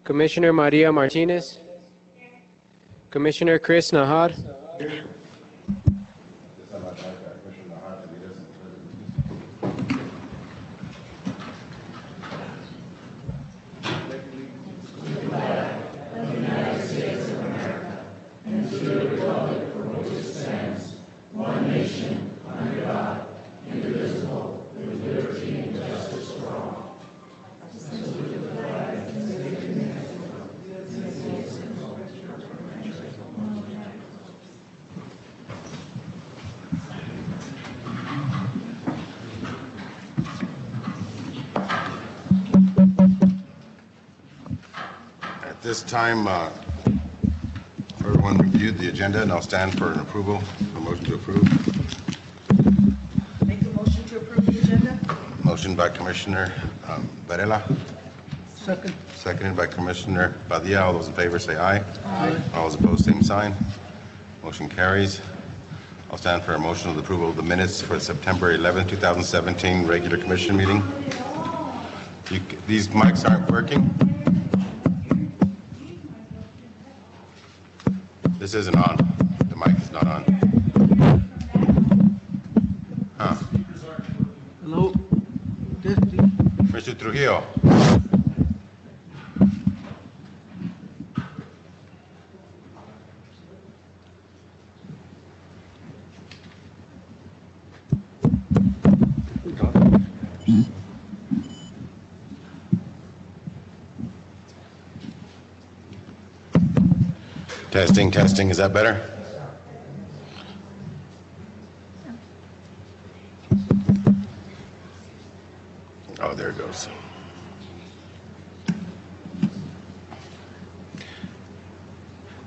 Commissioner Maria Martinez. Commissioner Chris Nahad. At this time, everyone reviewed the agenda, and I'll stand for an approval, a motion to approve. Make a motion to approve the agenda. Motion by Commissioner Varela, Second. seconded by Commissioner Padilla. All those in favor say aye. Aye. All those opposed, same sign. Motion carries. I'll stand for a motion of the approval of the minutes for September 11, 2017 regular commission meeting. These mics aren't working? This isn't on. The mic is not on. Huh. Hello. Mr. Trujillo. Testing, testing. Is that better? Oh, there it goes.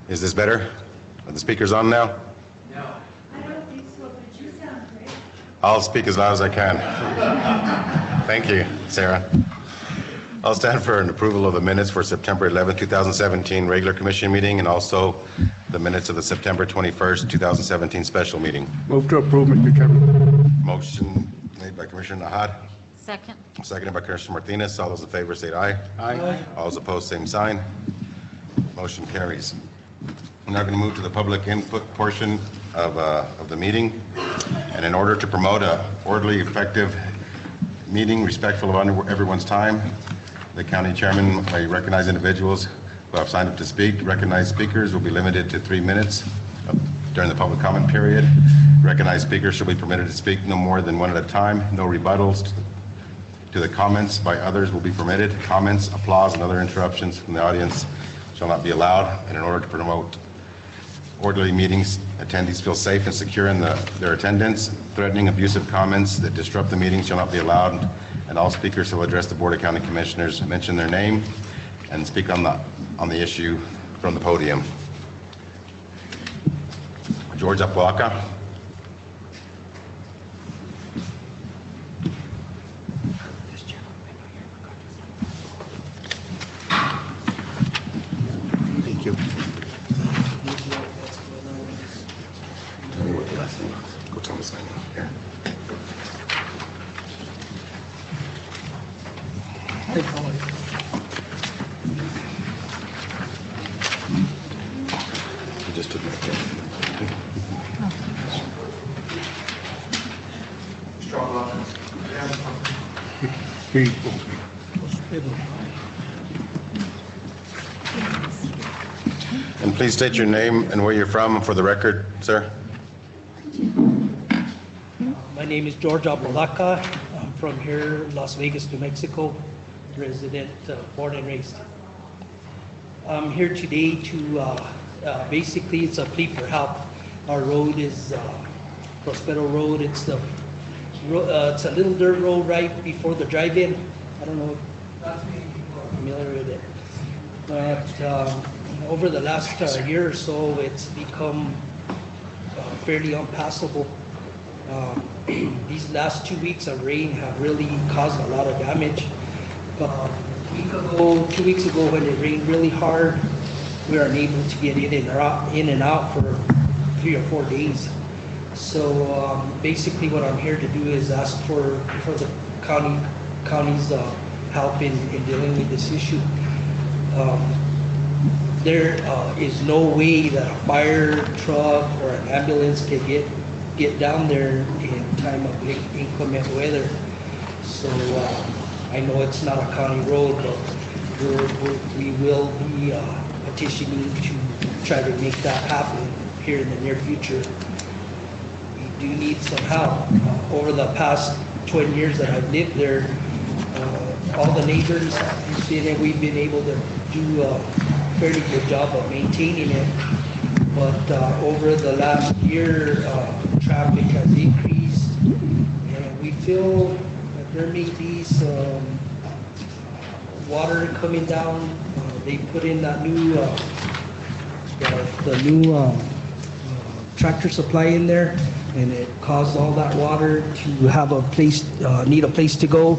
Is this better? Are the speakers on now? No. I don't think so, but you sound great. I'll speak as loud as I can. Thank you, Sarah. I'll stand for an approval of the minutes for September 11, 2017 regular commission meeting, and also the minutes of the September 21st, 2017 special meeting. Move to approve, Mr. Chairman. Motion made by Commissioner Nahad, Second. seconded by Commissioner Martinez. All those in favor say aye. Aye. All those opposed, same sign. Motion carries. We're now going to move to the public input portion of the meeting. And in order to promote an orderly, effective meeting, respectful of everyone's time, the county chairman may recognize individuals who have signed up to speak. Recognized speakers will be limited to 3 minutes during the public comment period. Recognized speakers shall be permitted to speak no more than one at a time. No rebuttals to the comments by others will be permitted. Comments, applause, and other interruptions from the audience shall not be allowed. And in order to promote orderly meetings, attendees feel safe and secure in their attendance. Threatening, abusive comments that disrupt the meeting shall not be allowed. And all speakers shall address the Board of County Commissioners, mention their name, and speak on the issue from the podium. George Apoaca. Thank you. Tell me what the last name was. Go tell me sign here. He just took my pen. And please state your name and where you're from for the record, sir. My name is George Apalaca. I'm from here, Las Vegas, New Mexico, resident, born and raised. I'm here today to, basically it's a plea for help. Our road is Prospero Road. It's a little dirt road right before the drive-in. I don't know if many people are familiar with it. But over the last year or so, it's become fairly impassable. These last 2 weeks of rain have really caused a lot of damage. 2 weeks ago, when it rained really hard, we were unable to get in and out for 3 or 4 days. So basically, what I'm here to do is ask for the county's help in dealing with this issue. there is no way that a fire truck or an ambulance can get down there in time of inclement weather. So I know it's not a county road, but we will be petitioning to try to make that happen here in the near future. We do need some help. Over the past 20 years that I've lived there, all the neighbors have said that we've been able to do a fairly good job of maintaining it. But over the last year, traffic has increased, and we feel that there may be some water coming down. They put in that new, the new tractor supply in there, and it caused all that water to have a place, need a place to go.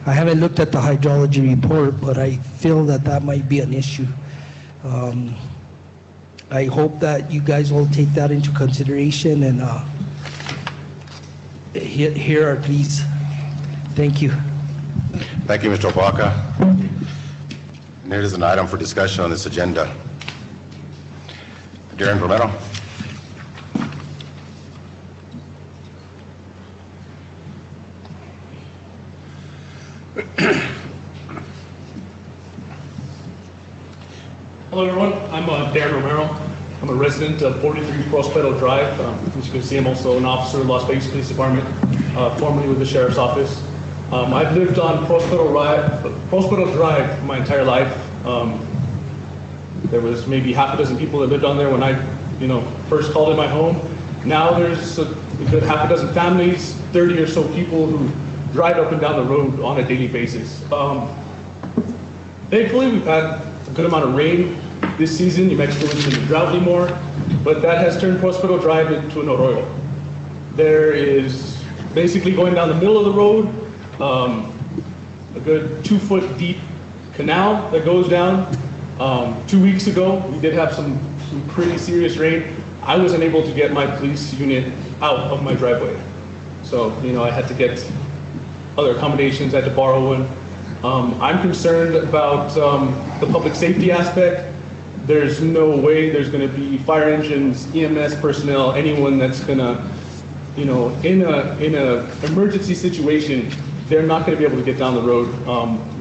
I haven't looked at the hydrology report, but I feel that that might be an issue. I hope that you guys will take that into consideration and hear our pleas. Thank you. Thank you, Mr. Opalaka. And it is an item for discussion on this agenda. Darren Romero. Hello everyone, I'm Darren Romero. I'm a resident of 43 Prospero Drive. As you can see, I'm also an officer in Las Vegas Police Department, formerly with the Sheriff's Office. I've lived on Prospero Drive my entire life. There was maybe half a dozen people that lived on there when I first called it my home. Now there's a good half a dozen families, 30 or so people who drive up and down the road on a daily basis. Thankfully, we've had a good amount of rain this season. New Mexico isn't in drought anymore, but that has turned Prospero Drive into an arroyo. There is basically going down the middle of the road, a good 2-foot deep canal that goes down. 2 weeks ago, we did have some pretty serious rain. I wasn't able to get my police unit out of my driveway. So, I had to get other accommodations, I had to borrow one. I'm concerned about the public safety aspect. There's no way there's going to be fire engines, EMS personnel, anyone that's going to, in a emergency situation, they're not going to be able to get down the road.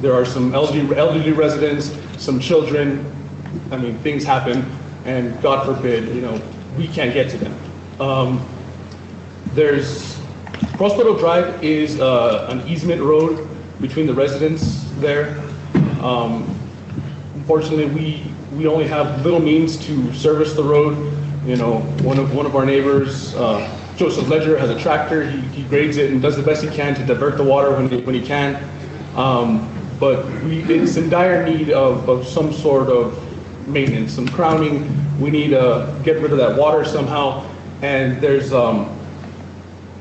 There are some elderly residents, some children. I mean, things happen, and God forbid, we can't get to them. Prospero Drive is an easement road between the residents there. Unfortunately, we only have little means to service the road. One of our neighbors, Joseph Ledger, has a tractor. He grades it and does the best he can to divert the water when he can. But it's in dire need of some sort of maintenance, some crowning. We need to get rid of that water somehow. And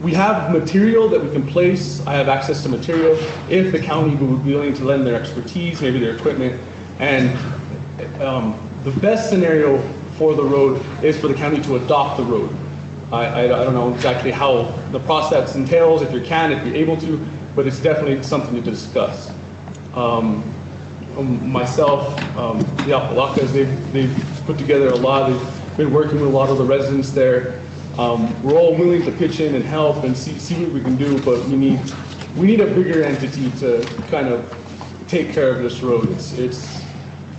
we have material that we can place. I have access to material if the county would be willing to lend their expertise, maybe their equipment. And the best scenario for the road is for the county to adopt the road. I don't know exactly how the process entails, if you're able to, but it's definitely something to discuss. Myself, the Apalakas, they've put together a lot. They've been working with a lot of the residents there. We're all willing to pitch in and help and see what we can do, but we need a bigger entity to kind of take care of this road.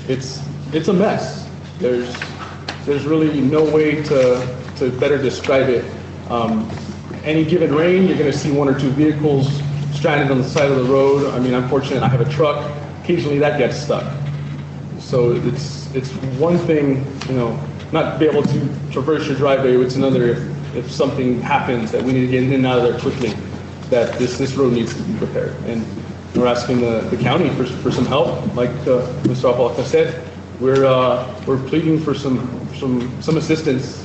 It's a mess. There's really no way to better describe it. Any given rain, you're going to see 1 or 2 vehicles stranded on the side of the road. I mean, I'm fortunate I have a truck. Occasionally that gets stuck. So it's one thing, not to be able to traverse your driveway. It's another if something happens that we need to get in and out of there quickly, that this road needs to be repaired. And we're asking the county for some help. Like Mr. Opalaka said, we're pleading for some assistance.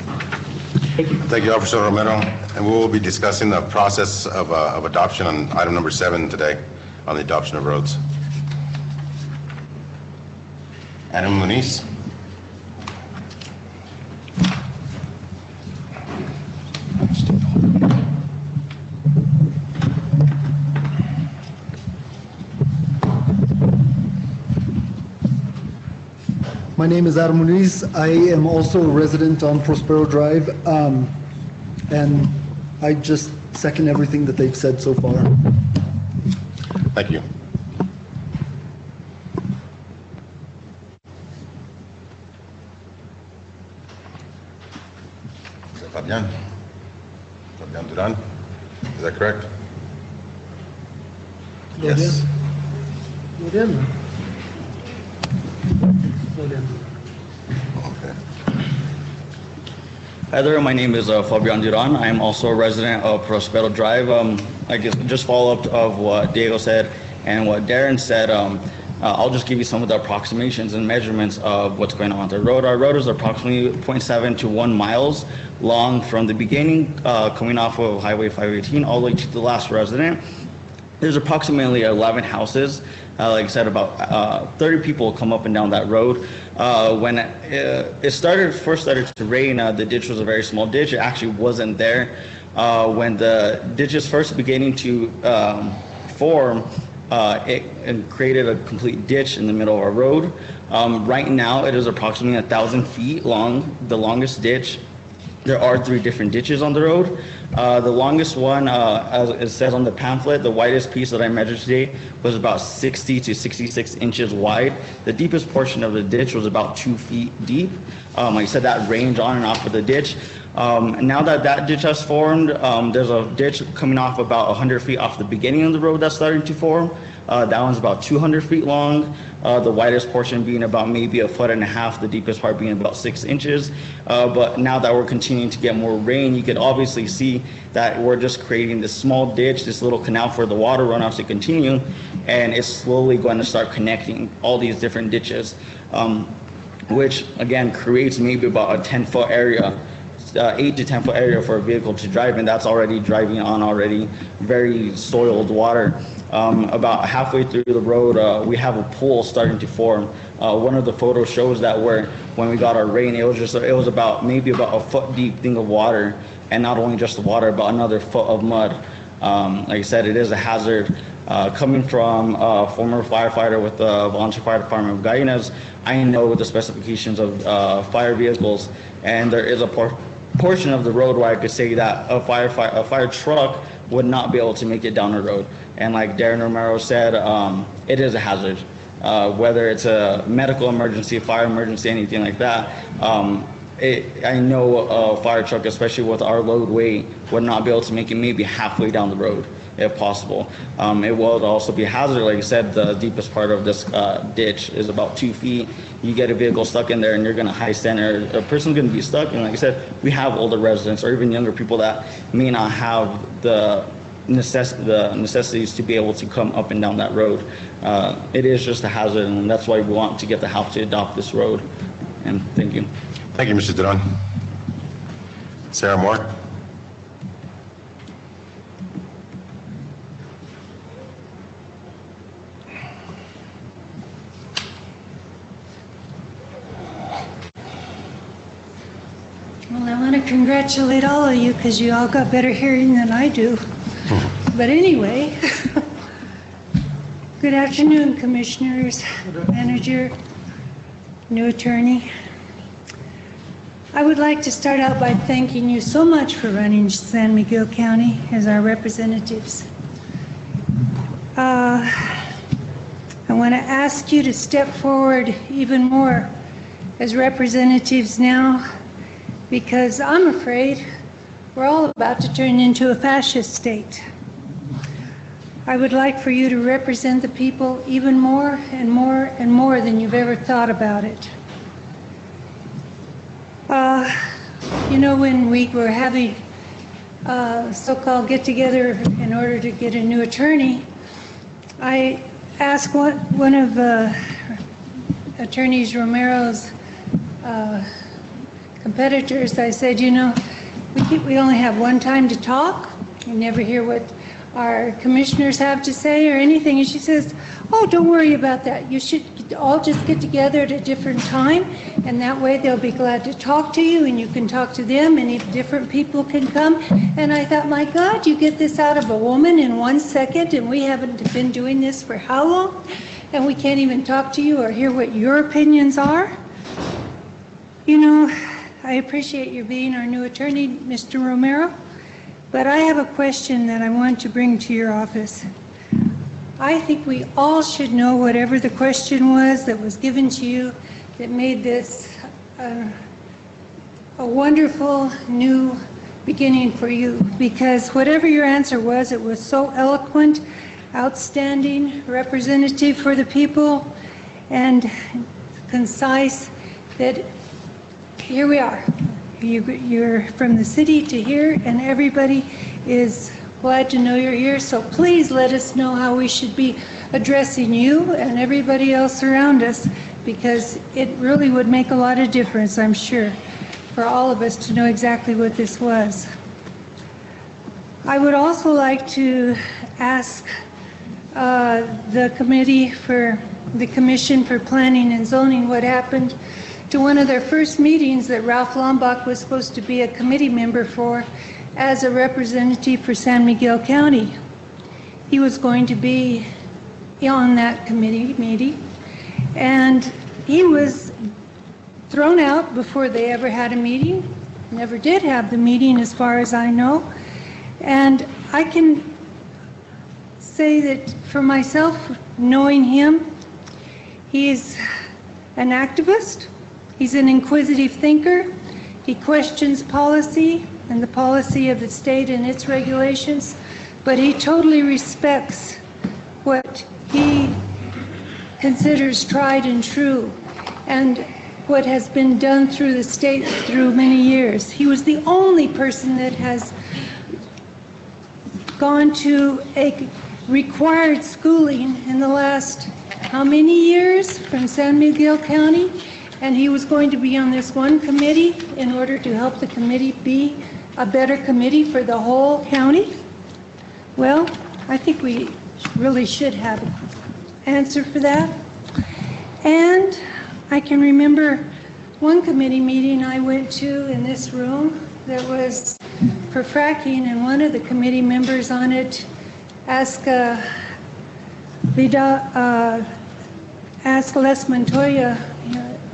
Thank you. Thank you, Officer Romero. And we will be discussing the process of adoption on item number 7 today on the adoption of roads. Adam Muniz. My name is Adam Muniz. I am also a resident on Prospero Drive, and I just second everything that they've said so far. Thank you. Is that Fabien? Fabien Dunn? Is that correct? Yes. Vote in. Vote in. Okay. Hi there, my name is Fabien Rivas. I am also a resident of Prospero Drive. I guess just follow up of what Diego said and what Darren said. I'll just give you some of the approximations and measurements of what's going on with the road. Our road is approximately 0.7 to 1 miles long from the beginning, coming off of Highway 518 all the way to the last resident. There's approximately 11 houses. Like I said, about 30 people come up and down that road. When it first started to rain, the ditch was a very small ditch. It actually wasn't there. When the ditch is first beginning to form, it created a complete ditch in the middle of our road. Right now, it is approximately 1,000 feet long, the longest ditch. There are 3 different ditches on the road. The longest one, as it says on the pamphlet, the widest piece that I measured today was about 60 to 66 inches wide. The deepest portion of the ditch was about 2 feet deep. Like I said, that range on and off of the ditch. Now that ditch has formed, there's a ditch coming off about 100 feet off the beginning of the road that's starting to form. That one's about 200 feet long, the widest portion being about maybe 1.5 feet, the deepest part being about 6 inches. But now that we're continuing to get more rain, you can obviously see that we're just creating this small ditch, this little canal for the water runoffs to continue, and it's slowly going to start connecting all these different ditches, which again creates maybe about a 10-foot area. 8 to 10 foot area for a vehicle to drive, and that's already driving on already very soiled water. About halfway through the road, we have a pool starting to form. One of the photos shows that when we got our rain, it was about maybe about a foot deep thing of water, and not only just the water, but another foot of mud. Like I said, it is a hazard. Coming from a former firefighter with the Volunteer Fire Department of Gallinas, I know the specifications of fire vehicles, and there is a portion of the road where I could say that a fire truck would not be able to make it down the road. And like Darren Romero said, it is a hazard. Whether it's a medical emergency, fire emergency, anything like that, I know a fire truck, especially with our load weight, would not be able to make it maybe halfway down the road, if possible. It will also be a hazard. Like I said, the deepest part of this ditch is about 2 feet. You get a vehicle stuck in there and you're gonna high center, a person's gonna be stuck. And like I said, we have older residents or even younger people that may not have the necessities to be able to come up and down that road. It is just a hazard, and that's why we want to get the House to adopt this road. And thank you. Thank you, Mr. Dunn. Sarah Moore? Well, I want to congratulate all of you because you all got better hearing than I do. But anyway, good afternoon, commissioners, manager, new attorney. I would like to start out by thanking you so much for running San Miguel County as our representatives. I want to ask you to step forward even more as representatives now, because I'm afraid we're all about to turn into a fascist state. I would like for you to represent the people even more and more and more than you've ever thought about it. You know, when we were having a so-called get-together in order to get a new attorney, I asked one of Attorney Romero's competitors, I said, you know, we only have one time to talk. You never hear what our commissioners have to say or anything. And she says, oh, don't worry about that. You should all just get together at a different time, and that way they'll be glad to talk to you, and you can talk to them, and if different people can come. And I thought, my God, you get this out of a woman in 1 second, and we haven't been doing this for how long? And we can't even talk to you or hear what your opinions are? You know, I appreciate you being our new attorney, Mr. Romero, but I have a question that I want to bring to your office. I think we all should know whatever the question was that was given to you that made this a wonderful new beginning for you, because whatever your answer was, it was so eloquent, outstanding, representative for the people, and concise that here we are. You're from the city to here, and everybody is glad to know you're here. So please let us know how we should be addressing you and everybody else around us, because it really would make a lot of difference, I'm sure, for all of us to know exactly what this was. I would also like to ask the Commission for Planning and Zoning what happened to one of their first meetings that Ralph Lombach was supposed to be a committee member for as a representative for San Miguel County. He was going to be on that committee meeting, and he was thrown out before they ever had a meeting. Never did have the meeting as far as I know. And I can say that for myself, knowing him, he's an activist, he's an inquisitive thinker, he questions policy and the policy of the state and its regulations, but he totally respects what he considers tried and true and what has been done through the state through many years. He was the only person that has gone to a required schooling in the last how many years from San Miguel County, and he was going to be on this one committee in order to help the committee be a better committee for the whole county. Well, I think we really should have an answer for that. And I can remember one committee meeting I went to in this room that was for fracking, and one of the committee members on it asked Les Montoya,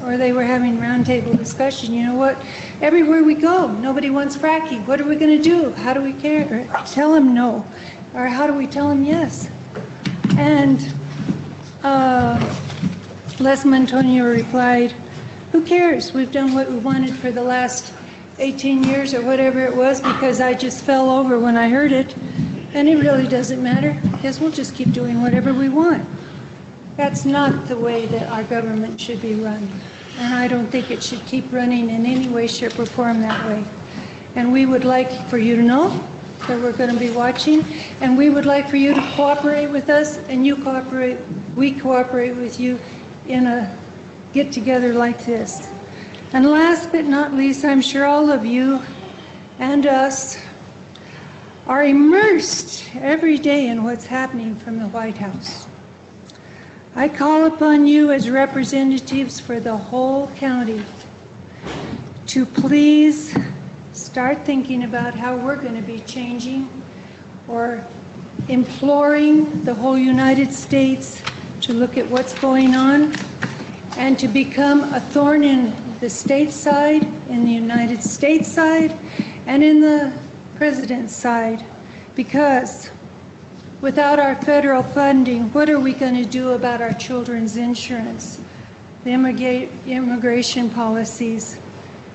or they were having roundtable discussion, you know what, everywhere we go, nobody wants fracking. What are we going to do? How do we care? Or tell them no? Or how do we tell them yes? And Les Montoya replied, who cares? We've done what we wanted for the last 18 years or whatever it was, because I just fell over when I heard it, and it really doesn't matter, because we'll just keep doing whatever we want. That's not the way that our government should be run, and I don't think it should keep running in any way, shape, or form that way. And we would like for you to know that we're going to be watching, and we would like for you to cooperate with us, and we cooperate with you in a get-together like this. And last but not least, I'm sure all of you and us are immersed every day in what's happening from the White House. I call upon you as representatives for the whole county to please start thinking about how we're going to be changing or imploring the whole United States to look at what's going on and to become a thorn in the state side, in the United States side, and in the president's side, because without our federal funding, what are we going to do about our children's insurance, the immigration policies,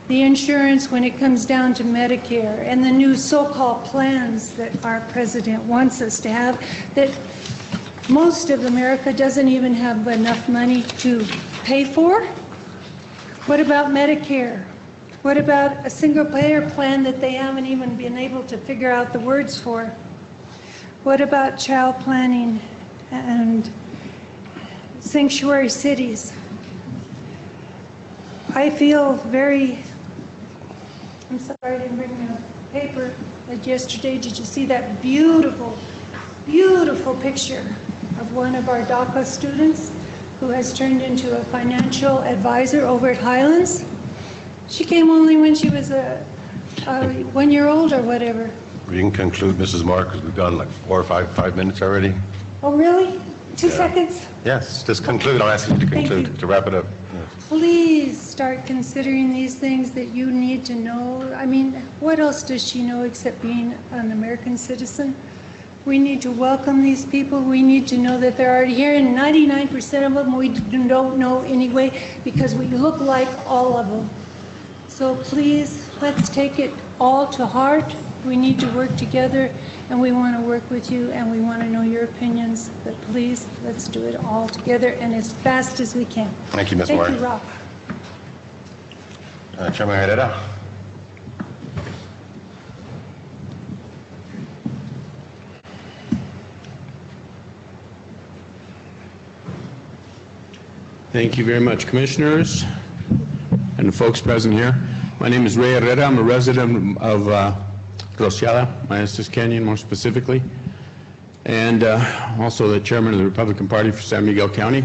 the insurance when it comes down to Medicare, and the new so-called plans that our president wants us to have that most of America doesn't even have enough money to pay for? What about Medicare? What about a single-payer plan that they haven't even been able to figure out the words for? What about child planning and sanctuary cities? I feel I'm sorry I didn't bring the paper yesterday. Did you see that beautiful, beautiful picture of one of our DACA students who has turned into a financial advisor over at Highlands? She came only when she was a 1 year old or whatever. You can conclude, Mrs. Moore, because we've gone like 4 or 5 minutes already. Oh, really? 2 seconds? Yes, just conclude. I'll ask you to conclude, to wrap it up. Yes. please start considering these things that you need to know. I mean, what else does she know except being an American citizen? We need to welcome these people. We need to know that they're already here, and 99% of them we don't know anyway because we look like all of them. So please, let's take it all to heart. We need to work together, and we want to work with you, and we want to know your opinions. But please, let's do it all together and as fast as we can. Thank you, Ms. Moore. Thank you, Rob. Chairman Herrera. Thank you very much, Commissioners and the folks present here. My name is Raya Retta. I'm a resident of Rociada, Maestas Canyon more specifically, and also the chairman of the Republican Party for San Miguel County.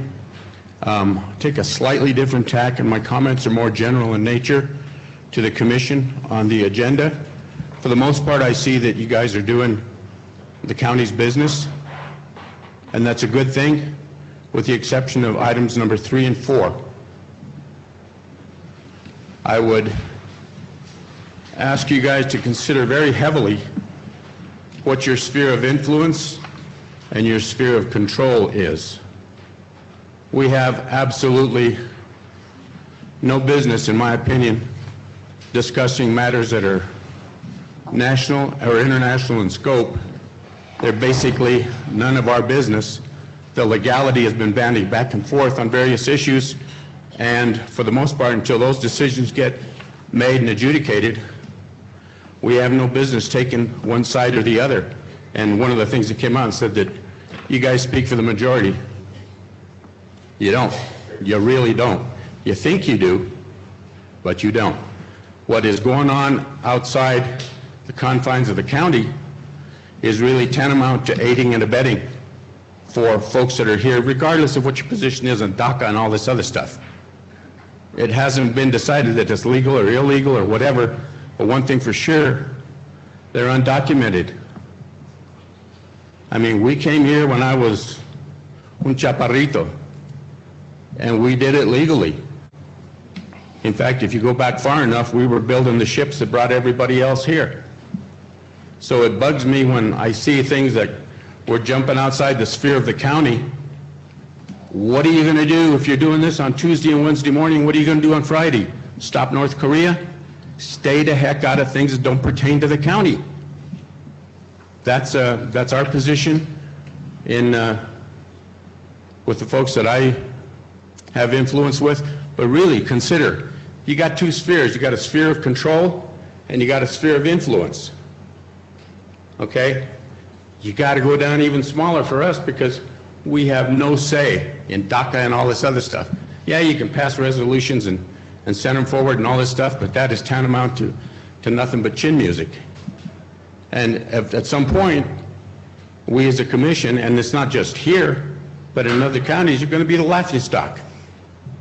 Take a slightly different tack, and my comments are more general in nature to the commission on the agenda. For the most part, I see that you guys are doing the county's business, and that's a good thing, with the exception of items number 3 and 4. I would ask you guys to consider very heavily what your sphere of influence and your sphere of control is. We have absolutely no business, in my opinion, discussing matters that are national or international in scope. They're basically none of our business. The legality has been bandied back and forth on various issues, and for the most part, until those decisions get made and adjudicated, we have no business taking one side or the other. And one of the things that came out and said that you guys speak for the majority. You don't. You really don't. You think you do, but you don't. What is going on outside the confines of the county is really tantamount to aiding and abetting for folks that are here, regardless of what your position is on DACA and all this other stuff. It hasn't been decided that it's legal or illegal or whatever, but one thing for sure, they're undocumented. I mean, we came here when I was un chaparrito, and we did it legally. In fact, if you go back far enough, we were building the ships that brought everybody else here. So it bugs me when I see things that we're jumping outside the sphere of the county. What are you going to do if you're doing this on Tuesday and Wednesday morning? What are you going to do on Friday? Stop North Korea? Stay the heck out of things that don't pertain to the county. That's our position in with the folks that I have influence with. But really consider, you got two spheres. You got a sphere of control and you got a sphere of influence. Okay? You got to go down even smaller for us because we have no say in DACA and all this other stuff. Yeah, you can pass resolutions and send them forward and all this stuff, but that is tantamount to nothing but chin music. And at some point, we as a commission, and it's not just here, but in other counties, you're going to be the laughingstock.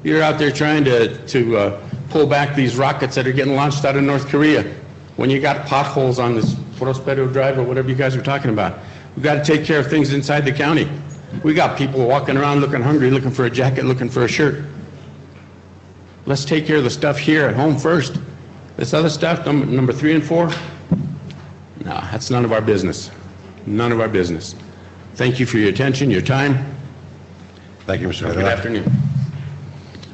You're out there trying to pull back these rockets that are getting launched out of North Korea when you got potholes on this Prospero Drive or whatever you guys are talking about. We've got to take care of things inside the county. We got people walking around looking hungry, looking for a jacket, looking for a shirt. Let's take care of the stuff here at home first. This other stuff, number 3 and 4, no, that's none of our business. None of our business. Thank you for your attention, your time. Thank you, Mr. Good afternoon.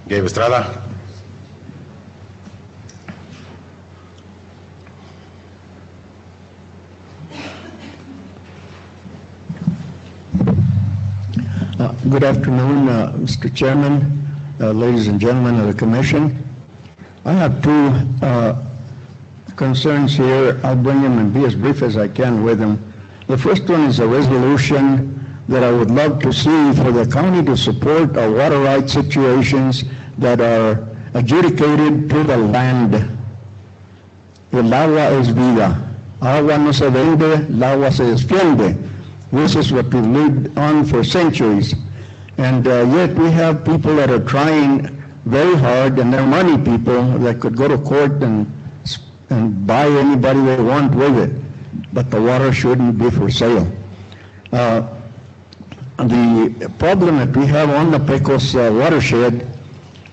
Gabe Estrada. Good afternoon, Mr. Chairman, ladies and gentlemen of the Commission. I have two concerns here. I'll bring them and be as brief as I can with them. The first one is a resolution that I would love to see for the county to support our water rights situations that are adjudicated to the land. El agua es vida. Agua no se vende, el agua se defiende. This is what we've lived on for centuries. And yet we have people that are trying very hard, and they're money people that could go to court and buy anybody they want with it. But the water shouldn't be for sale. The problem that we have on the Pecos watershed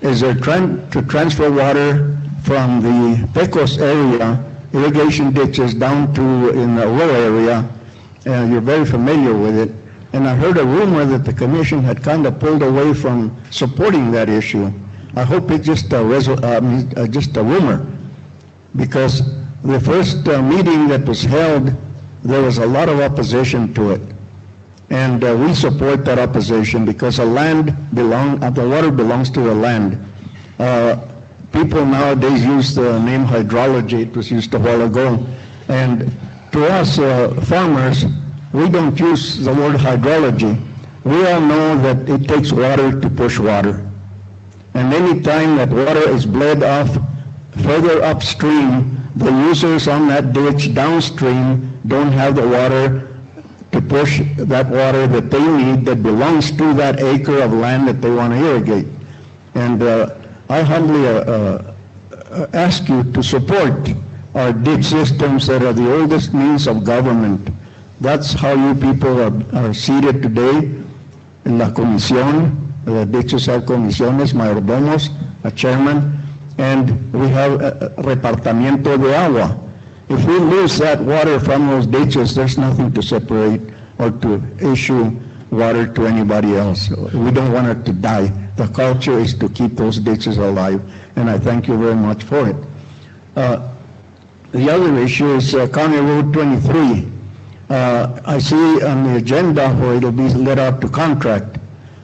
is they're trying to transfer water from the Pecos area, irrigation ditches, down to in the rural area. You're very familiar with it. And I heard a rumor that the commission had kind of pulled away from supporting that issue. I hope it's just a rumor, because the first meeting that was held, there was a lot of opposition to it. And we support that opposition because the water belongs to the land. People nowadays use the name hydrology. It was used a while ago. And to us farmers, we don't use the word hydrology. We all know that it takes water to push water. And any time that water is bled off further upstream, the users on that ditch downstream don't have the water to push that water that they need that belongs to that acre of land that they want to irrigate. And I humbly ask you to support our ditch systems that are the oldest means of government. That's how you people are seated today in la comisión. The ditches have comisiones, mayordomos, a chairman, and we have repartimiento de agua. If we lose that water from those ditches, there's nothing to separate or to issue water to anybody else. We don't want it to die. The culture is to keep those ditches alive, and I thank you very much for it. The other issue is County Road 23. I see on the agenda where it'll be let out to contract.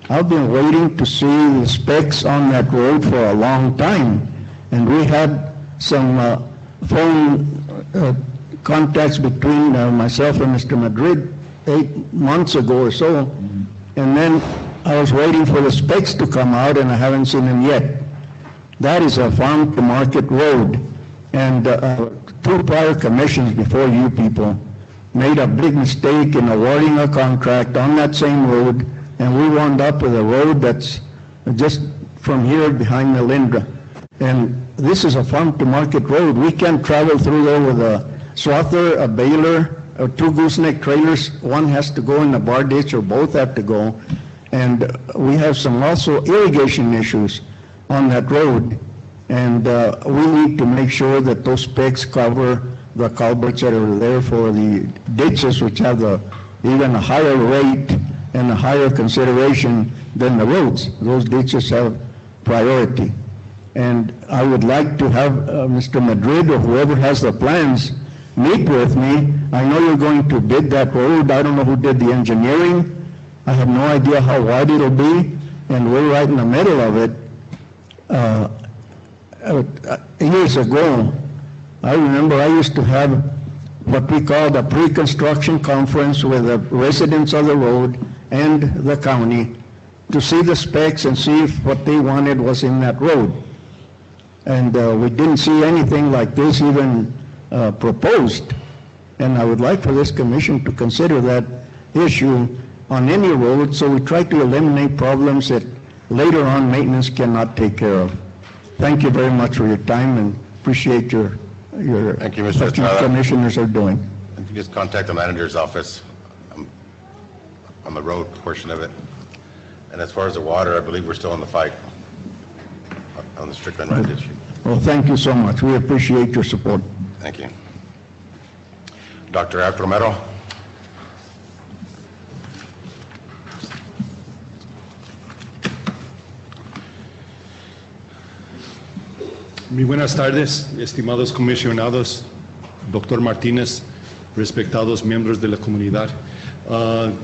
I've been waiting to see the specs on that road for a long time, and we had some phone contacts between myself and Mr. Madrid 8 months ago or so, and then I was waiting for the specs to come out, and I haven't seen them yet. That is a farm-to-market road, and 2 prior commissions before you people made a big mistake in awarding a contract on that same road, and we wound up with a road that's just from here behind Melindra. And this is a farm-to-market road. We can't travel through there with a swather, a baler, or 2 gooseneck trailers. One has to go in the bar ditch, or both have to go. And we have some also irrigation issues on that road. And we need to make sure that those specs cover the culverts that are there for the ditches, which have even a higher rate and a higher consideration than the roads. Those ditches have priority. And I would like to have Mr. Madrid or whoever has the plans meet with me. I know you're going to bid that road. I don't know who did the engineering. I have no idea how wide it'll be, and we're right in the middle of it. Years ago, I remember I used to have what we called a pre-construction conference with the residents of the road and the county to see the specs and see if what they wanted was in that road. And we didn't see anything like this even proposed. And I would like for this commission to consider that issue on any road, so we try to eliminate problems that later on maintenance cannot take care of. Thank you very much for your time, and appreciate Thank you, Mr. what your commissioners are doing. If you just contact the manager's office on the road portion of it. And as far as the water, I believe we're still in the fight on the Strickland Run issue. Well, thank you so much. We appreciate your support. Thank you. Dr. Romero. Muy buenas tardes, estimados comisionados, doctor Martínez, respetados miembros de la comunidad.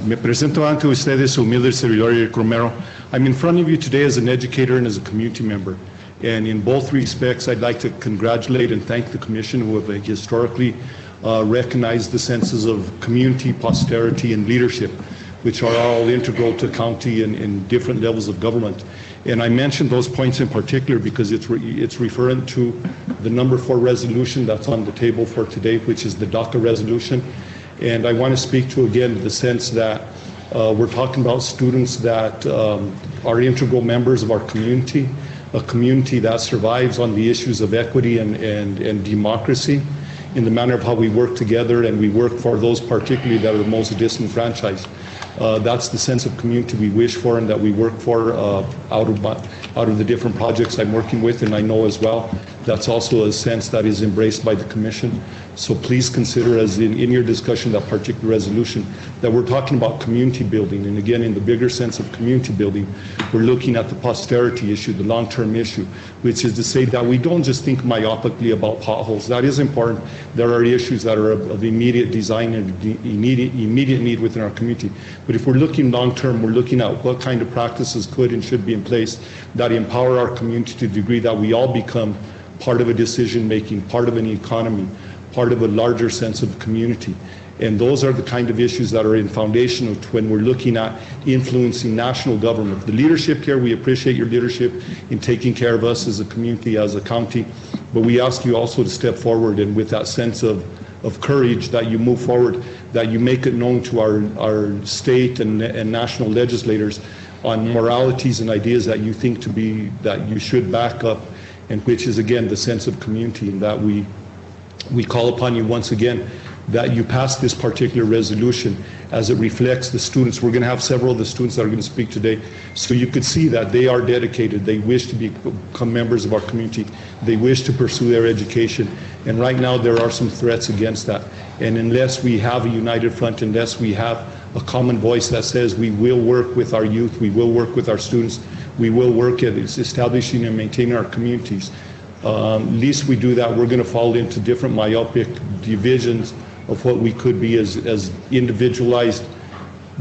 Me presento ante ustedes, humilde servidor Romero. I'm in front of you today as an educator and as a community member. And in both respects, I'd like to congratulate and thank the Commission who have historically recognized the senses of community, posterity, and leadership, which are all integral to county and different levels of government. And I mentioned those points in particular because it's referring to the number 4 resolution that's on the table for today, which is the DACA resolution. And I want to speak to, again, the sense that we're talking about students that are integral members of our community, a community that survives on the issues of equity and democracy. in the manner of how we work together and we work for those particularly that are the most disenfranchised. That's the sense of community we wish for and that we work for out of the different projects I'm working with, and I know as well that's also a sense that is embraced by the Commission. So please consider, as in your discussion, that particular resolution, that we're talking about community building. And again, in the bigger sense of community building, we're looking at the posterity issue, the long-term issue, which is to say that we don't just think myopically about potholes. That is important. There are issues that are of immediate design and immediate need within our community. But if we're looking long-term, we're looking at what kind of practices could and should be in place that empower our community to the degree that we all become part of a decision-making, part of an economy, part of a larger sense of community. And those are the kind of issues that are in foundational when we're looking at influencing national government. The leadership here, we appreciate your leadership in taking care of us as a community, as a county, but we ask you also to step forward and with that sense of courage that you move forward, that you make it known to our state and national legislators on moralities and ideas that you think to be, that you should back up, and which is again the sense of community, and that we call upon you once again that you pass this particular resolution as it reflects the students. We're going to have several of the students that are going to speak today, so you could see that they are dedicated, they wish to become members of our community, they wish to pursue their education, and right now there are some threats against that. And unless we have a united front, unless we have a common voice that says we will work with our youth, we will work with our students, we will work at establishing and maintaining our communities, least we do that, we're going to fall into different myopic divisions of what we could be as individualized,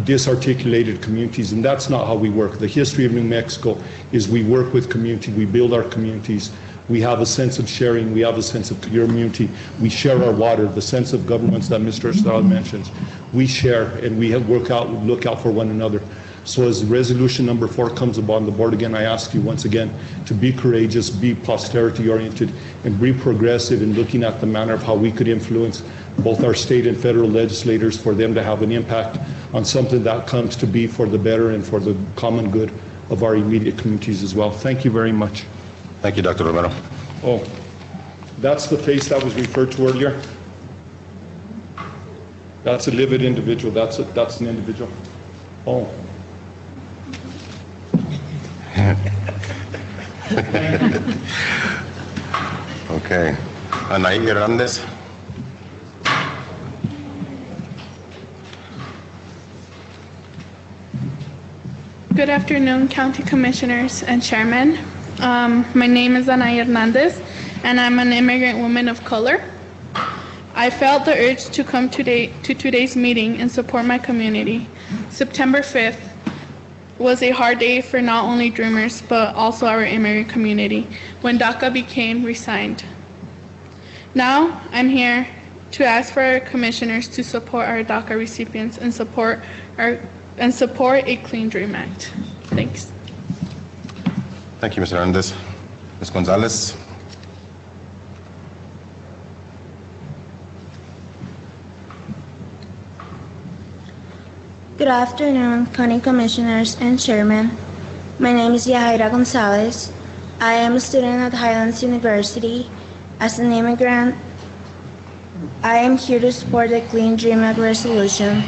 disarticulated communities, and that's not how we work. The history of New Mexico is we work with community, we build our communities, we have a sense of sharing, we have a sense of community, we share our water, the sense of governments that Mr. Estrada mentions, we share and we look out for one another. So as resolution number 4 comes upon the board again, I ask you once again to be courageous, be posterity oriented, and be progressive in looking at the manner of how we could influence both our state and federal legislators for them to have an impact on something that comes to be for the better and for the common good of our immediate communities as well. Thank you very much. Thank you, Dr. Romero. Oh, that's the face that was referred to earlier. That's a livid individual. That's an individual. Oh. Okay. Ania Atlandis. Good afternoon, County Commissioners and Chairman. My name is Ania Atlandis, and I'm an immigrant woman of color. I felt the urge to come to today's meeting and support my community. September 5th was a hard day for not only Dreamers, but also our immigrant community, when DACA became resigned. Now, I'm here to ask for our commissioners to support our DACA recipients and support a Clean Dream Act. Thanks. Thank you, Mr. Hernandez. Ms. Gonzalez. Good afternoon, County Commissioners and Chairman. My name is Yaya Gonzalez. I am a student at Highlands University. As an immigrant, I am here to support the Clean Dream Act resolution,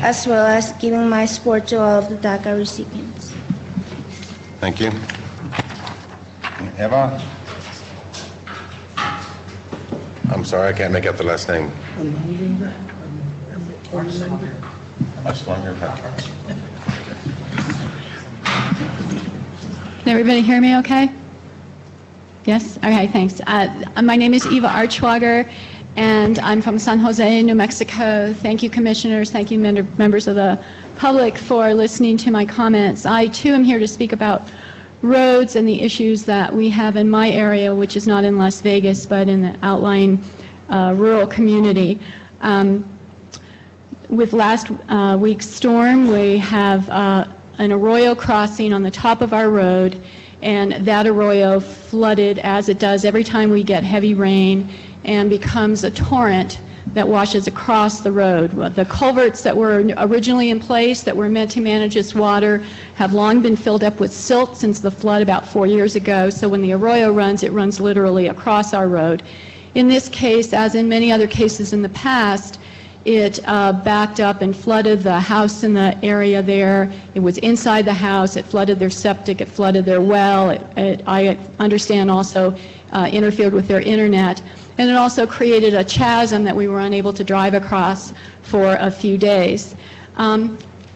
as well as giving my support to all of the DACA recipients. Thank you. Eva? I'm sorry, I can't make out the last name. Can everybody hear me okay? Yes? Okay, thanks. My name is Eva Archwager, and I'm from San Jose, New Mexico. Thank you, commissioners. Thank you, members of the public, for listening to my comments. I, too, am here to speak about roads and the issues that we have in my area, which is not in Las Vegas, but in the outlying rural community. With last week's storm, we have an arroyo crossing on the top of our road, and that arroyo flooded, as it does every time we get heavy rain, and becomes a torrent that washes across the road. The culverts that were originally in place that were meant to manage this water have long been filled up with silt since the flood about 4 years ago, so when the arroyo runs, it runs literally across our road. In this case, as in many other cases in the past, it backed up and flooded the house in the area there. It was inside the house. It flooded their septic. It flooded their well. I understand also interfered with their internet. And it also created a chasm that we were unable to drive across for a few days.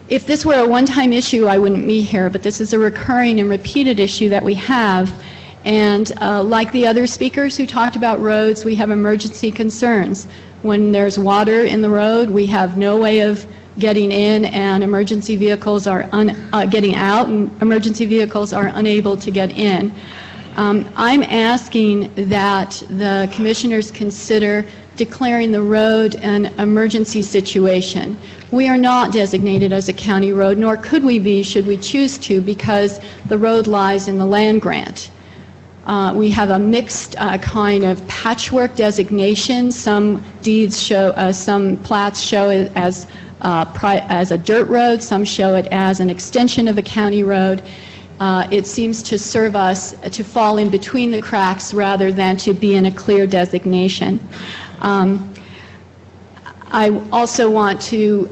If this were a one-time issue, I wouldn't be here, but this is a recurring and repeated issue that we have. And like the other speakers who talked about roads, we have emergency concerns. When there's water in the road, we have no way of getting in, and emergency vehicles are getting out, and emergency vehicles are unable to get in. I'm asking that the commissioners consider declaring the road an emergency situation. We are not designated as a county road, nor could we be should we choose to, because the road lies in the land grant. We have a mixed kind of patchwork designation. Some deeds show, some plats show it as a dirt road, some show it as an extension of a county road. It seems to serve us to fall in between the cracks rather than to be in a clear designation. I also want to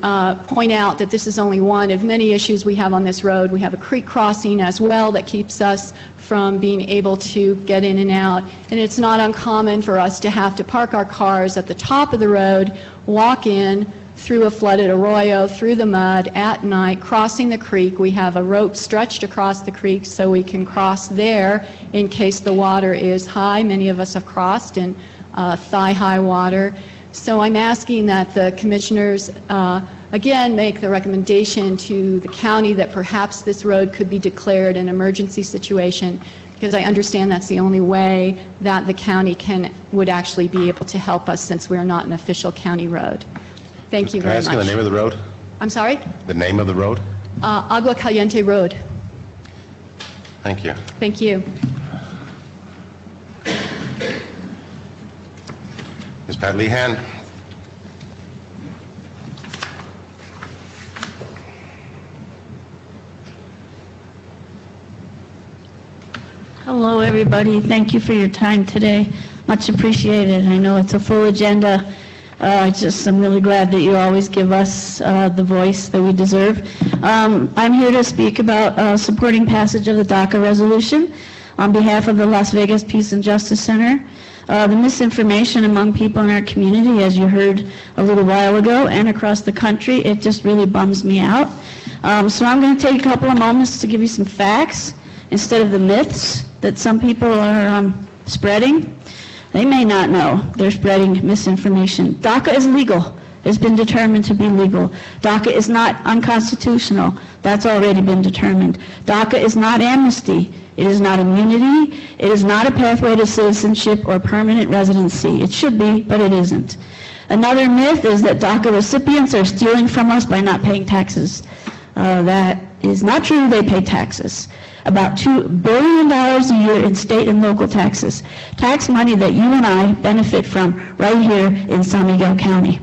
point out that this is only one of many issues we have on this road. We have a creek crossing as well that keeps us from being able to get in and out. And it's not uncommon for us to have to park our cars at the top of the road, walk in through a flooded arroyo, through the mud at night, crossing the creek. We have a rope stretched across the creek so we can cross there in case the water is high. Many of us have crossed in thigh-high water. So I'm asking that the commissioners again make the recommendation to the county that perhaps this road could be declared an emergency situation, because I understand that's the only way that the county would actually be able to help us, since we're not an official county road. Thank you very much. Can I ask you the name of the road? I'm sorry? The name of the road? Agua Caliente Road. Thank you. Thank you. Ms. Pat Lehan. Hello, everybody. Thank you for your time today. Much appreciated. I know it's a full agenda. I'm really glad that you always give us the voice that we deserve. I'm here to speak about supporting passage of the DACA resolution on behalf of the Las Vegas Peace and Justice Center. The misinformation among people in our community, as you heard a little while ago, and across the country, it just really bums me out. So I'm going to take a couple of moments to give you some facts instead of the myths that some people are spreading. They may not know they're spreading misinformation. DACA is legal. It's been determined to be legal. DACA is not unconstitutional. That's already been determined. DACA is not amnesty. It is not immunity. It is not a pathway to citizenship or permanent residency. It should be, but it isn't. Another myth is that DACA recipients are stealing from us by not paying taxes. That is not true. They pay taxes. About $2 billion a year in state and local taxes. Tax money that you and I benefit from right here in San Miguel County.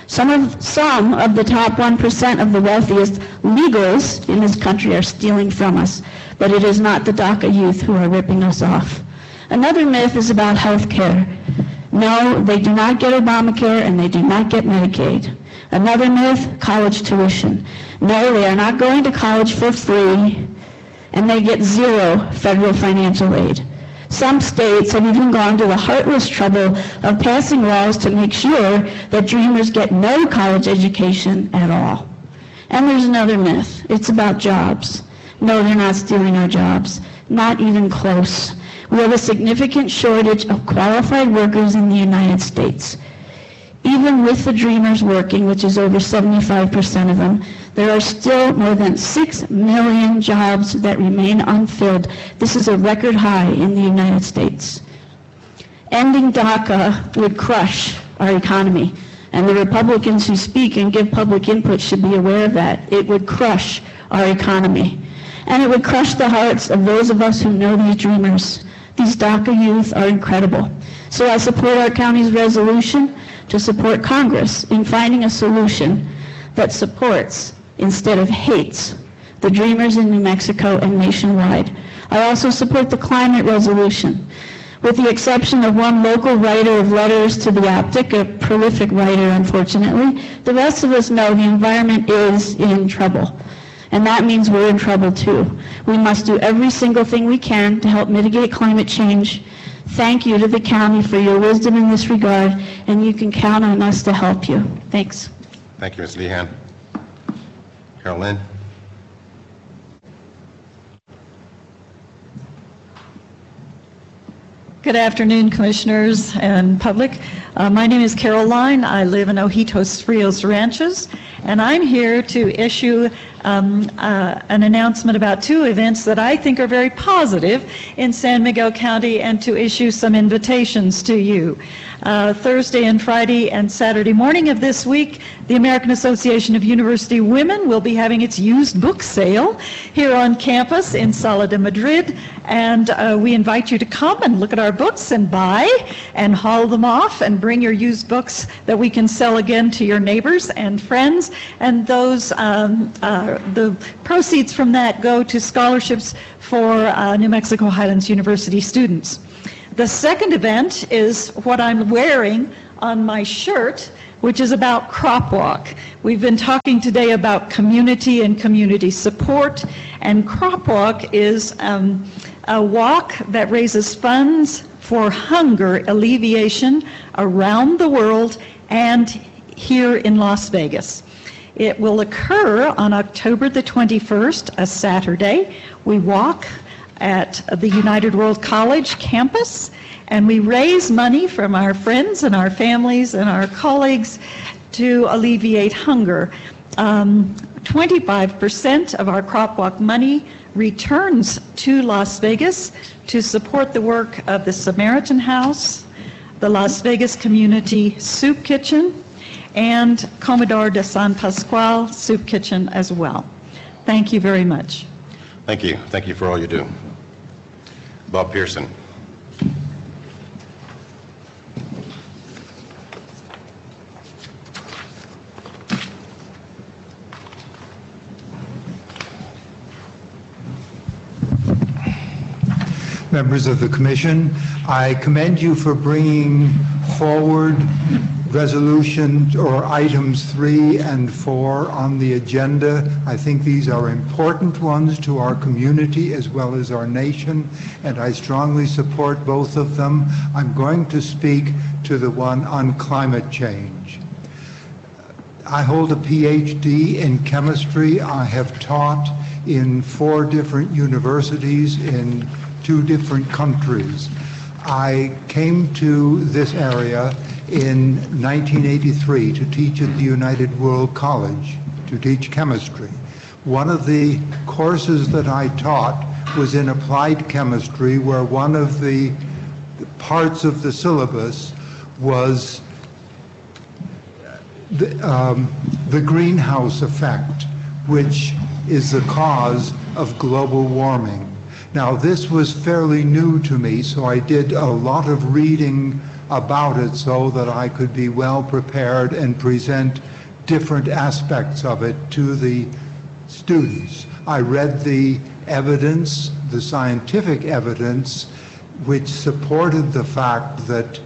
Some of the top 1% of the wealthiest legals in this country are stealing from us, but it is not the DACA youth who are ripping us off. Another myth is about health care. No, they do not get Obamacare and they do not get Medicaid. Another myth, college tuition. No, they are not going to college for free, and they get zero federal financial aid. Some states have even gone to the heartless trouble of passing laws to make sure that dreamers get no college education at all. And there's another myth. It's about jobs. No, they're not stealing our jobs. Not even close. We have a significant shortage of qualified workers in the United States. Even with the dreamers working, which is over 75% of them, there are still more than 6 million jobs that remain unfilled. This is a record high in the United States. Ending DACA would crush our economy, and the Republicans who speak and give public input should be aware of that. It would crush our economy, and it would crush the hearts of those of us who know these dreamers. These DACA youth are incredible. So I support our county's resolution to support Congress in finding a solution that supports instead of hates the dreamers in New Mexico and nationwide. I also support the climate resolution. With the exception of one local writer of letters to the Optic, a prolific writer, unfortunately, the rest of us know the environment is in trouble. And that means we're in trouble too. We must do every single thing we can to help mitigate climate change. Thank you to the county for your wisdom in this regard, and you can count on us to help you. Thanks. Thank you, Ms. Lehan. Carolyn? Good afternoon, commissioners and public. My name is Caroline. I live in Ojitos Rios Ranches, and I'm here to issue an announcement about two events that I think are very positive in San Miguel County, and to issue some invitations to you. Thursday and Friday and Saturday morning of this week, the American Association of University Women will be having its used book sale here on campus in Sala de Madrid, and we invite you to come and look at our books and buy and haul them off and bring your used books that we can sell again to your neighbors and friends, and those the proceeds from that go to scholarships for New Mexico Highlands University students. The second event is what I'm wearing on my shirt, which is about Crop Walk. We've been talking today about community and community support, and Crop Walk is a walk that raises funds for hunger alleviation around the world and here in Las Vegas. It will occur on October the 21st, a Saturday. We walk at the United World College campus, and we raise money from our friends and our families and our colleagues to alleviate hunger. 25% of our Crop Walk money returns to Las Vegas to support the work of the Samaritan House, the Las Vegas Community Soup Kitchen, and Comedor de San Pascual Soup Kitchen as well. Thank you very much. Thank you. Thank you for all you do. Bob Pearson. Members of the Commission, I commend you for bringing forward resolution or items 3 and 4 on the agenda. I think these are important ones to our community as well as our nation, and I strongly support both of them. I'm going to speak to the one on climate change. I hold a PhD in chemistry. I have taught in 4 different universities in 2 different countries. I came to this area in 1983 to teach at the United World College, to teach chemistry. One of the courses that I taught was in applied chemistry, where one of the parts of the syllabus was the greenhouse effect, which is the cause of global warming. Now, this was fairly new to me, so I did a lot of reading about it so that I could be well prepared and present different aspects of it to the students. I read the evidence, the scientific evidence, which supported the fact that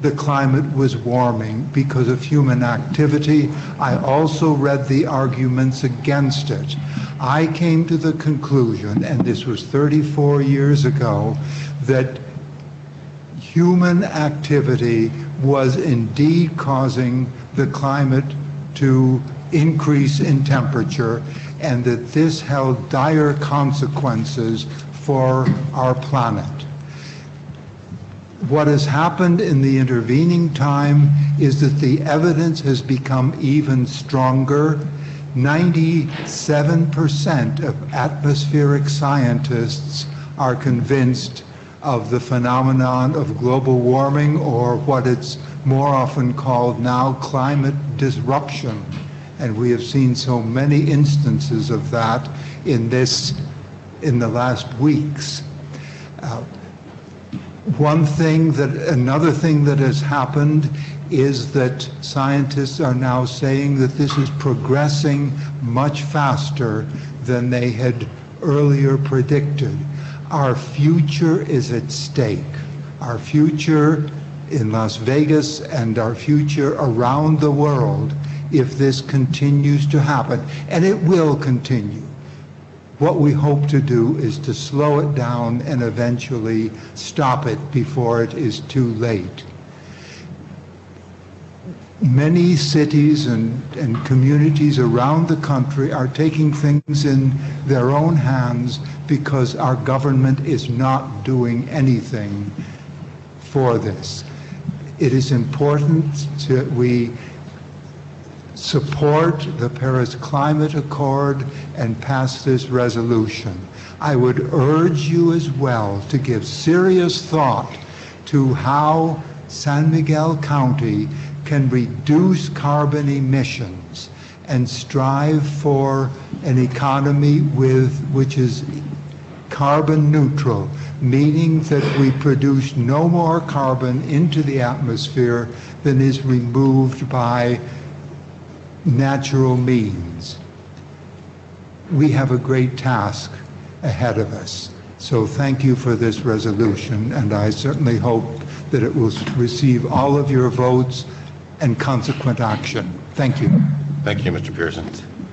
the climate was warming because of human activity. I also read the arguments against it. I came to the conclusion, and this was 34 years ago, that human activity was indeed causing the climate to increase in temperature, and that this held dire consequences for our planet. What has happened in the intervening time is that the evidence has become even stronger. 97% of atmospheric scientists are convinced of the phenomenon of global warming, or what it's more often called now, climate disruption. And we have seen so many instances of that in the last weeks. Another thing that has happened is that scientists are now saying that this is progressing much faster than they had earlier predicted. Our future is at stake. our future in Las Vegas and our future around the world if this continues to happen, and it will continue. What we hope to do is to slow it down and eventually stop it before it is too late. Many cities and communities around the country are taking things in their own hands because our government is not doing anything for this. It is important that we support the Paris Climate Accord and pass this resolution. I would urge you as well to give serious thought to how San Miguel County can reduce carbon emissions and strive for an economy which is carbon neutral, meaning that we produce no more carbon into the atmosphere than is removed by natural means. We have a great task ahead of us. So thank you for this resolution, and I certainly hope that it will receive all of your votes and consequent action. Thank you. Thank you, Mr. Pearson.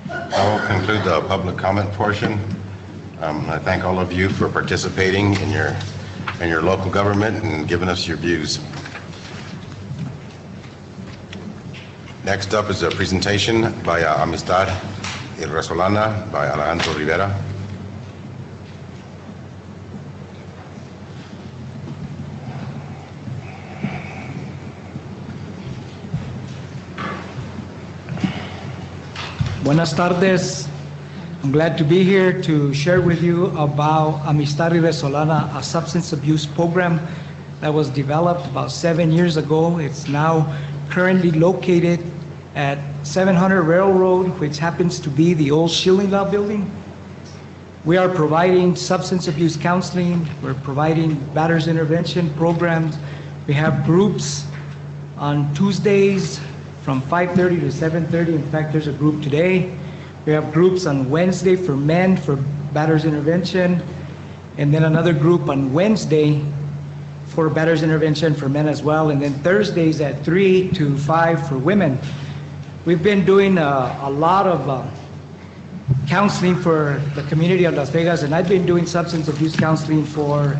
I will conclude the public comment portion. I thank all of you for participating in your local government and giving us your views. Next up is a presentation by Amistad Venezolana by Alejandro Rivera. Buenas tardes. I'm glad to be here to share with you about Amistad Venezolana, a substance abuse program that was developed about 7 years ago. It's now currently located at 700 Railroad, which happens to be the old Shilling Law building. We are providing substance abuse counseling. We're providing batters intervention programs. We have groups on Tuesdays from 5:30 to 7:30. In fact, there's a group today. We have groups on Wednesday for men for batters intervention, and then another group on Wednesday for batters intervention for men as well, and then Thursdays at 3 to 5 for women. We've been doing a lot of counseling for the community of Las Vegas, and I've been doing substance abuse counseling for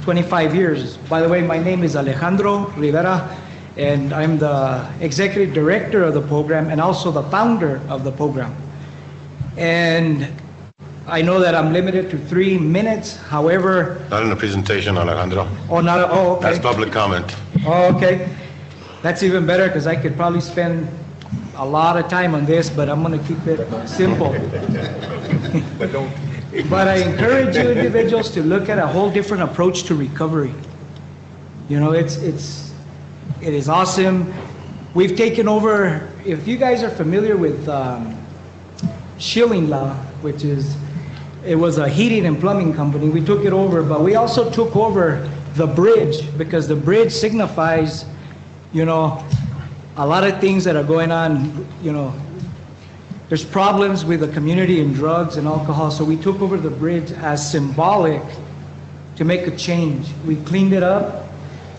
25 years. By the way, my name is Alejandro Rivera, and I'm the executive director of the program and also the founder of the program. And I know that I'm limited to 3 minutes, however... Not in the presentation, Alejandro. Oh, not, oh, okay. That's public comment. Oh, okay. That's even better because I could probably spend a lot of time on this, but I'm going to keep it simple. But I encourage you individuals to look at a whole different approach to recovery. You know, it is awesome. We've taken over, if you guys are familiar with Shilling Law, which it was a heating and plumbing company, we took it over, but we also took over the bridge because the bridge signifies, you know, a lot of things that are going on. You know, there's problems with the community in drugs and alcohol, so we took over the bridge as symbolic to make a change. We cleaned it up.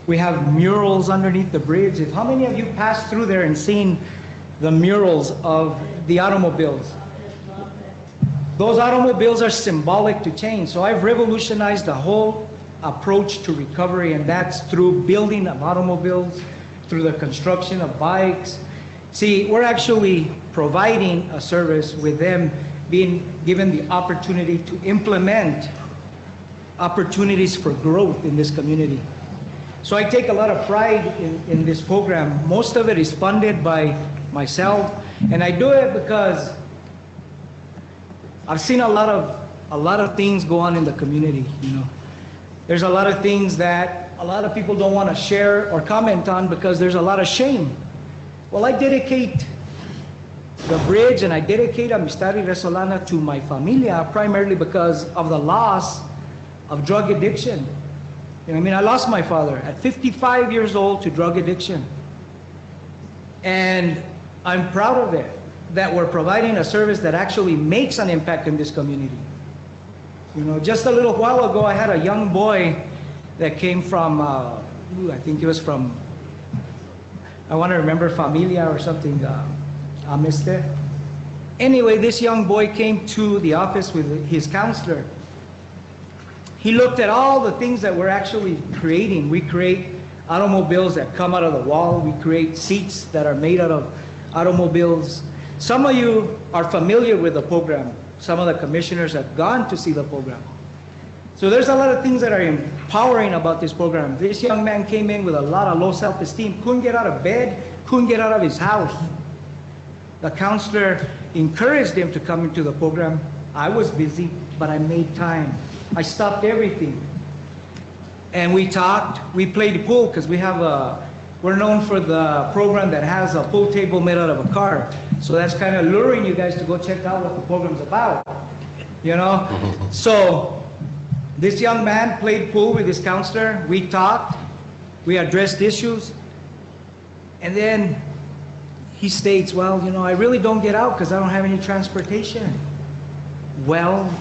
We have murals underneath the bridge. How many of you passed through there and seen the murals of the automobiles? Those automobiles are symbolic to change. So I've revolutionized the whole approach to recovery, and that's through building of automobiles, through the construction of bikes. See, we're actually providing a service with them being given the opportunity to implement opportunities for growth in this community. So I take a lot of pride in this program. Most of it is funded by myself, and I do it because I've seen a lot of things go on in the community. You know, there's a lot of things that a lot of people don't want to share or comment on because there's a lot of shame. Well, I dedicate the bridge and I dedicate Amistad Venezolana to my familia primarily because of the loss of drug addiction. You know, I mean, I lost my father at 55 years old to drug addiction. And I'm proud of it, that we're providing a service that actually makes an impact in this community. You know, just a little while ago, I had a young boy that came from, I think it was from, I want to remember Familia or something, Amiste. Anyway, this young boy came to the office with his counselor. He looked at all the things that we're actually creating. We create automobiles that come out of the wall. We create seats that are made out of automobiles. Some of you are familiar with the program. Some of the commissioners have gone to see the program. So there's a lot of things that are empowering about this program. This young man came in with a lot of low self-esteem, couldn't get out of bed, couldn't get out of his house. The counselor encouraged him to come into the program. I was busy, but I made time. I stopped everything. And we talked, we played pool because we're known for the program that has a pool table made out of a car. So that's kind of luring you guys to go check out what the program's about, you know? So this young man played pool with his counselor. We talked, we addressed issues. And then he states, well, you know, I really don't get out because I don't have any transportation. Well,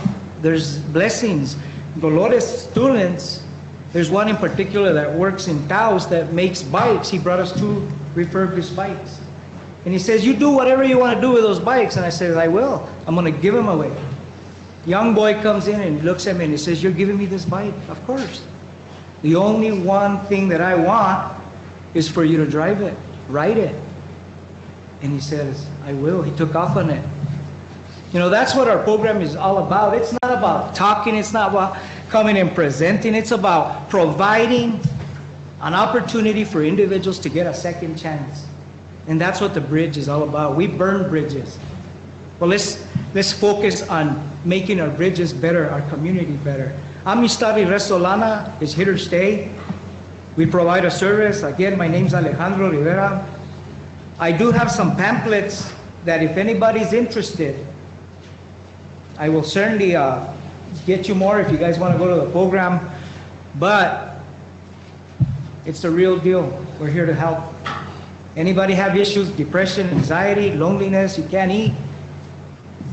there's blessings. Dolores students, there's one in particular that works in Taos that makes bikes. He brought us 2 refurbished bikes. And he says, you do whatever you want to do with those bikes. And I said, I will. I'm going to give them away. Young boy comes in and looks at me and he says, you're giving me this bike? Of course. The only one thing that I want is for you to drive it, ride it. And he says, I will. He took off on it. You know, that's what our program is all about. It's not about talking. It's not about coming and presenting. It's about providing an opportunity for individuals to get a second chance. And that's what the bridge is all about. We burn bridges. Well, let's focus on making our bridges better, our community better. Amistad y Resolana is here to stay. We provide a service. Again, my name's Alejandro Rivera. I do have some pamphlets that if anybody's interested, I will certainly get you more if you guys want to go to the program. But it's the real deal. We're here to help. Anybody have issues, depression, anxiety, loneliness, you can't eat,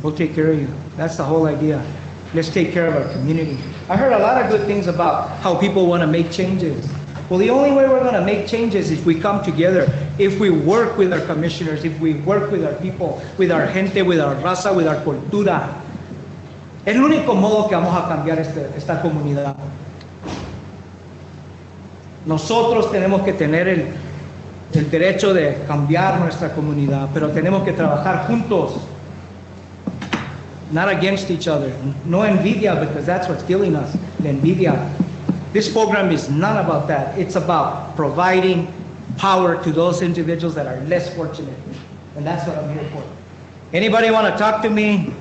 we'll take care of you. That's the whole idea. Let's take care of our community. I heard a lot of good things about how people want to make changes. Well, the only way we're going to make changes is if we come together, if we work with our commissioners, if we work with our people, with our gente, with our raza, with our cultura. Es el único modo que vamos a cambiar esta comunidad. Nosotros tenemos que tener el derecho de cambiar nuestra comunidad, pero tenemos que trabajar juntos, not against each other. No envidia, because that's what's killing us, la envidia. This program is not about that. It's about providing power to those individuals that are less fortunate, and that's what I'm here for. Anybody want to talk to me?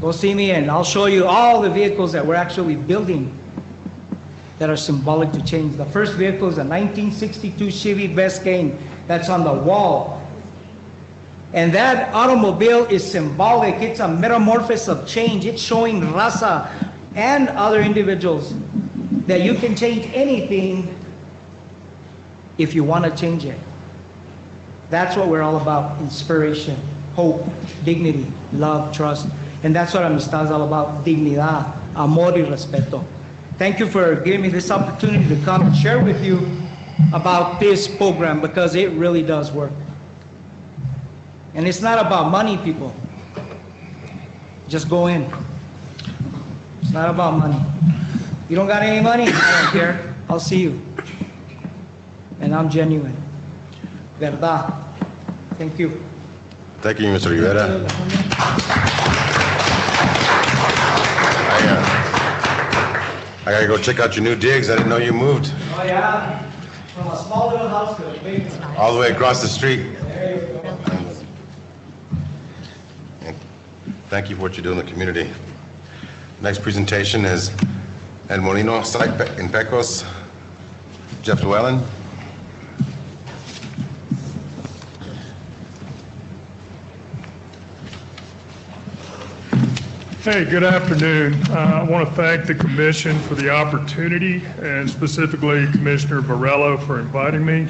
Go see me and I'll show you all the vehicles that we're actually building that are symbolic to change. The first vehicle is a 1962 Chevy Biscayne that's on the wall. And that automobile is symbolic. It's a metamorphosis of change. It's showing raza and other individuals that you can change anything if you want to change it. That's what we're all about: inspiration, hope, dignity, love, trust. And that's what Amistad is all about: dignidad, amor y respeto. Thank you for giving me this opportunity to come and share with you about this program, because it really does work. And it's not about money, people. Just go in. It's not about money. You don't got any money? I don't care. I'll see you. And I'm genuine. Verdad. Thank you. Thank you, Mr. Rivera. I gotta go check out your new digs. I didn't know you moved. Oh yeah, from a small little house to a big one. All the way across the street. There you go. And thank you for what you do in the community. Next presentation is El Molino Site in Pecos, Jeff Llewellyn. Hey, good afternoon. I want to thank the commission for the opportunity, and specifically Commissioner Varela for inviting me.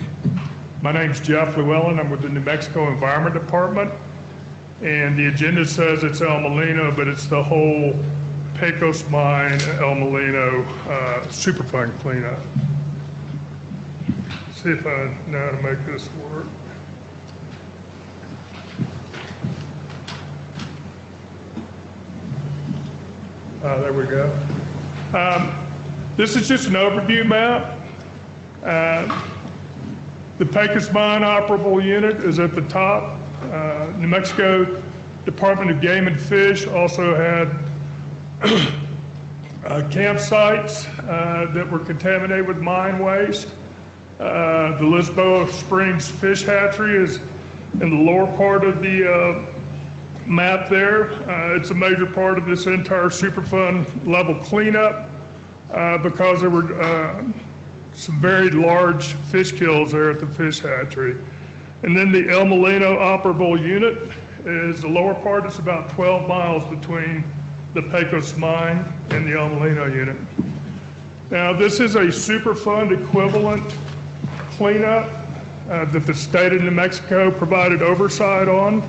My name's Jeff Llewellyn. I'm with the New Mexico Environment Department, and the agenda says it's El Molino, but it's the whole Pecos Mine, El Molino Superfund cleanup. See if I know how to make this work. There we go. This is just an overview map. The Pecos Mine operable unit is at the top. New Mexico Department of Game and Fish also had campsites that were contaminated with mine waste. The Lisboa Springs Fish Hatchery is in the lower part of the map there. It's a major part of this entire Superfund level cleanup because there were some very large fish kills there at the fish hatchery. And then the El Molino operable unit is the lower part. It's about 12 miles between the Pecos Mine and the El Molino unit. Now, this is a Superfund equivalent cleanup that the state of New Mexico provided oversight on.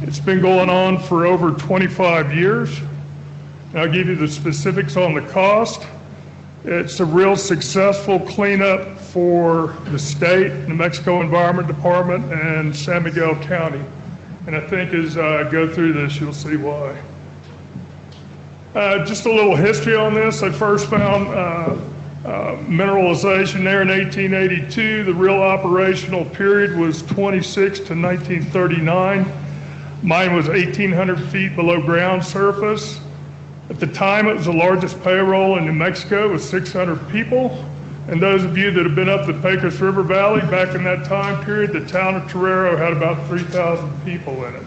It's been going on for over 25 years. And I'll give you the specifics on the cost. It's a real successful cleanup for the state, New Mexico Environment Department, and San Miguel County. And I think as I go through this, you'll see why. Just a little history on this. I first found mineralization there in 1882. The real operational period was 26 to 1939. Mine was 1,800 feet below ground surface. At the time, it was the largest payroll in New Mexico with 600 people. And those of you that have been up the Pecos River Valley back in that time period, the town of Torero had about 3,000 people in it.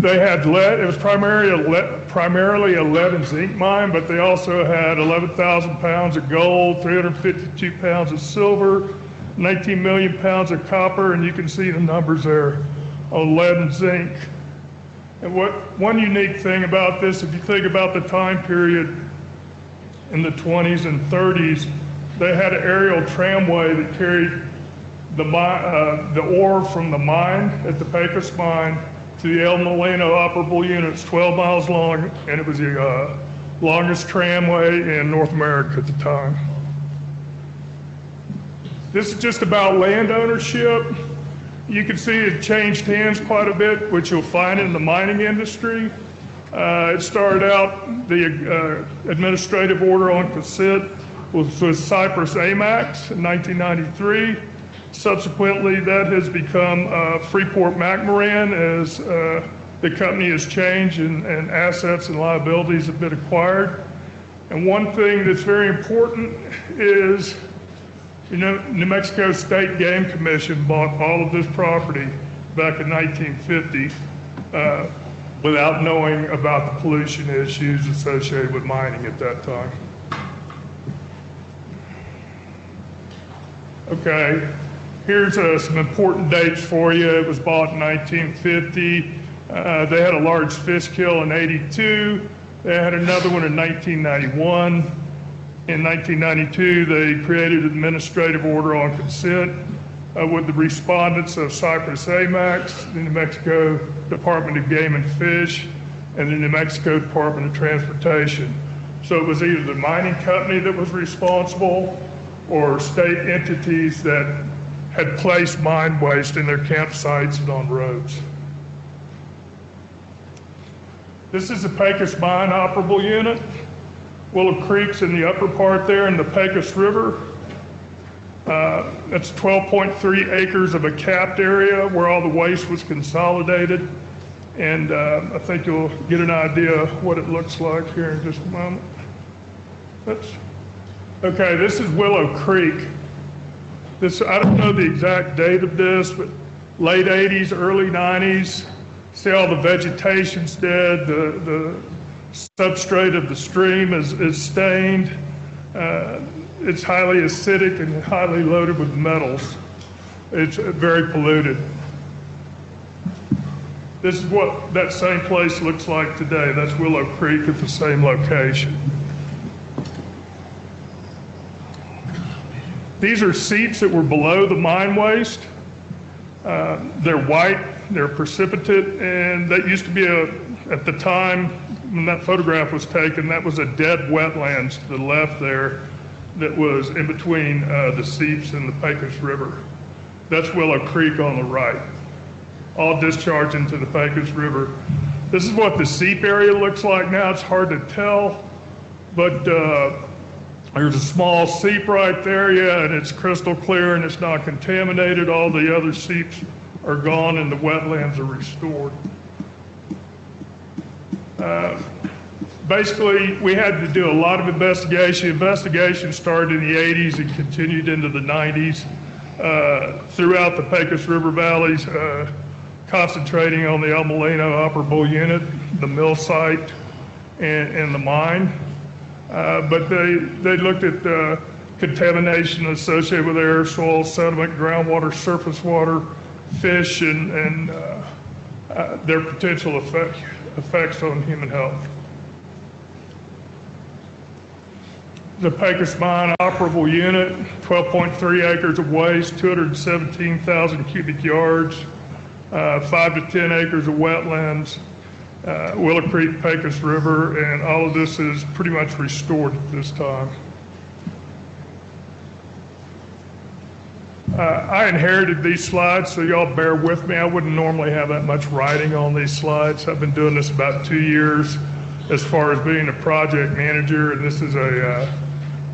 They had lead. It was primarily a lead and zinc mine, but they also had 11,000 pounds of gold, 352 pounds of silver, 19 million pounds of copper, and you can see the numbers there on lead and zinc. And one unique thing about this, if you think about the time period in the 20s and 30s, they had an aerial tramway that carried the ore from the mine at the Pecos Mine to the El Molino operable units, 12 miles long, and it was the longest tramway in North America at the time. This is just about land ownership. You can see it changed hands quite a bit, which you'll find in the mining industry. It started out, the administrative order on cassette was with Cypress AMAX in 1993. Subsequently, that has become Freeport McMoran as the company has changed and assets and liabilities have been acquired. And one thing that's very important is, you know, New Mexico State Game Commission bought all of this property back in 1950 without knowing about the pollution issues associated with mining at that time. Okay, here's some important dates for you. It was bought in 1950. They had a large fish kill in 82. They had another one in 1991. In 1992, they created an administrative order on consent with the respondents of Cypress AMAX, the New Mexico Department of Game and Fish, and the New Mexico Department of Transportation. So it was either the mining company that was responsible or state entities that had placed mine waste in their campsites and on roads. This is the Pecos Mine operable unit. Willow Creek's in the upper part there in the Pecos River. That's 12.3 acres of a capped area where all the waste was consolidated. And I think you'll get an idea of what it looks like here in just a moment. Okay, this is Willow Creek. This, I don't know the exact date of this, but late 80s, early 90s. See all the vegetation's dead, the substrate of the stream is stained. It's highly acidic and highly loaded with metals. It's very polluted. This is what that same place looks like today. That's Willow Creek at the same location. These are seeps that were below the mine waste. They're white, they're precipitate, and that used to be a At the time when that photograph was taken, that was a dead wetlands to the left there that was in between the seeps and the Pecos River. That's Willow Creek on the right, all discharged into the Pecos River. This is what the seep area looks like now. It's hard to tell, but there's a small seep right there, yeah, and it's crystal clear and it's not contaminated. All the other seeps are gone and the wetlands are restored. Basically, we had to do a lot of investigation. Investigation started in the 80s and continued into the 90s throughout the Pecos River valleys, concentrating on the El Molino operable unit, the mill site, and the mine. But they looked at contamination associated with air, soil, sediment, groundwater, surface water, fish, and their potential effects on human health. The Pecos Mine operable unit, 12.3 acres of waste, 217,000 cubic yards, 5 to 10 acres of wetlands, Willow Creek, Pecos River, and all of this is pretty much restored at this time. I inherited these slides, so y'all bear with me. I wouldn't normally have that much writing on these slides. I've been doing this about 2 years as far as being a project manager, and this is a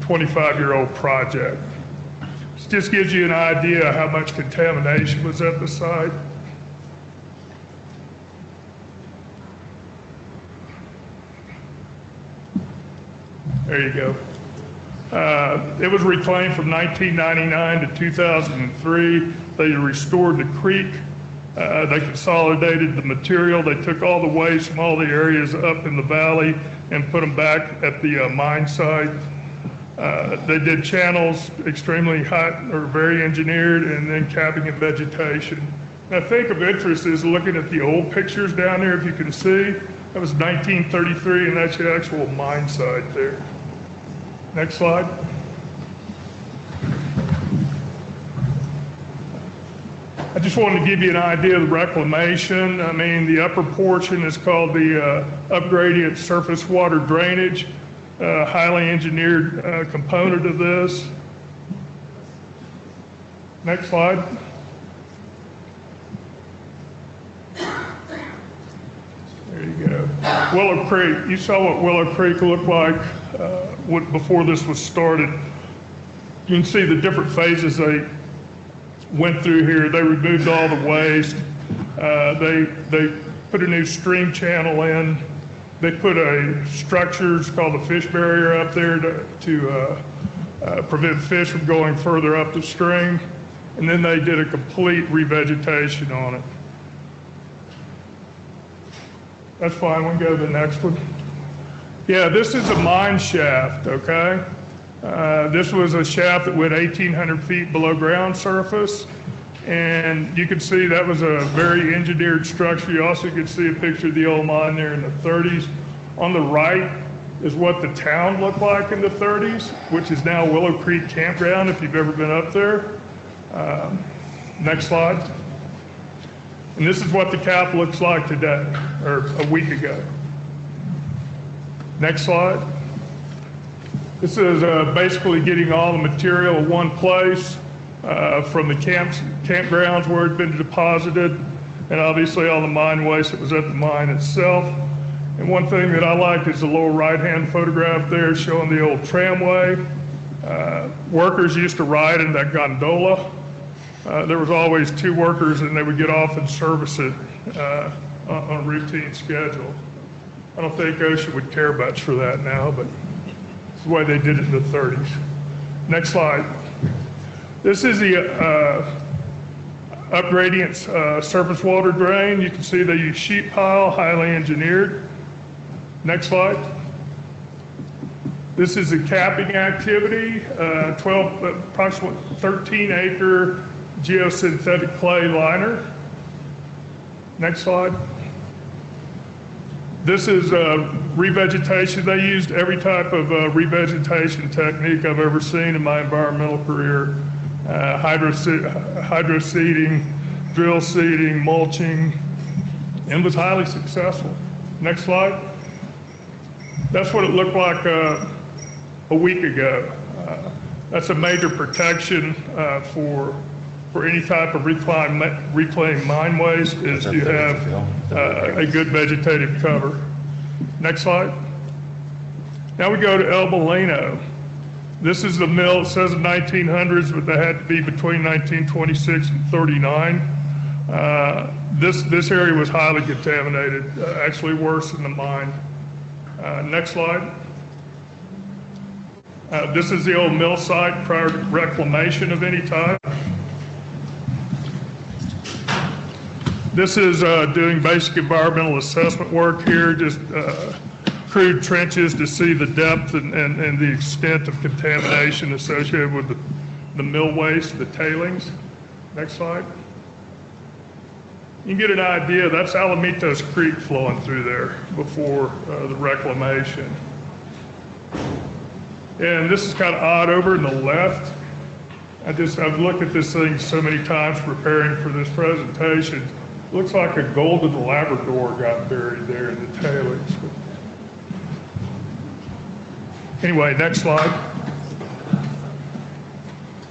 25-year-old project. This just gives you an idea how much contamination was at the site. There you go. It was reclaimed from 1999 to 2003. They restored the creek. They consolidated the material. They took all the waste from all the areas up in the valley and put them back at the mine site. They did channels, extremely hot or very engineered, and then capping and vegetation. And I think of interest is looking at the old pictures down there, if you can see. That was 1933, and that's the actual mine site there. Next slide. I just wanted to give you an idea of the reclamation. I mean, the upper portion is called the upgradient surface water drainage, highly engineered component of this. Next slide. There you go. Willow Creek. You saw what Willow Creek looked like before this was started. You can see the different phases they went through here. They removed all the waste. They put a new stream channel in. They put a structure called the fish barrier up there to prevent fish from going further up the stream. And then they did a complete revegetation on it. That's fine, we can go to the next one. Yeah, this is a mine shaft, okay? This was a shaft that went 1,800 feet below ground surface. And you can see that was a very engineered structure. You also could see a picture of the old mine there in the 30s. On the right is what the town looked like in the 30s, which is now Willow Creek Campground, if you've ever been up there. Next slide. And this is what the cap looks like today, or a week ago. Next slide. This is basically getting all the material in one place from the campgrounds where it's been deposited, and obviously all the mine waste that was at the mine itself. And one thing that I like is the lower right-hand photograph there showing the old tramway. Workers used to ride in that gondola. There was always 2 workers, and they would get off and service it on a routine schedule. I don't think OSHA would care much for that now, but it's the way they did it in the 30s. Next slide. This is the upgradient surface water drain. You can see they use sheet pile, highly engineered. Next slide. This is a capping activity, approximately 13-acre geosynthetic clay liner. Next slide. This is revegetation. They used every type of revegetation technique I've ever seen in my environmental career. Hydro seeding, drill seeding, mulching, and was highly successful. Next slide. That's what it looked like a week ago. That's a major protection for any type of reclaimed mine waste is you have a good vegetative cover. Next slide. Now we go to El Molino. This is the mill. It says in 1900s, but that had to be between 1926 and 39. This area was highly contaminated, actually worse than the mine. Next slide. This is the old mill site prior to reclamation of any type. This is doing basic environmental assessment work here, just crude trenches to see the depth and the extent of contamination associated with the mill waste, the tailings. Next slide. You can get an idea, that's Alamitos Creek flowing through there before the reclamation. And this is kind of odd over in the left. I've looked at this thing so many times preparing for this presentation. It looks like a golden Labrador got buried there in the tailings. Anyway, next slide.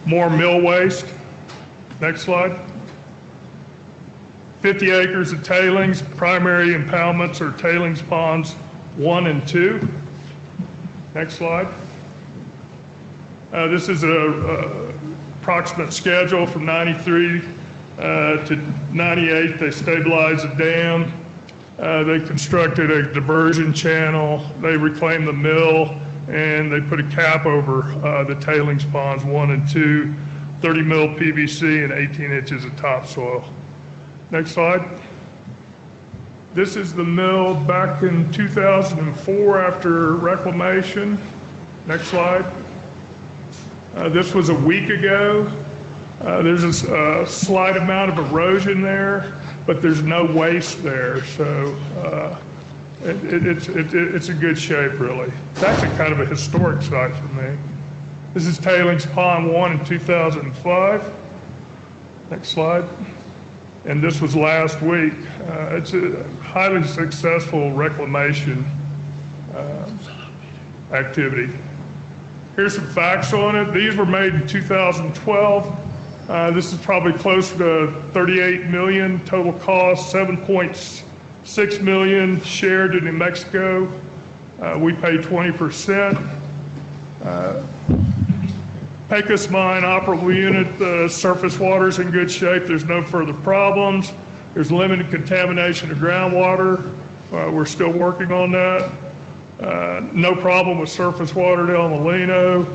More mill waste. Next slide. 50 acres of tailings. Primary impoundments are tailings ponds 1 and 2. Next slide. This is a approximate schedule from 93 to 98. They stabilized the dam. They constructed a diversion channel. They reclaimed the mill, and they put a cap over the tailings ponds 1 and 2, 30 mil PVC and 18 inches of topsoil. Next slide. This is the mill back in 2004 after reclamation. Next slide. This was a week ago. There's a slight amount of erosion there, but there's no waste there, so it's in good shape, really. It's actually kind of a historic site for me. This is Tailings Pond 1 in 2005. Next slide. And this was last week. It's a highly successful reclamation activity. Here's some facts on it. These were made in 2012. This is probably closer to 38 million total cost, 7.6 million shared to New Mexico. We pay 20%. Pecos Mine operable unit, the surface water's in good shape. There's no further problems. There's limited contamination of groundwater. We're still working on that. No problem with surface water at El Molino,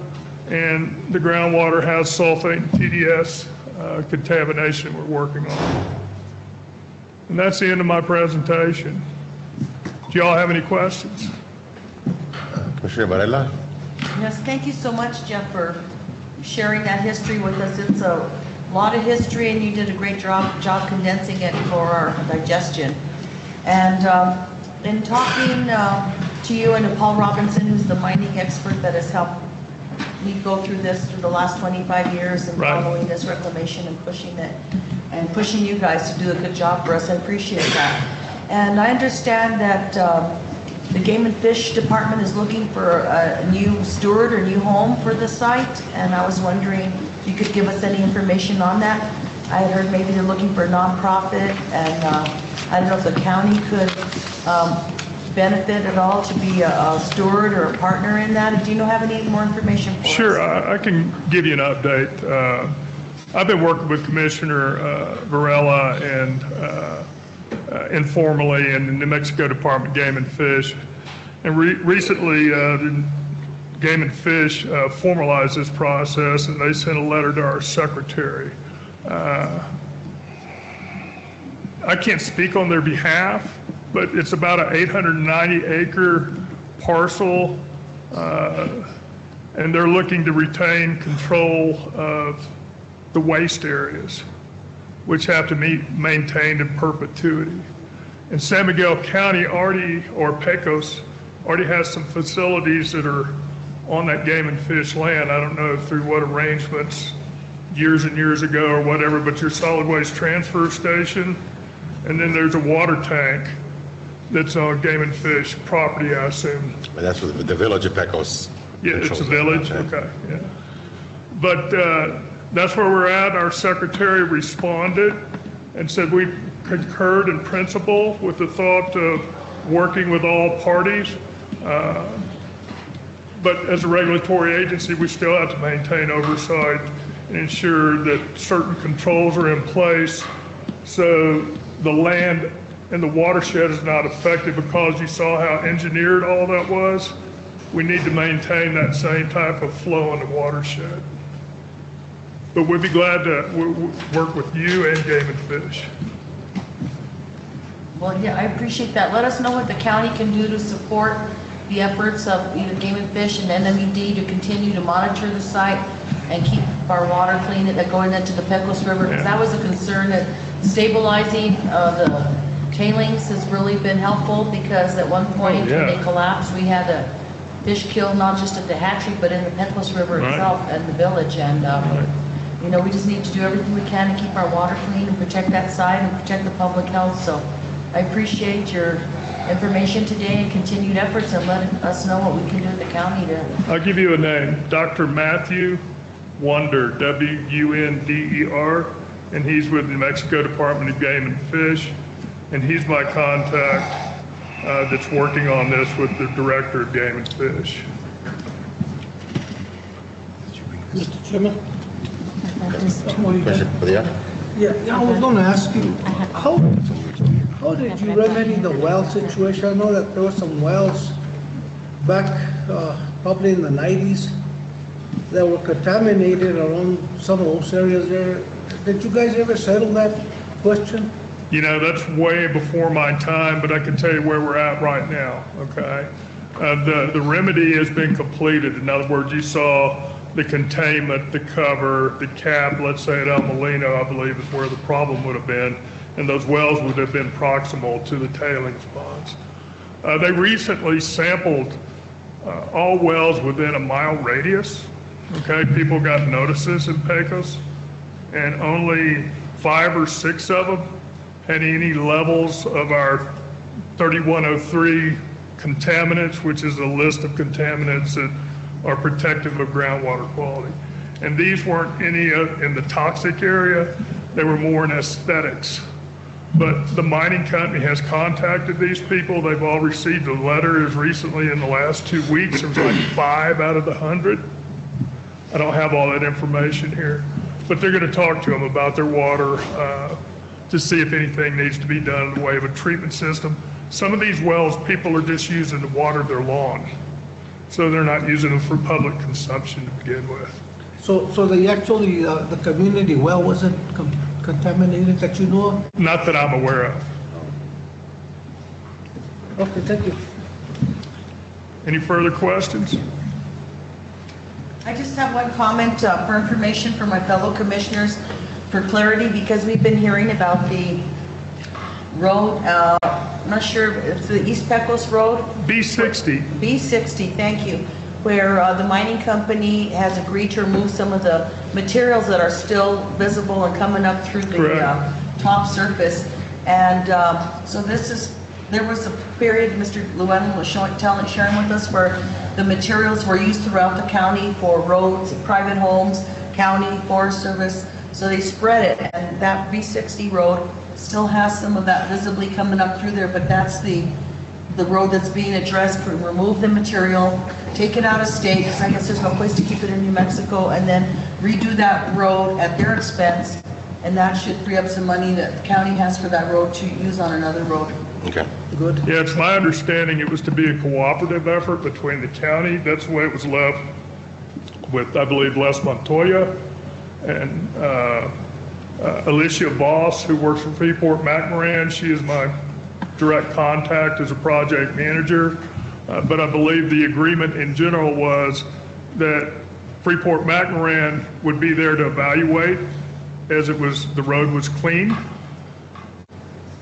and the groundwater has sulfate and TDS contamination we're working on. And that's the end of my presentation. Do y'all have any questions? Commissioner Varela? Yes, thank you so much, Jeff, for sharing that history with us. It's a lot of history, and you did a great job condensing it for our digestion. And in talking to you and to Paul Robinson, who's the mining expert that has helped me go through this through the last 25 years and following this reclamation and pushing it and pushing you guys to do a good job for us. I appreciate that. And I understand that the Game and Fish Department is looking for a new steward or new home for the site, and I was wondering if you could give us any information on that. I had heard maybe they're looking for a nonprofit, and I don't know if the county could benefit at all to be a steward or a partner in that. Do you have any more information for us? Sure, I can give you an update. I've been working with Commissioner Varela and informally in the New Mexico Department of Game and Fish. And recently, the Game and Fish formalized this process, and they sent a letter to our secretary. I can't speak on their behalf, but it's about an 890-acre parcel, and they're looking to retain control of the waste areas, which have to be maintained in perpetuity. And San Miguel County already, or Pecos, already has some facilities that are on that Game and Fish land. I don't know through what arrangements years and years ago or whatever, but your solid waste transfer station, and then there's a water tank that's on Game and Fish property, I assume. But that's with the village of Pecos. Yeah, it's a village, okay, yeah. But that's where we're at. Our secretary responded and said we concurred in principle with the thought of working with all parties. But as a regulatory agency, we still have to maintain oversight and ensure that certain controls are in place so the land and the watershed is not affected, because you saw how engineered all that was. We need to maintain that same type of flow in the watershed. But we'd be glad to work with you and Game and Fish. Well, yeah, I appreciate that. Let us know what the county can do to support the efforts of either Game and Fish and NMED to continue to monitor the site and keep our water clean going into the Pecos River, because that was a concern that stabilizing the tailings has really been helpful, because at one point when they collapsed, we had a fish killed not just at the hatchery but in the Pecos River itself and the village. And you know, we just need to do everything we can to keep our water clean and protect that site and protect the public health. So I appreciate your information today and continued efforts and letting us know what we can do at the county to. I'll give you a name, Dr. Matthew Wunder, W-U-N-D-E-R, and he's with the New Mexico Department of Game and Fish, and he's my contact that's working on this with the Director of Game and Fish. Mr. Chairman? Yeah, I was going to ask you, how did you remedy the well situation? I know that there were some wells back probably in the 90s that were contaminated around some of those areas there. Did you guys ever settle that question? You know, that's way before my time, but I can tell you where we're at right now, okay? The remedy has been completed. In other words, you saw the containment, the cover, the cap, let's say at El Molino, I believe is where the problem would have been, and those wells would have been proximal to the tailings ponds. They recently sampled all wells within a mile radius, okay? People got notices in Pecos, and only 5 or 6 of them had any levels of our 3103 contaminants, which is a list of contaminants that are protective of groundwater quality. And these weren't any in the toxic area, they were more in aesthetics. But the mining company has contacted these people. They've all received a letter as recently in the last 2 weeks. There was like 5 out of the 100. I don't have all that information here, but they're going to talk to them about their water to see if anything needs to be done in the way of a treatment system. Some of these wells, people are just using to water their lawn, so they're not using them for public consumption to begin with. So the actually, the community well wasn't contaminated that you know of? Not that I'm aware of. Okay, thank you. Any further questions? I just have one comment for information for my fellow commissioners for clarity, because we've been hearing about the road, I'm not sure, it's the East Pecos Road? B60. B60, thank you, where the mining company has agreed to remove some of the materials that are still visible and coming up through the top surface. And so there was a period, Mr. Llewellyn was sharing with us, where the materials were used throughout the county for roads, private homes, county, Forest Service. So they spread it, and that B60 road still has some of that visibly coming up through there, but that's the road that's being addressed. Remove the material, take it out of state, because I guess there's no place to keep it in New Mexico, and then redo that road at their expense, and that should free up some money that the county has for that road to use on another road. Okay. Good. Yeah, it's my understanding it was to be a cooperative effort between the county. That's the way it was left with, I believe, Les Montoya and Alicia Boss, who works for Freeport McMoran. She is my direct contact as a project manager. But I believe the agreement in general was that Freeport McMoran would be there to evaluate as the road was cleaned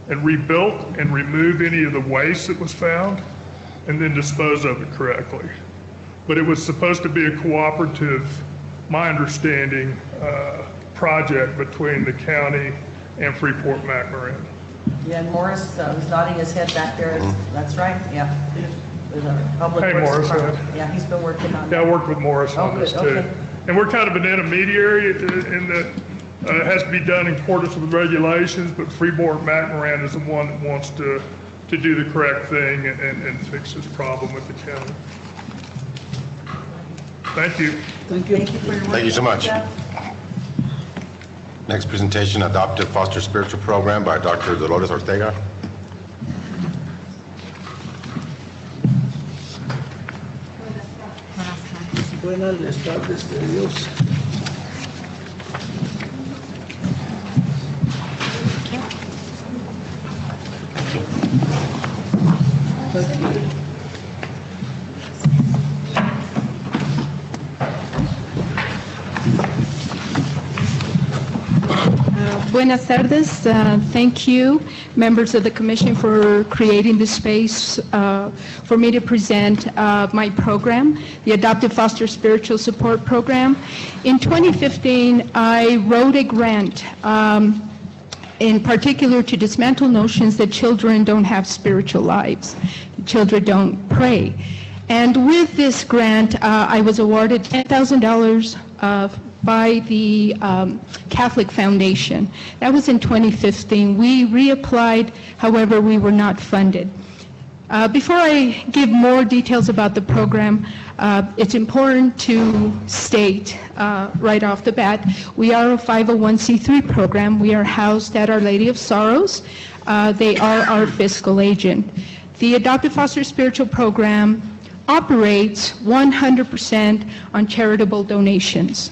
and rebuilt and remove any of the waste that was found and then dispose of it correctly. But it was supposed to be a cooperative, my understanding, project between the county and Freeport McMoran. Yeah, and Morris was nodding his head back there. That's right, yeah. With a public Hey, works Morris. department. Yeah, he's been working on Yeah, that. I worked with Morris on Oh, this good, too. okay. And we're kind of an intermediary in that it has to be done in accordance with regulations, but Freeport McMoran is the one that wants to do the correct thing and fix this problem with the county. Thank you. Thank you. Thank you for your work. Thank you so much. Yeah. Next presentation, Adoptive Foster Spiritual Program by Dr. Dolores Ortega. Buenas tardes de Dios. Thank you. Buenas tardes. Thank you, members of the Commission, for creating this space for me to present my program, the Adoptive Foster Spiritual Support Program. In 2015, I wrote a grant in particular to dismantle notions that children don't have spiritual lives, children don't pray. And with this grant, I was awarded $10,000 by the Catholic Foundation. That was in 2015. We reapplied, however, we were not funded. Before I give more details about the program, it's important to state right off the bat, we are a 501c3 program. We are housed at Our Lady of Sorrows. They are our fiscal agent. The Adoptive Foster Spiritual Program operates 100% on charitable donations.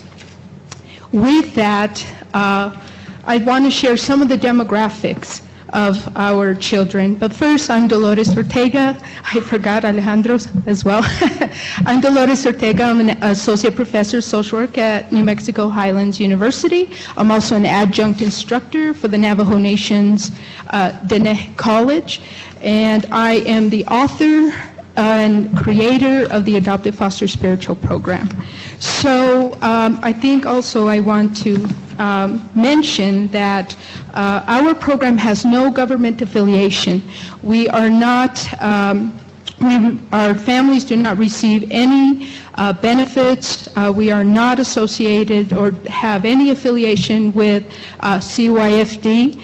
With that, I want to share some of the demographics of our children. But first, I'm Dolores Ortega. I forgot Alejandro as well. I'm Dolores Ortega. I'm an associate professor of social work at New Mexico Highlands University. I'm also an adjunct instructor for the Navajo Nation's Dene College. And I am the author and creator of the Adoptive Foster Spiritual Program. So I think also I want to mention that our program has no government affiliation. We are not, our families do not receive any benefits. We are not associated or have any affiliation with CYFD.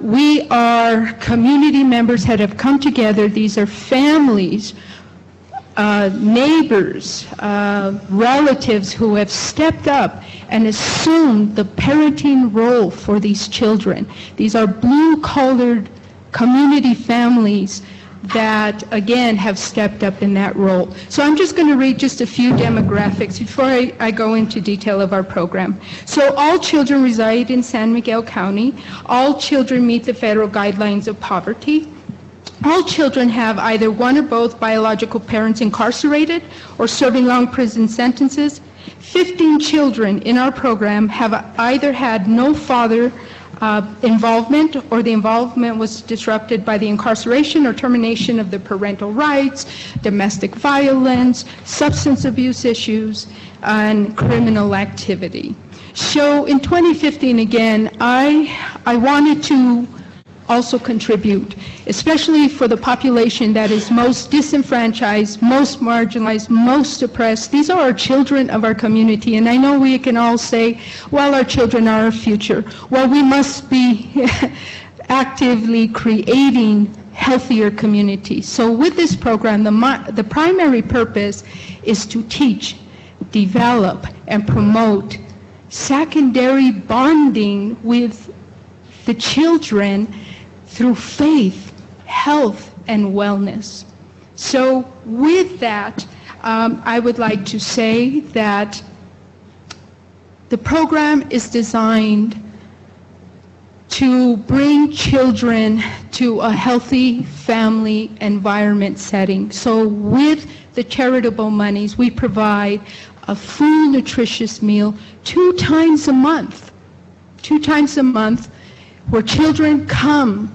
We are community members that have come together. These are families, neighbors, relatives who have stepped up and assumed the parenting role for these children. These are blue-collared community families that, again, have stepped up in that role. So I'm just going to read just a few demographics before I go into detail of our program. So all children reside in San Miguel County. All children meet the federal guidelines of poverty. All children have either one or both biological parents incarcerated or serving long prison sentences. 15 children in our program have either had no father involvement, or the involvement was disrupted by the incarceration or termination of the parental rights, domestic violence, substance abuse issues, and criminal activity. So in 2015, again, I wanted to also contribute, especially for the population that is most disenfranchised, most marginalized, most oppressed. These are our children of our community, and I know we can all say, well, our children are our future. Well, we must be actively creating healthier communities. So with this program, the primary purpose is to teach, develop, and promote secondary bonding with the children through faith, health, and wellness. So with that, I would like to say that the program is designed to bring children to a healthy family environment setting. So with the charitable monies, we provide a full nutritious meal 2 times a month. 2 times a month, where children come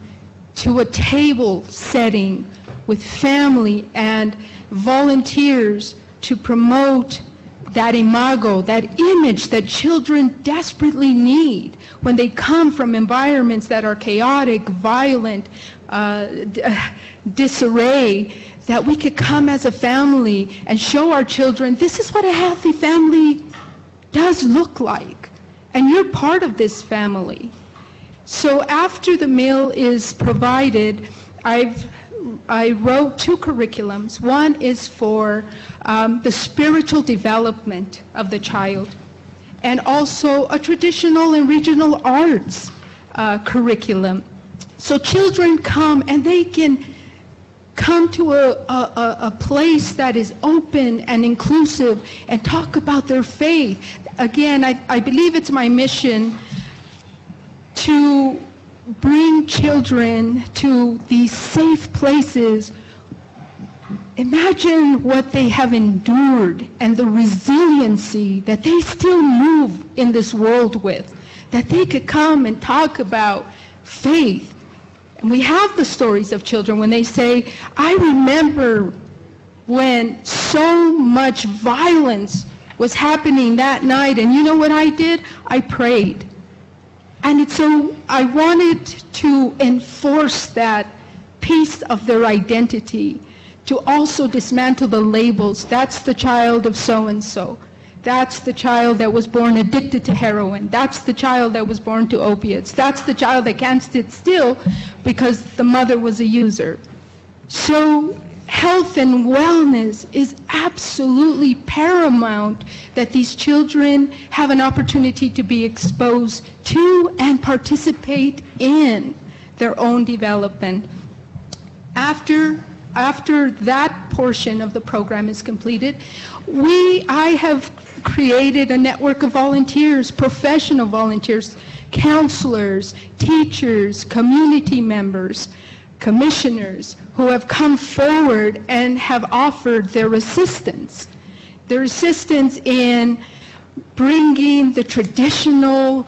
to a table setting with family and volunteers to promote that imago, that image that children desperately need when they come from environments that are chaotic, violent, disarray, that we could come as a family and show our children, this is what a healthy family does look like. And you're part of this family. So after the meal is provided, I wrote 2 curriculums. One is for the spiritual development of the child, and also a traditional and regional arts curriculum. So children come and they can come to a place that is open and inclusive and talk about their faith. Again, I believe it's my mission to bring children to these safe places. Imagine what they have endured and the resiliency that they still move in this world with, that they could come and talk about faith. And we have the stories of children when they say, I remember when so much violence was happening that night, and you know what I did? I prayed. And so I wanted to enforce that piece of their identity, to also dismantle the labels. That's the child of so-and-so. That's the child that was born addicted to heroin. That's the child that was born to opiates. That's the child that can't sit still because the mother was a user. So health and wellness is absolutely paramount, that these children have an opportunity to be exposed to and participate in their own development. After that portion of the program is completed, I have created a network of volunteers, professional volunteers, counselors, teachers, community members, commissioners who have come forward and have offered their assistance in bringing the traditional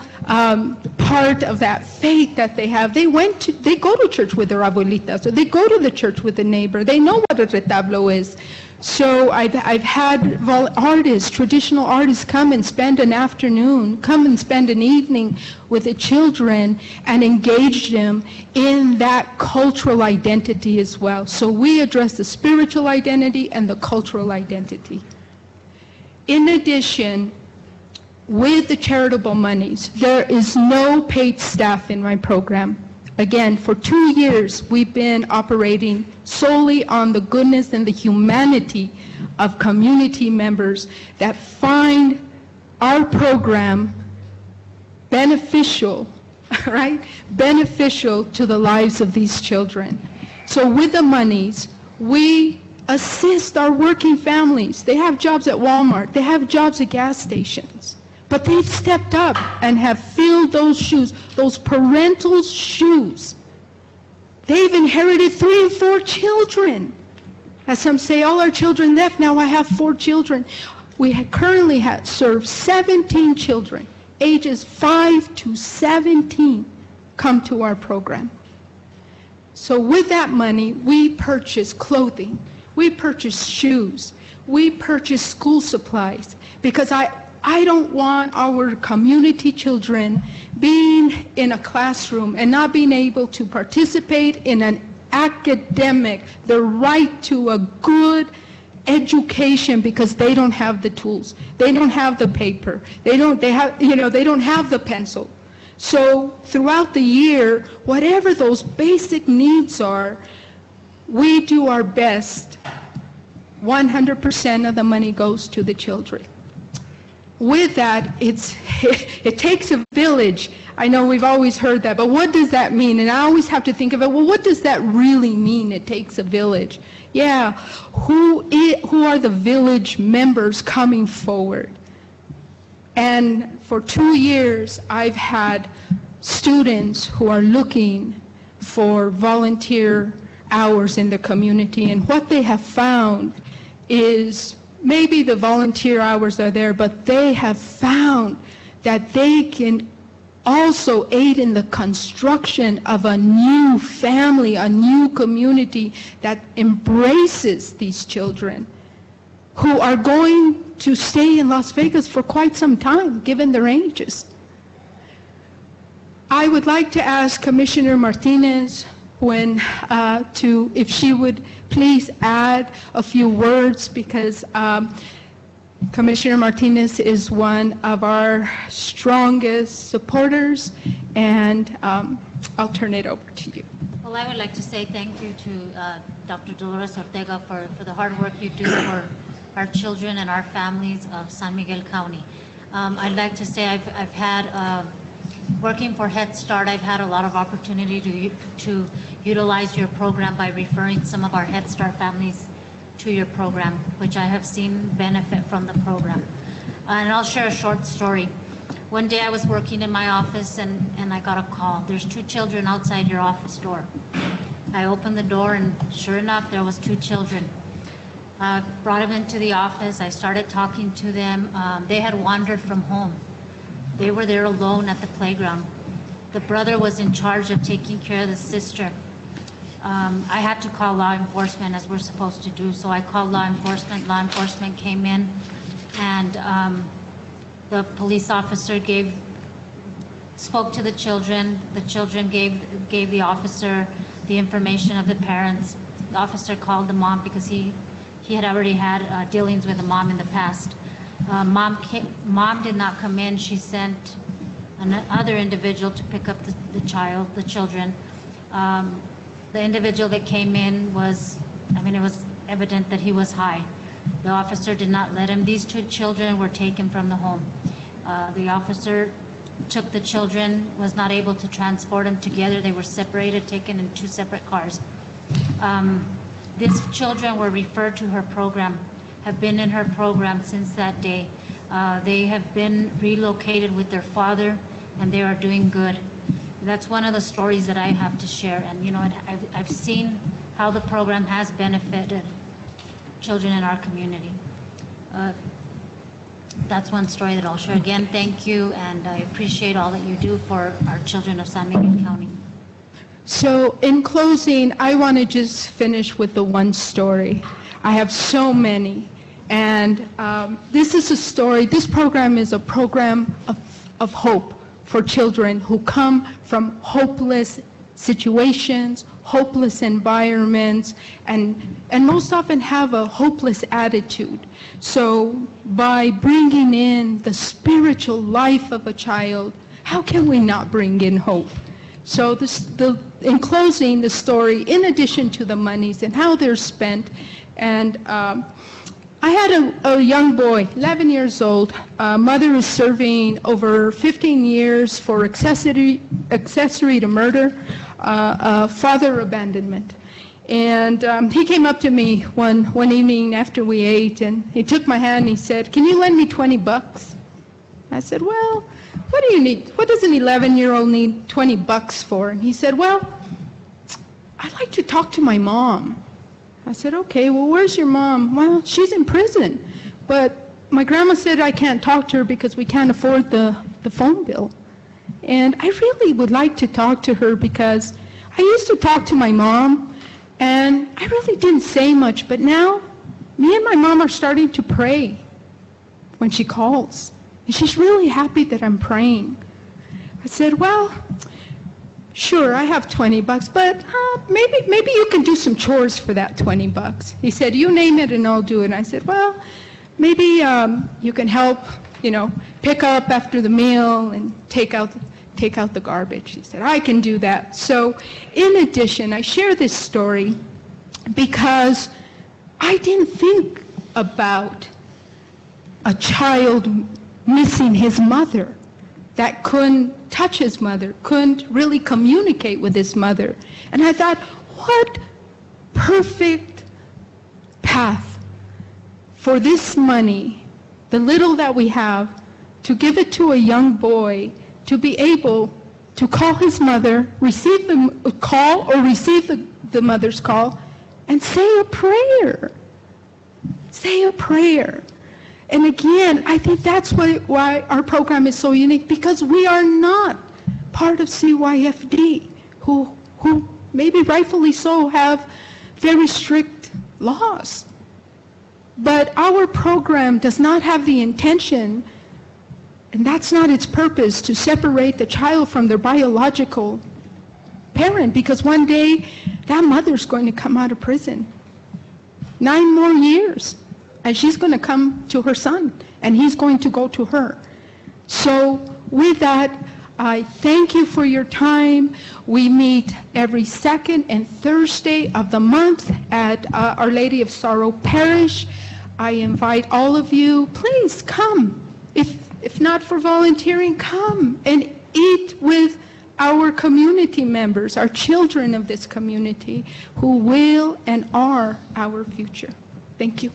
part of that faith that they have. They go to church with their abuelitas, or they go to the church with the neighbor. They know what a retablo is. So I've had artists, traditional artists, come and spend an afternoon, come and spend an evening with the children and engage them in that cultural identity as well. So we address the spiritual identity and the cultural identity. In addition, with the charitable monies, there is no paid staff in my program. Again, for 2 years, we've been operating solely on the goodness and the humanity of community members that find our program beneficial, right? Beneficial to the lives of these children. So with the monies, we assist our working families. They have jobs at Walmart. They have jobs at gas stations. But they've stepped up and have filled those shoes, those parental shoes. They've inherited 3 and 4 children. As some say, all our children left, now I have 4 children. We currently serve 17 children, ages 5 to 17, come to our program. So with that money, we purchase clothing, we purchase shoes, we purchase school supplies, because I don't want our community children being in a classroom and not being able to participate in an academic, the right to a good education, because they don't have the tools, they don't have the paper, they don't have the pencil. So throughout the year, whatever those basic needs are, we do our best. 100% of the money goes to the children. With that, it takes a village. I know we've always heard that, but what does that mean? And I always have to think of it, well, what does that really mean, it takes a village? Yeah, who are the village members coming forward? And for 2 years, I've had students who are looking for volunteer hours in the community, and what they have found is maybe the volunteer hours are there, but they have found that they can also aid in the construction of a new family, a new community that embraces these children. who are going to stay in Las Vegas for quite some time, given their ages. I would like to ask Commissioner Martinez if she would please add a few words, because Commissioner Martinez is one of our strongest supporters, and I'll turn it over to you. Well, I would like to say thank you to Dr. Dolores Ortega for the hard work you do for our children and our families of San Miguel County. I'd like to say I've had, working for Head Start, I've had a lot of opportunity to utilize your program by referring some of our Head Start families to your program, which I have seen benefit from the program. And I'll share a short story. One day I was working in my office and I got a call. There's 2 children outside your office door. I opened the door and sure enough, there was 2 children. I brought them into the office. I started talking to them. They had wandered from home. They were there alone at the playground. The brother was in charge of taking care of the sister. I had to call law enforcement, as we're supposed to do, so I called law enforcement. Law enforcement came in, and the police officer spoke to the children. The children gave the officer the information of the parents. The officer called the mom because he had already had dealings with the mom in the past. Mom did not come in. She sent another individual to pick up the children. The individual that came in it was evident that he was high. The officer did not let him. These 2 children were taken from the home. The officer took the children, was not able to transport them together. They were separated, taken in 2 separate cars. These children were referred to her program, have been in her program since that day. They have been relocated with their father, and they are doing good. That's one of the stories that I have to share, and I've seen how the program has benefited children in our community. That's one story that I'll share. Again, thank you, and I appreciate all that you do for our children of San Miguel County. So in closing, I want to just finish with the one story. I have so many, and this is a story. This program is a program of hope for children who come from hopeless situations, hopeless environments, and most often have a hopeless attitude. So by bringing in the spiritual life of a child, how can we not bring in hope? So in closing, the story, in addition to the monies and how they're spent, and I had a young boy, 11 years old. Mother is serving over 15 years for accessory to murder, father abandonment. And he came up to me one evening after we ate, and he took my hand and he said, "Can you lend me $20? I said, "Well, what do you need? What does an 11-year-old need $20 for?" And he said, "Well, I'd like to talk to my mom." I said, "Okay, well, where's your mom?" "Well, she's in prison, but my grandma said I can't talk to her because we can't afford the phone bill. And I really would like to talk to her because I used to talk to my mom, and I really didn't say much, but now me and my mom are starting to pray when she calls, and she's really happy that I'm praying." I said, "Well, sure, I have $20, but maybe you can do some chores for that $20. He said, "You name it and I'll do it." And I said, "Well, maybe you can help, pick up after the meal and take out the garbage." He said, "I can do that." So in addition, I share this story because I didn't think about a child missing his mother, that couldn't touch his mother, couldn't really communicate with his mother. And I thought, what perfect path for this money, the little that we have, to give it to a young boy to be able to call his mother, receive the call or receive the mother's call, and say a prayer. Say a prayer. And again, I think that's why our program is so unique, because we are not part of CYFD, who maybe rightfully so have very strict laws. But our program does not have the intention, and that's not its purpose, to separate the child from their biological parent, because one day that mother's going to come out of prison. 9 more years, and she's going to come to her son, and he's going to go to her. So with that, I thank you for your time. We meet every second and Thursday of the month at Our Lady of Sorrow Parish. I invite all of you, please come. If not for volunteering, come and eat with our community members, our children of this community, who will and are our future. Thank you.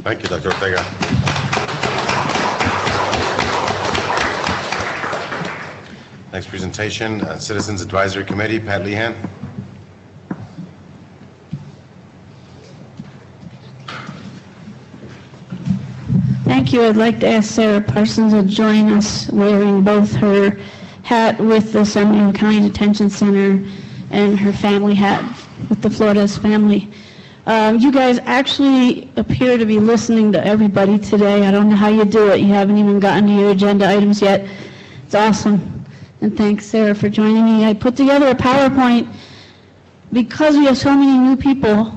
Thank you, Dr. Ortega. Next presentation, Citizens Advisory Committee, Pat Lehan. Thank you. I'd like to ask Sarah Pearson to join us, wearing both her hat with the San Miguel County Detention Center and her family hat with the Flores family. You guys actually appear to be listening to everybody today. I don't know how you do it. You haven't even gotten to your agenda items yet. It's awesome. And thanks, Sarah, for joining me. I put together a PowerPoint because we have so many new people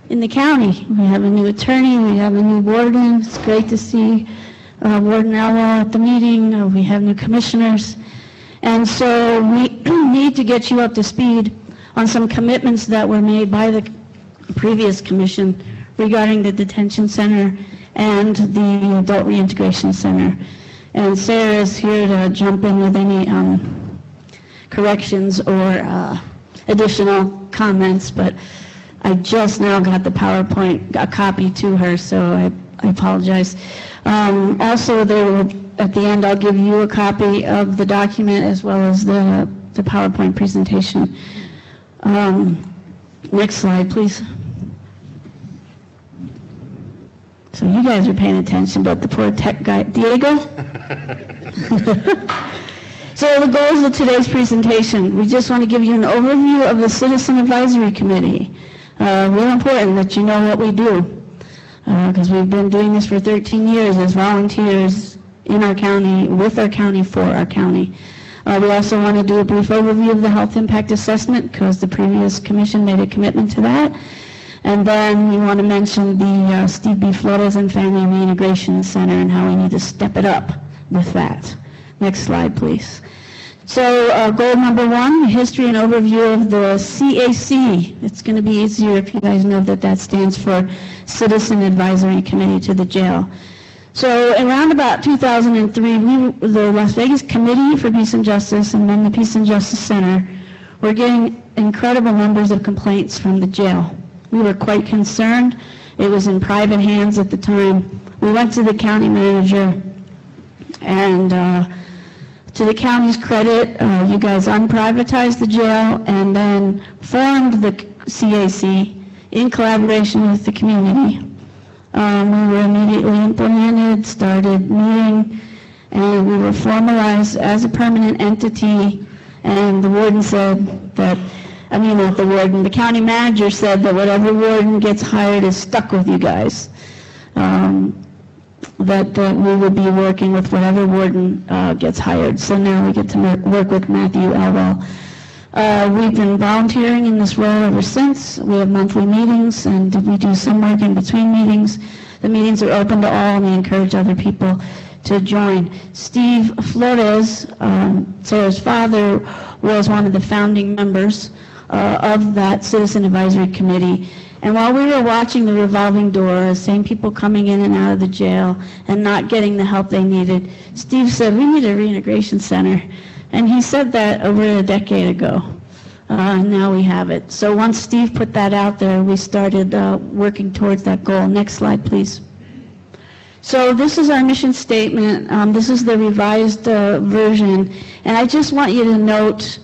in the county. We have a new attorney, we have a new warden. It's great to see Warden Elwell at the meeting. We have new commissioners. And so we need to get you up to speed on some commitments that were made by the previous commission regarding the detention center and the adult reintegration center. And Sarah is here to jump in with any corrections or additional comments, but I just now got the PowerPoint, a copy to her, so I apologize. Also, at the end, I'll give you a copy of the document as well as the PowerPoint presentation. Next slide, please. So you guys are paying attention, but the poor tech guy, Diego? So the goals of today's presentation, we just want to give you an overview of the Citizen Advisory Committee. Real important that you know what we do, because we've been doing this for 13 years as volunteers in our county, with our county, for our county. We also want to do a brief overview of the health impact assessment, because the previous commission made a commitment to that. And then we want to mention the Steve B. Flores and Family Reintegration Center and how we need to step it up with that. Next slide, please. So goal number 1, history and overview of the CAC. It's going to be easier if you guys know that that stands for Citizen Advisory Committee to the Jail. So around about 2003, the Las Vegas Committee for Peace and Justice and then the Peace and Justice Center were getting incredible numbers of complaints from the jail. We were quite concerned. It was in private hands at the time. We went to the county manager, and to the county's credit, you guys unprivatized the jail and then formed the CAC in collaboration with the community. We were immediately implemented, started meeting, and we were formalized as a permanent entity. And the warden said that, not the warden, the county manager said that whatever warden gets hired is stuck with you guys. That we would be working with whatever warden gets hired. So now we get to work with Matthew Elwell. We've been volunteering in this role ever since. We have monthly meetings, and we do some work in between meetings. The meetings are open to all, and we encourage other people to join. Steve Flores, Sarah's father, was one of the founding members of that Citizen Advisory Committee. And while we were watching the revolving door, same people coming in and out of the jail and not getting the help they needed, Steve said, we need a reintegration center. And he said that over a decade ago. Now we have it. So once Steve put that out there, we started working towards that goal. Next slide, please. So this is our mission statement. This is the revised version. And I just want you to note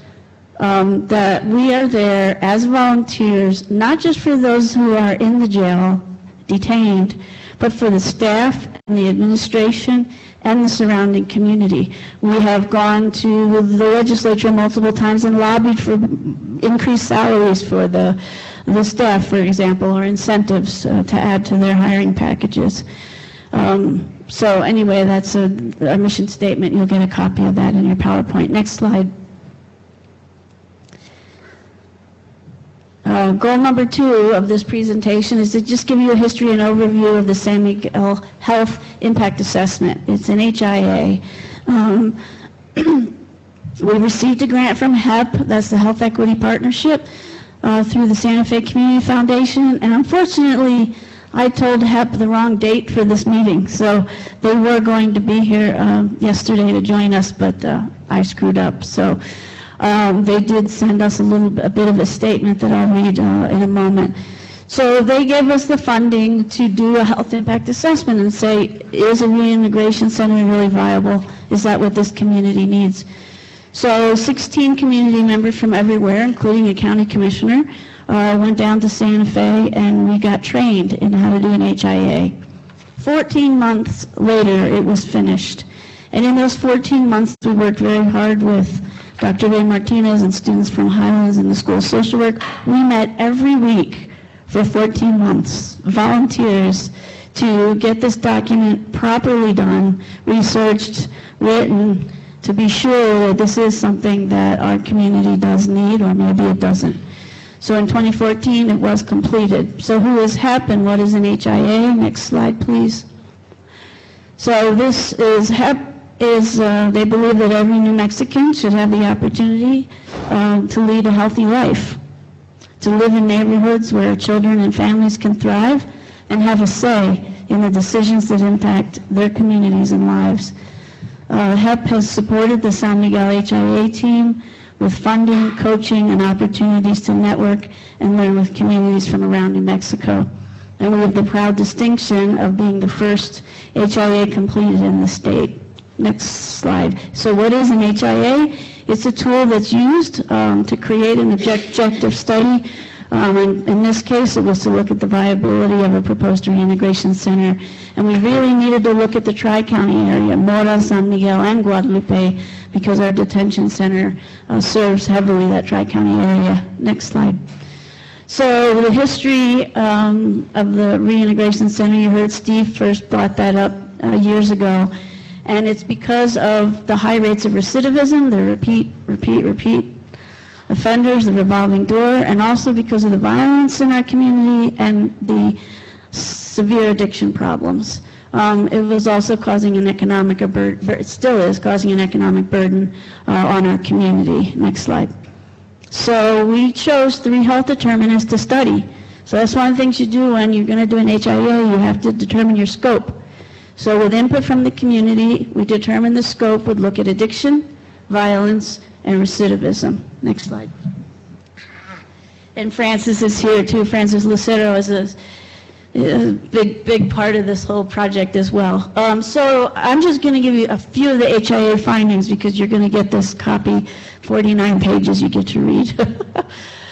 that we are there as volunteers, not just for those who are in the jail, detained, but for the staff and the administration and the surrounding community. We have gone to the legislature multiple times and lobbied for increased salaries for the the staff, for example, or incentives to add to their hiring packages. So anyway, that's a mission statement. You'll get a copy of that in your PowerPoint. Next slide. Goal number 2 of this presentation is to just give you a history and overview of the San Miguel Health Impact Assessment. It's an HIA. We received a grant from HEP, that's the Health Equity Partnership, through the Santa Fe Community Foundation, and unfortunately, I told HEP the wrong date for this meeting, so they were going to be here yesterday to join us, but I screwed up. So they did send us a bit of a statement that I'll read in a moment. So they gave us the funding to do a health impact assessment and say, is a reintegration center really viable? Is that what this community needs? So 16 community members from everywhere, including a county commissioner, went down to Santa Fe and we got trained in how to do an HIA. 14 months later, it was finished. And in those 14 months, we worked very hard with Dr. Ray Martinez and students from Highlands and the School of Social Work. We met every week for 14 months, volunteers, to get this document properly done, researched, written, to be sure that this is something that our community does need, or maybe it doesn't. So in 2014, it was completed. So who is HEP and what is an HIA? Next slide, please. So this is HEP. They believe that every New Mexican should have the opportunity to lead a healthy life, to live in neighborhoods where children and families can thrive and have a say in the decisions that impact their communities and lives. HEP has supported the San Miguel HIA team with funding, coaching, and opportunities to network and learn with communities from around New Mexico. And we have the proud distinction of being the first HIA completed in the state. Next slide. So what is an HIA? It's a tool that's used to create an objective study. In this case, it was to look at the viability of a proposed reintegration center. And we really needed to look at the Tri-County area, Mora, San Miguel, and Guadalupe, because our detention center serves heavily that Tri-County area. Next slide. So the history of the reintegration center, you heard Steve first brought that up years ago. And it's because of the high rates of recidivism, the repeat offenders, the revolving door, and also because of the violence in our community and the severe addiction problems. It was also causing an economic burden, it still is causing an economic burden on our community. Next slide. So we chose 3 health determinants to study. So that's one of the things you do when you're going to do an HIA, you have to determine your scope. So with input from the community, we determined the scope would look at addiction, violence, and recidivism. Next slide. And Francis is here too. Francis Lucero is a big part of this whole project as well. So I'm just going to give you a few of the HIA findings because you're going to get this copy, 49 pages you get to read.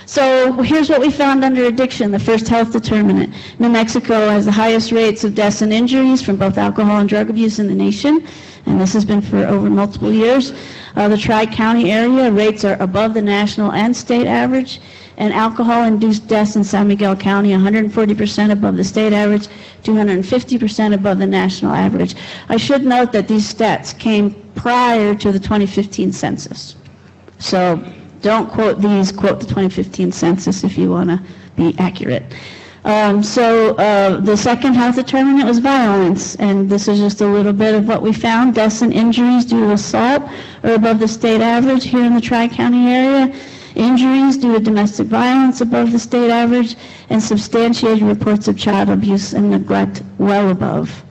So here's what we found under addiction, the first health determinant. New Mexico has the highest rates of deaths and injuries from both alcohol and drug abuse in the nation, and this has been for over multiple years. The Tri-County area rates are above the national and state average, and alcohol-induced deaths in San Miguel County 140% above the state average, 250% above the national average. I should note that these stats came prior to the 2015 census. So don't quote these, quote the 2015 census if you want to be accurate. The second health determinant was violence, and this is just a little bit of what we found. Deaths and injuries due to assault are above the state average here in the Tri-County area. Injuries due to domestic violence above the state average, and substantiated reports of child abuse and neglect well above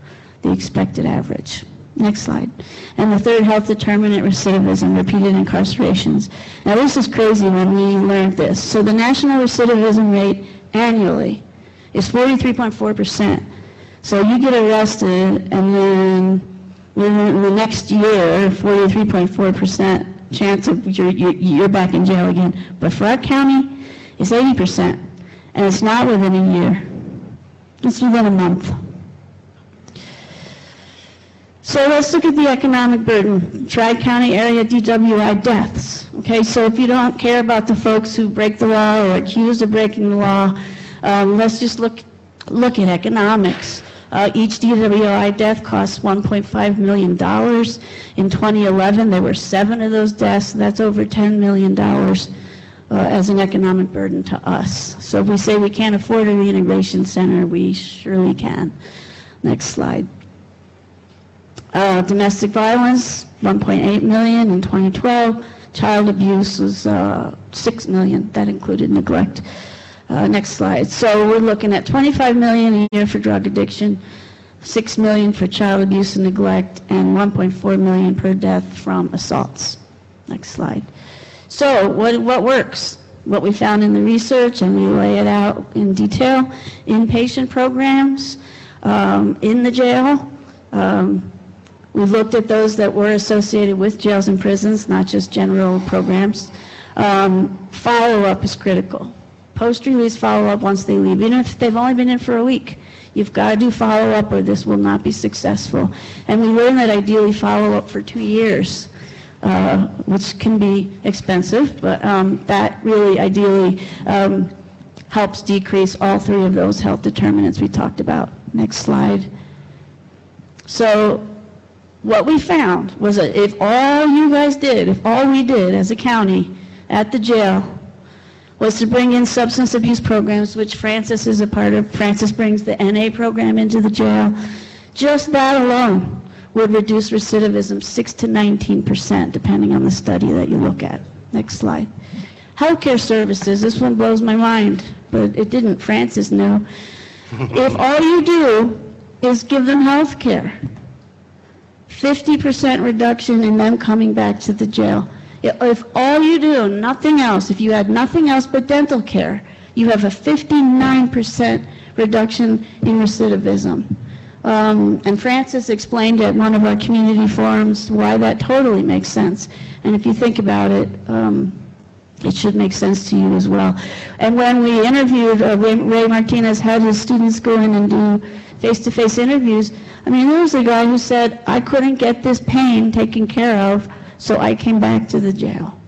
the expected average. Next slide. And the third health determinant, recidivism, repeated incarcerations. Now this is crazy when we learned this. So the national recidivism rate annually is 43.4%. So you get arrested and then within the next year, 43.4% chance of you're back in jail again. But for our county, it's 80%. And it's not within a year. It's within a month. So let's look at the economic burden. Tri-County area DWI deaths. Okay, so if you don't care about the folks who break the law or accused of breaking the law, let's just look at economics. Each DWI death costs $1.5 million. In 2011, there were 7 of those deaths. That's over $10 million as an economic burden to us. So if we say we can't afford a reintegration center, we surely can. Next slide. Domestic violence, 1.8 million in 2012. Child abuse was 6 million. That included neglect. Next slide. So we're looking at 25 million a year for drug addiction, 6 million for child abuse and neglect, and 1.4 million per death from assaults. Next slide. So what works? What we found in the research, and we lay it out in detail, inpatient programs in the jail. We looked at those that were associated with jails and prisons, not just general programs. Follow-up is critical. Post-release follow-up once they leave, even if they've only been in for a week. You've got to do follow-up or this will not be successful. And we learned that ideally follow-up for 2 years, which can be expensive, but that really ideally helps decrease all 3 of those health determinants we talked about. Next slide. So what we found was that if all you guys did, if all we did as a county at the jail was to bring in substance abuse programs, which Francis is a part of. Francis brings the NA program into the jail. Just that alone would reduce recidivism 6 to 19%, depending on the study that you look at. Next slide. Healthcare services, this one blows my mind, but it didn't. Francis knew. If all you do is give them health care, 50% reduction in them coming back to the jail. If all you do, nothing else, if you had nothing else but dental care, you have a 59% reduction in recidivism. And Francis explained at one of our community forums why that totally makes sense. And if you think about it, it should make sense to you as well. And when we interviewed, Ray Martinez had his students go in and do face-to-face interviews. I mean, there was a guy who said, I couldn't get this pain taken care of, so I came back to the jail.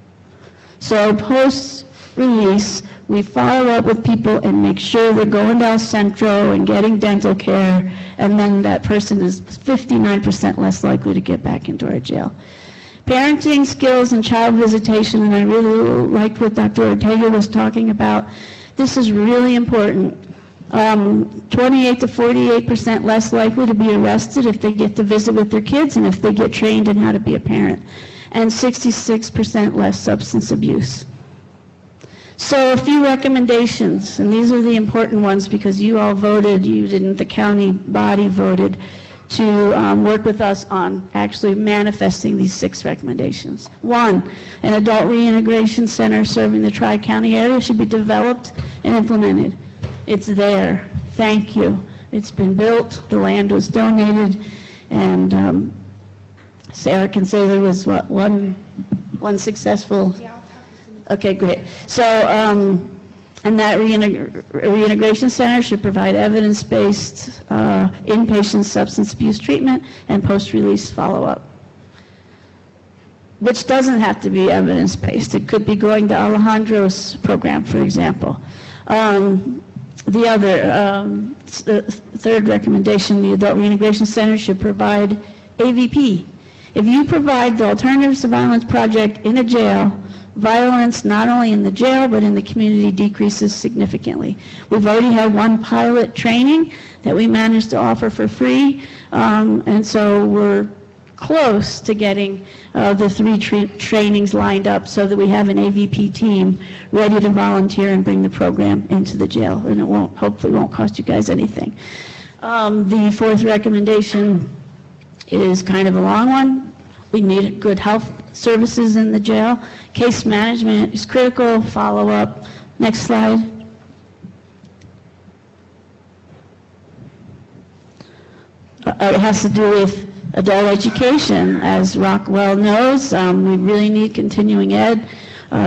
So post-release, we follow up with people and make sure they're going to El Centro and getting dental care, and then that person is 59% less likely to get back into our jail. Parenting skills and child visitation, and I really liked what Dr. Ortega was talking about. This is really important. 28 to 48% less likely to be arrested if they get to visit with their kids and if they get trained in how to be a parent. And 66% less substance abuse. So a few recommendations, and these are the important ones because you all voted, you didn't, the county body voted to work with us on actually manifesting these 6 recommendations. 1, an adult reintegration center serving the Tri-County area should be developed and implemented. It's there. Thank you. It's been built, the land was donated, and Sarah can say there was, what, one successful? Okay, great. So, and that reintegration center should provide evidence-based inpatient substance abuse treatment and post-release follow-up, which doesn't have to be evidence-based. It could be going to Alejandro's program, for example. The other, third recommendation, the Adult Reintegration Center should provide AVP. If you provide the Alternatives to Violence Project in a jail, violence not only in the jail but in the community decreases significantly. We've already had 1 pilot training that we managed to offer for free, and so we're close to getting the 3 trainings lined up so that we have an AVP team ready to volunteer and bring the program into the jail, and it hopefully won't cost you guys anything. The 4th recommendation is kind of a long one. We need good health services in the jail. Case management is critical. Follow up. Next slide. It has to do with adult education. As Rockwell knows, we really need continuing ed,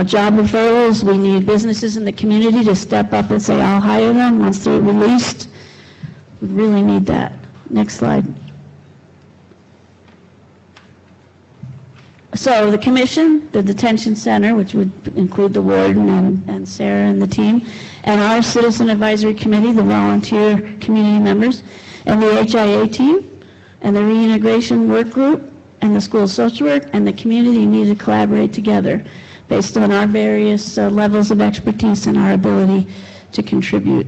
job referrals. We need businesses in the community to step up and say, I'll hire them once they're released. We really need that. Next slide. So the commission, the detention center, which would include the warden and Sarah and the team, and our citizen advisory committee, the volunteer community members, and the HIA team, and the reintegration work group, and the school social work, and the community need to collaborate together based on our various levels of expertise and our ability to contribute.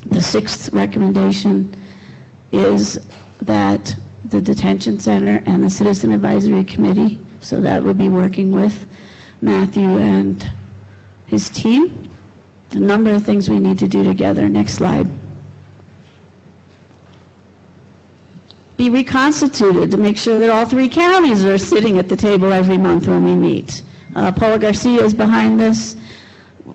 The sixth recommendation is that the detention center and the citizen advisory committee, so that would be working with Matthew and his team, a number of things we need to do together. Next slide. Be reconstituted to make sure that all three counties are sitting at the table every month when we meet. Paula Garcia is behind this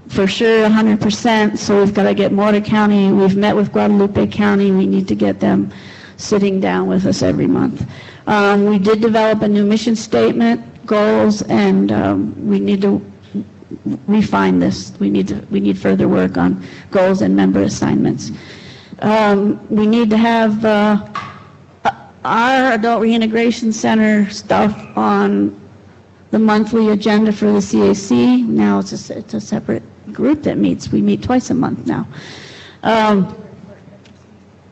for sure, 100%, so we've got to get Mora County. We've met with Guadalupe County. We need to get them sitting down with us every month. We did develop a new mission statement, goals, and we need to refine this. We need further work on goals and member assignments. We need to have our adult reintegration center stuff on the monthly agenda for the CAC. Now it's a separate group that meets. We meet twice a month now.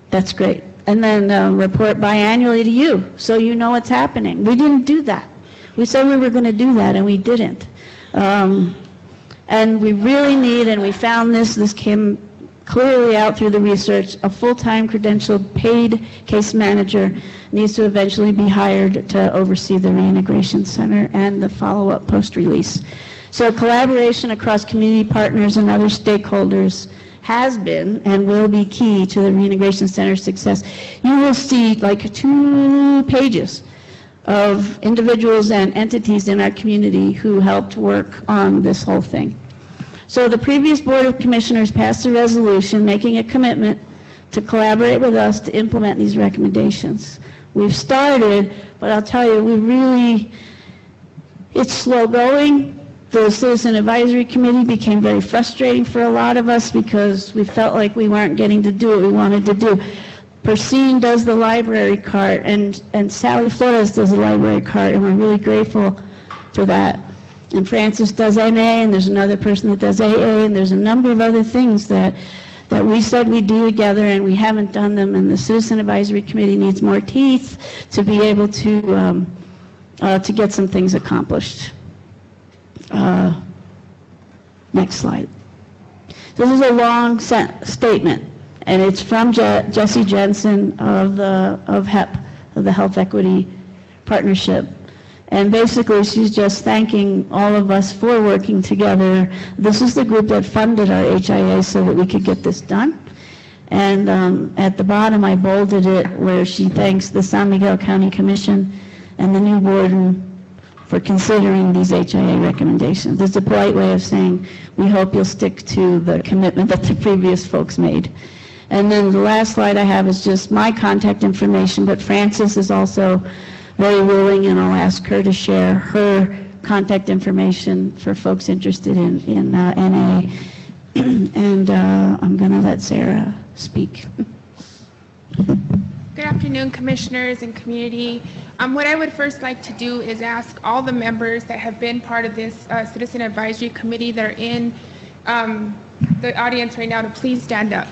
That's great. And then report biannually to you, so you know what's happening. We didn't do that. We said we were going to do that, and we didn't. And we really need, and we found this came clearly out through the research, a full-time credentialed paid case manager needs to eventually be hired to oversee the reintegration center and the follow-up post-release. So collaboration across community partners and other stakeholders has been and will be key to the reintegration center's success. You will see like 2 pages of individuals and entities in our community who helped work on this whole thing. So the previous Board of Commissioners passed a resolution making a commitment to collaborate with us to implement these recommendations. We've started, but I'll tell you, it's slow going. The Citizen Advisory Committee became very frustrating for a lot of us because we felt like we weren't getting to do what we wanted to do. Pearson does the library cart, and Sally Flores does the library cart, and we're really grateful for that. And Francis does NA, and there's another person that does AA, and there's a number of other things that we said we'd do together, and we haven't done them, and the Citizen Advisory Committee needs more teeth to be able to get some things accomplished. Next slide. This is a long statement, and it's from Jessie Jensen of HEP, of the Health Equity Partnership. And basically, she's just thanking all of us for working together. This is the group that funded our HIA so that we could get this done. And at the bottom, I bolded it where she thanks the San Miguel County Commission and the new warden for considering these HIA recommendations. It's a polite way of saying we hope you'll stick to the commitment that the previous folks made. And then the last slide I have is just my contact information, but Frances is also very willing, and I'll ask her to share her contact information for folks interested in NA. And I'm going to let Sarah speak. Good afternoon, commissioners and community. What I would first like to do is ask all the members that have been part of this Citizen Advisory Committee that are in the audience right now to please stand up.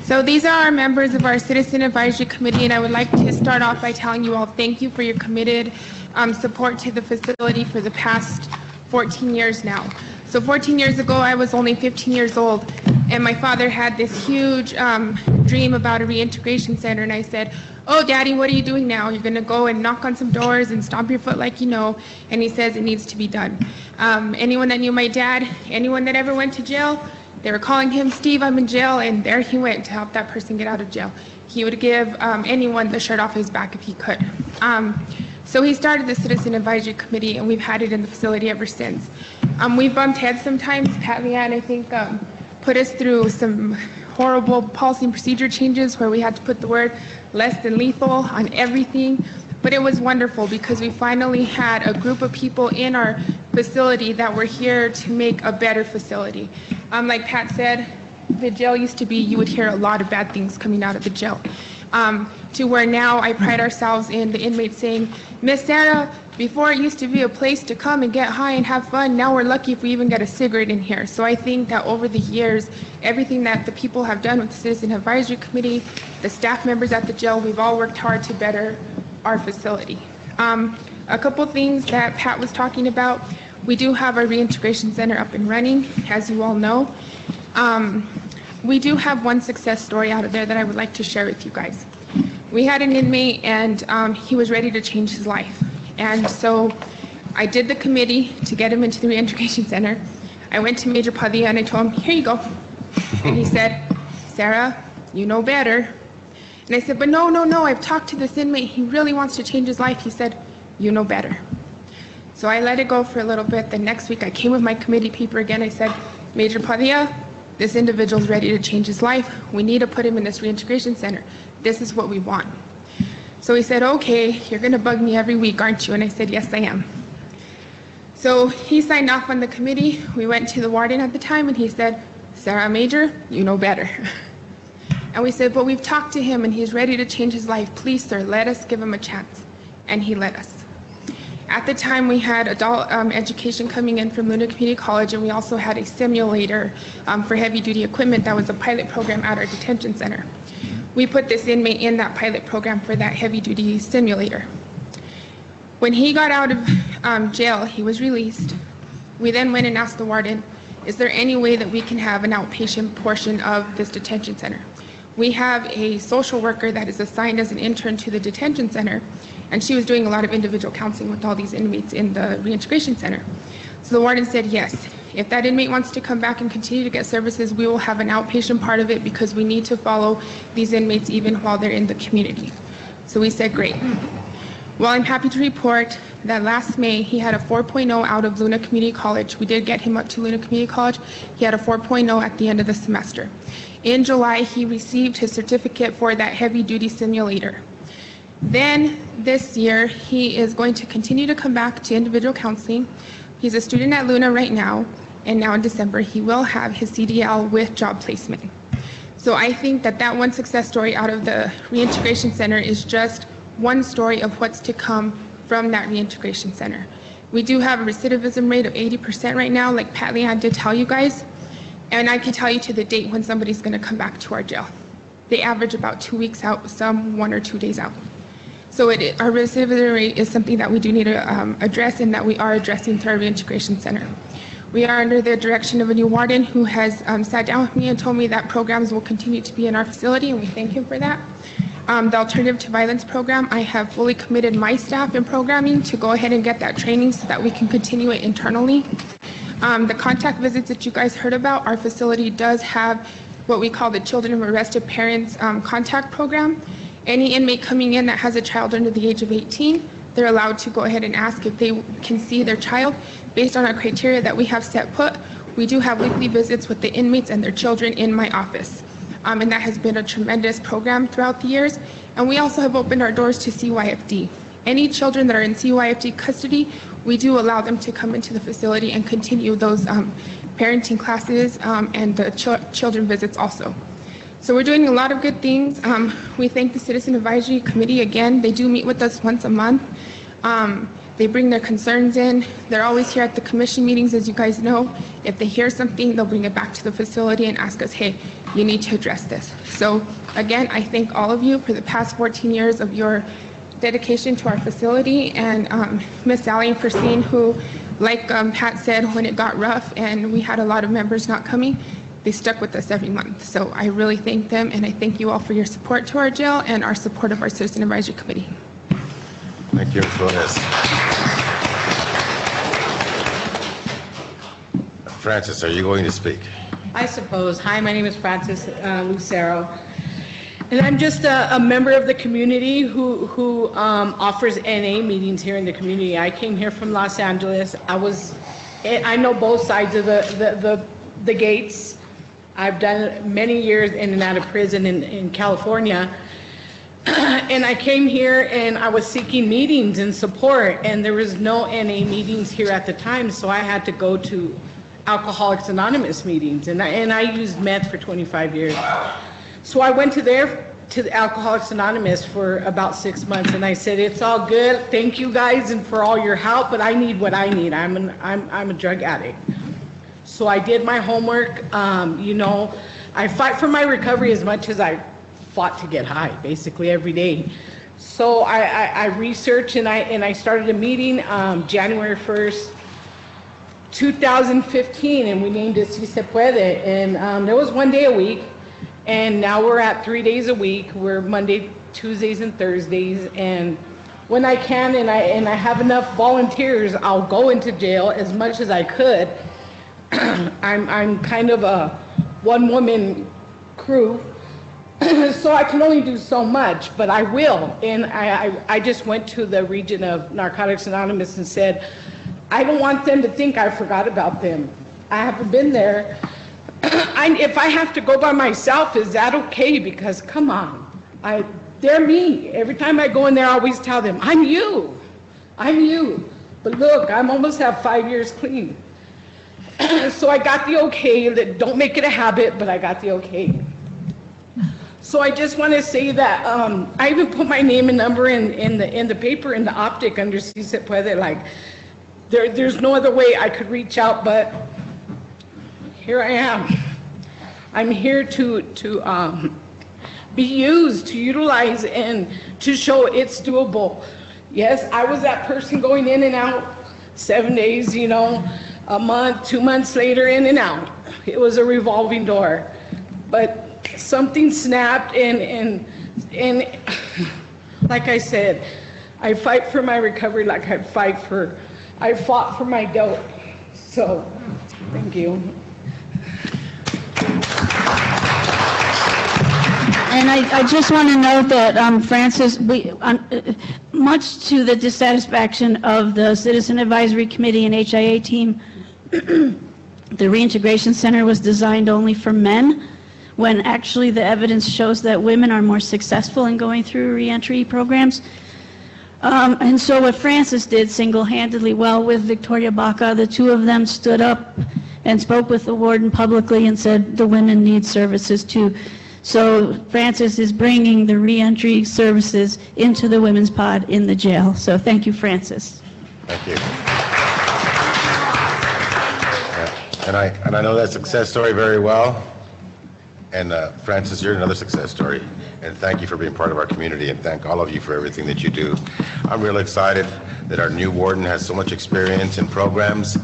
So these are our members of our Citizen Advisory Committee, and I would like to start off by telling you all thank you for your committed support to the facility for the past 14 years now. So 14 years ago, I was only 15 years old, and my father had this huge dream about a reintegration center, and I said, "Oh, Daddy, what are you doing now? You're going to go and knock on some doors and stomp your foot like you know." And he says it needs to be done. Anyone that knew my dad, anyone that ever went to jail, they were calling him, "Steve, I'm in jail," and there he went to help that person get out of jail. He would give anyone the shirt off his back if he could. So he started the Citizen Advisory Committee, and we've had it in the facility ever since. We've bumped heads sometimes. Pat Leanne, I think, put us through some horrible policy and procedure changes where we had to put the word less than lethal on everything. But it was wonderful because we finally had a group of people in our facility that were here to make a better facility. Like Pat said, the jail used to be, you would hear a lot of bad things coming out of the jail. To where now I pride ourselves in the inmates saying, Miss Sarah, before it used to be a place to come and get high and have fun, now we're lucky if we even get a cigarette in here. So I think that over the years, everything that the people have done with the Citizen Advisory Committee, the staff members at the jail, we've all worked hard to better our facility. A couple things that Pat was talking about. We do have our reintegration center up and running, as you all know. We do have one success story out of there that I would like to share with you guys. We had an inmate and he was ready to change his life. And so I did the committee to get him into the reintegration center. I went to Major Padilla and I told him, here you go. And he said, Sarah, you know better. And I said, but no, I've talked to this inmate. He really wants to change his life. He said, you know better. So I let it go for a little bit. The next week I came with my committee paper again. I said, Major Padilla, this individual's ready to change his life. We need to put him in this reintegration center. This is what we want. So he said, okay, you're gonna bug me every week, aren't you? And I said, yes, I am. So he signed off on the committee. We went to the warden at the time and he said, Sarah Major, you know better. And we said, but we've talked to him and he's ready to change his life. Please, sir, let us give him a chance. And he let us. At the time, we had adult education coming in from Luna Community College, and we also had a simulator for heavy-duty equipment that was a pilot program at our detention center. We put this inmate in that pilot program for that heavy-duty simulator. When he got out of jail, he was released. We then went and asked the warden, is there any way that we can have an outpatient portion of this detention center? We have a social worker that is assigned as an intern to the detention center, and she was doing a lot of individual counseling with all these inmates in the reintegration center. So the warden said, yes, if that inmate wants to come back and continue to get services, we will have an outpatient part of it because we need to follow these inmates even while they're in the community. So we said, great. Well, I'm happy to report that last May, he had a 4.0 out of Luna Community College. We did get him up to Luna Community College. He had a 4.0 at the end of the semester. In July, he received his certificate for that heavy-duty simulator. Then this year, he is going to continue to come back to individual counseling. He's a student at Luna right now, and now in December, he will have his CDL with job placement. So I think that that one success story out of the reintegration center is just one story of what's to come from that reintegration center. We do have a recidivism rate of 80% right now, like Pat Leanne did tell you guys. And I can tell you to the date when somebody's going to come back to our jail. They average about 2 weeks out, some 1 or 2 days out. So our recidivism rate is something that we do need to address and that we are addressing through our reintegration center. We are under the direction of a new warden who has sat down with me and told me that programs will continue to be in our facility, and we thank him for that. The Alternative to Violence program, I have fully committed my staff in programming to go ahead and get that training so that we can continue it internally. The contact visits that you guys heard about, our facility does have what we call the Children of Arrested Parents contact program. Any inmate coming in that has a child under the age of 18, they're allowed to go ahead and ask if they can see their child. Based on our criteria that we have set put, we do have weekly visits with the inmates and their children in my office. And that has been a tremendous program throughout the years. And we also have opened our doors to CYFD. Any children that are in CYFD custody, we do allow them to come into the facility and continue those parenting classes and the children visits also. So we're doing a lot of good things. We thank the Citizen Advisory Committee again. They do meet with us once a month. They bring their concerns in. They're always here at the commission meetings, as you guys know. If they hear something, they'll bring it back to the facility and ask us, hey, you need to address this. So again, I thank all of you for the past 14 years of your dedication to our facility, and Miss Sally and Pearson, who, like Pat said, when it got rough and we had a lot of members not coming, they stuck with us every month. So I really thank them, and I thank you all for your support to our jail and our support of our Citizen Advisory Committee. Thank you, Flores. Francis, are you going to speak? I suppose. Hi, my name is Francis Lucero, and I'm just a member of the community who offers NA meetings here in the community. I came here from Los Angeles. I know both sides of the gates. I've done many years in and out of prison in California. And I came here and I was seeking meetings and support, and there was no NA meetings here at the time, so I had to go to Alcoholics Anonymous meetings, and I used meth for 25 years. So I went to the Alcoholics Anonymous for about 6 months, and I said, it's all good, thank you guys and for all your help, but I need what I need. I'm a drug addict. So I did my homework. You know, I fight for my recovery as much as I fought to get high, basically every day. So I researched and I started a meeting January 1st, 2015, and we named it Si Se Puede. And there was 1 day a week, and now we're at 3 days a week. We're Monday, Tuesdays, and Thursdays. And when I can and I have enough volunteers, I'll go into jail as much as I could. I'm kind of a one-woman crew, so I can only do so much, but I will. And I just went to the region of Narcotics Anonymous and said, I don't want them to think I forgot about them. I haven't been there. If I have to go by myself, is that okay? Because come on, they're me. Every time I go in there, I always tell them, I'm you. But look, I'm almost have 5 years clean. So I got the okay, that don't make it a habit, but I got the okay. So I just want to say that I even put my name and number in the paper, in the optic under Si Se Puede. Like, there's no other way I could reach out, but here I am. I'm here to be used, to utilize, and to show it's doable. Yes, I was that person going in and out 7 days, you know, a month, 2 months later, in and out. It was a revolving door. But something snapped, and like I said, I fight for my recovery like I fought for my dope. So, thank you. And I just want to note that, Francis, much to the dissatisfaction of the Citizen Advisory Committee and HIA team, the Reintegration Center was designed only for men, when actually the evidence shows that women are more successful in going through reentry programs. And so what Francis did single-handedly, well, with Victoria Baca, the two of them stood up and spoke with the warden publicly and said the women need services too. So Francis is bringing the reentry services into the women's pod in the jail. So thank you, Francis. Thank you. And I know that success story very well. And Francis, you're another success story. And thank you for being part of our community, and thank all of you for everything that you do. I'm really excited that our new warden has so much experience in programs,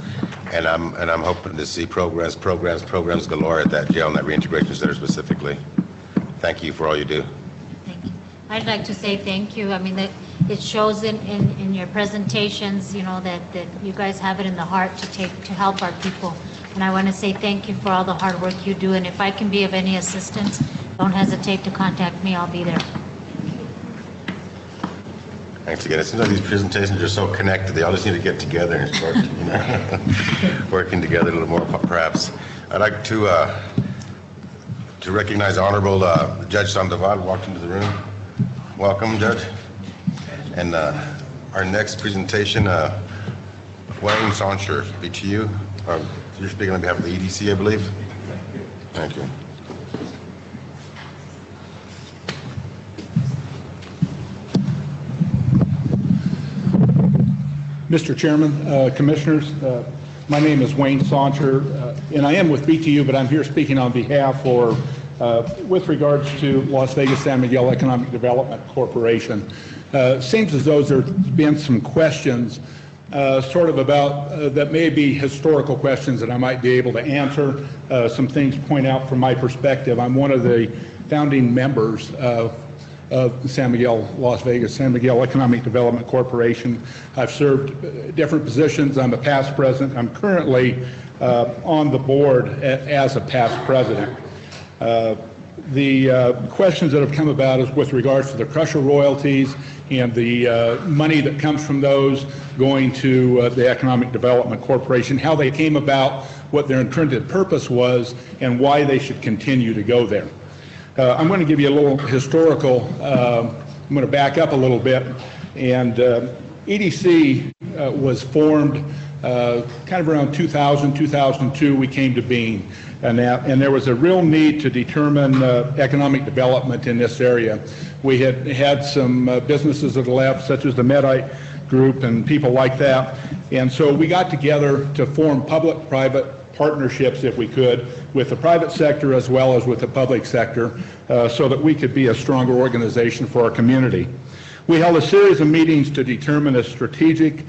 and I'm hoping to see programs galore at that jail and that reintegration center specifically. Thank you for all you do. Thank you. I'd like to say thank you. I mean, it shows in your presentations, you know, that you guys have it in the heart to help our people. And I want to say thank you for all the hard work you do. And if I can be of any assistance, don't hesitate to contact me. I'll be there. Thanks again. It seems like these presentations are so connected. They all just need to get together and start, you know, working together a little more, perhaps. I'd like to recognize Honorable Judge Sandoval, walked into the room. Welcome, Judge. And our next presentation, Wayne Sauncher, be to you. You're speaking on behalf of the EDC, I believe. Thank you. Mr. Chairman, Commissioners, my name is Wayne Sauncher, and I am with BTU, but I'm here speaking on behalf or with regards to Las Vegas San Miguel Economic Development Corporation. Seems as though there's been some questions sort of about that may be historical questions that I might be able to answer. Some things point out from my perspective. I'm one of the founding members of San Miguel, Las Vegas, San Miguel Economic Development Corporation. I've served different positions. I'm a past president. I'm currently on the board as a past president. The questions that have come about is with regards to the crusher royalties and the money that comes from those going to the Economic Development Corporation, how they came about, what their intended purpose was, and why they should continue to go there. I'm going to give you a little historical, I'm going to back up a little bit, and EDC was formed kind of around 2000, 2002, we came to being. And there was a real need to determine economic development in this area. We had some businesses that left, such as the Medite Group and people like that. And so we got together to form public-private partnerships, if we could, with the private sector as well as with the public sector, so that we could be a stronger organization for our community. We held a series of meetings to determine a strategic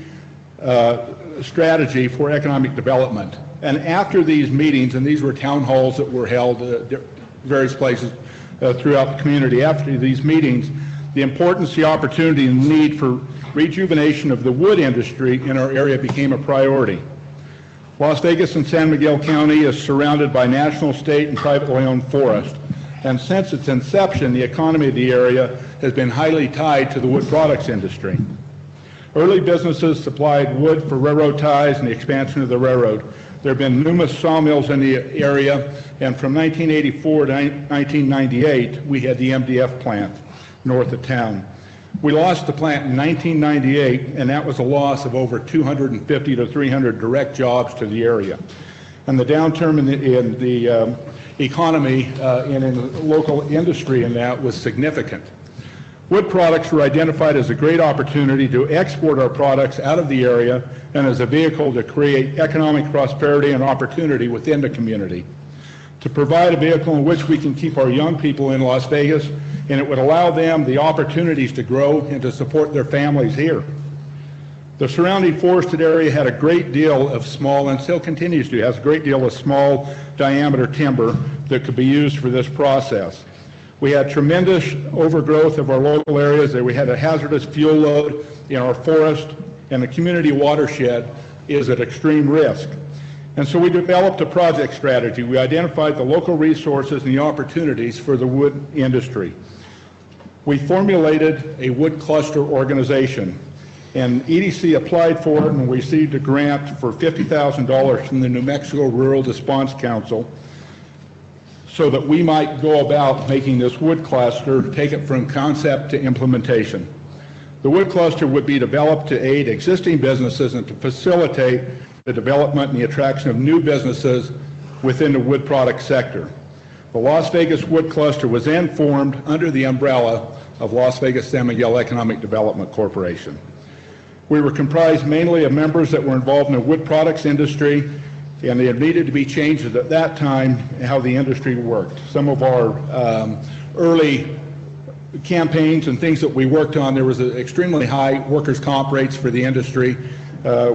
strategy for economic development. And after these meetings, and these were town halls that were held at various places throughout the community, after these meetings, the importance, the opportunity, and the need for rejuvenation of the wood industry in our area became a priority. Las Vegas and San Miguel County is surrounded by national, state, and privately owned forest. And since its inception, the economy of the area has been highly tied to the wood products industry. Early businesses supplied wood for railroad ties and the expansion of the railroad. There have been numerous sawmills in the area, and from 1984 to 1998, we had the MDF plant north of town. We lost the plant in 1998, and that was a loss of over 250 to 300 direct jobs to the area. And the downturn in the economy and in the local industry in that was significant. Wood products were identified as a great opportunity to export our products out of the area and as a vehicle to create economic prosperity and opportunity within the community. To provide a vehicle in which we can keep our young people in Las Vegas, and it would allow them the opportunities to grow and to support their families here. The surrounding forested area had a great deal of small, and still continues to, has a great deal of small diameter timber that could be used for this process. We had tremendous overgrowth of our local areas. We had a hazardous fuel load in our forest, and the community watershed is at extreme risk. And so we developed a project strategy. We identified the local resources and the opportunities for the wood industry. We formulated a wood cluster organization, and EDC applied for it and received a grant for $50,000 from the New Mexico Rural Response Council so that we might go about making this wood cluster, take it from concept to implementation. The wood cluster would be developed to aid existing businesses and to facilitate the development and the attraction of new businesses within the wood product sector. The Las Vegas Wood Cluster was then formed under the umbrella of Las Vegas San Miguel Economic Development Corporation. We were comprised mainly of members that were involved in the wood products industry, and there needed to be changes at that time in how the industry worked. Some of our early campaigns and things that we worked on, there was extremely high workers' comp rates for the industry.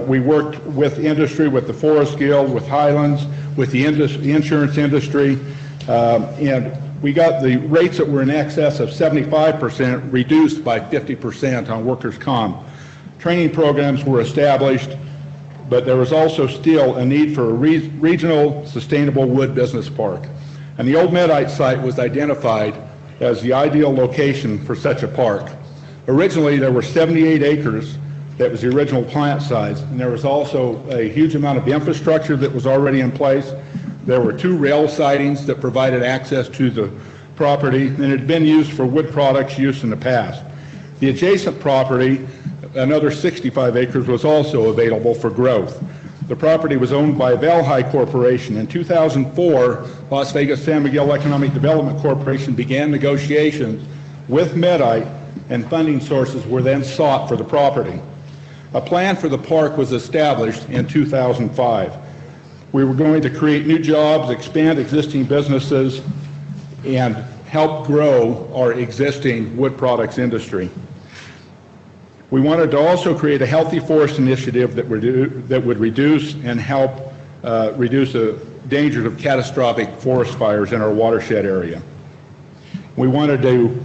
We worked with industry, with the Forest Guild, with Highlands, with the insurance industry, and we got the rates that were in excess of 75% reduced by 50% on workers' comp. Training programs were established, but there was also still a need for a regional sustainable wood business park. And the old Medite site was identified as the ideal location for such a park. Originally, there were 78 acres. That was the original plant size, and there was also a huge amount of infrastructure that was already in place. There were 2 rail sidings that provided access to the property, and it had been used for wood products use in the past. The adjacent property, another 65 acres, was also available for growth. The property was owned by Valhai Corporation. In 2004, Las Vegas San Miguel Economic Development Corporation began negotiations with Medite, and funding sources were then sought for the property. A plan for the park was established in 2005. We were going to create new jobs, expand existing businesses, and help grow our existing wood products industry. We wanted to also create a healthy forest initiative that would reduce and help reduce the dangers of catastrophic forest fires in our watershed area. We wanted to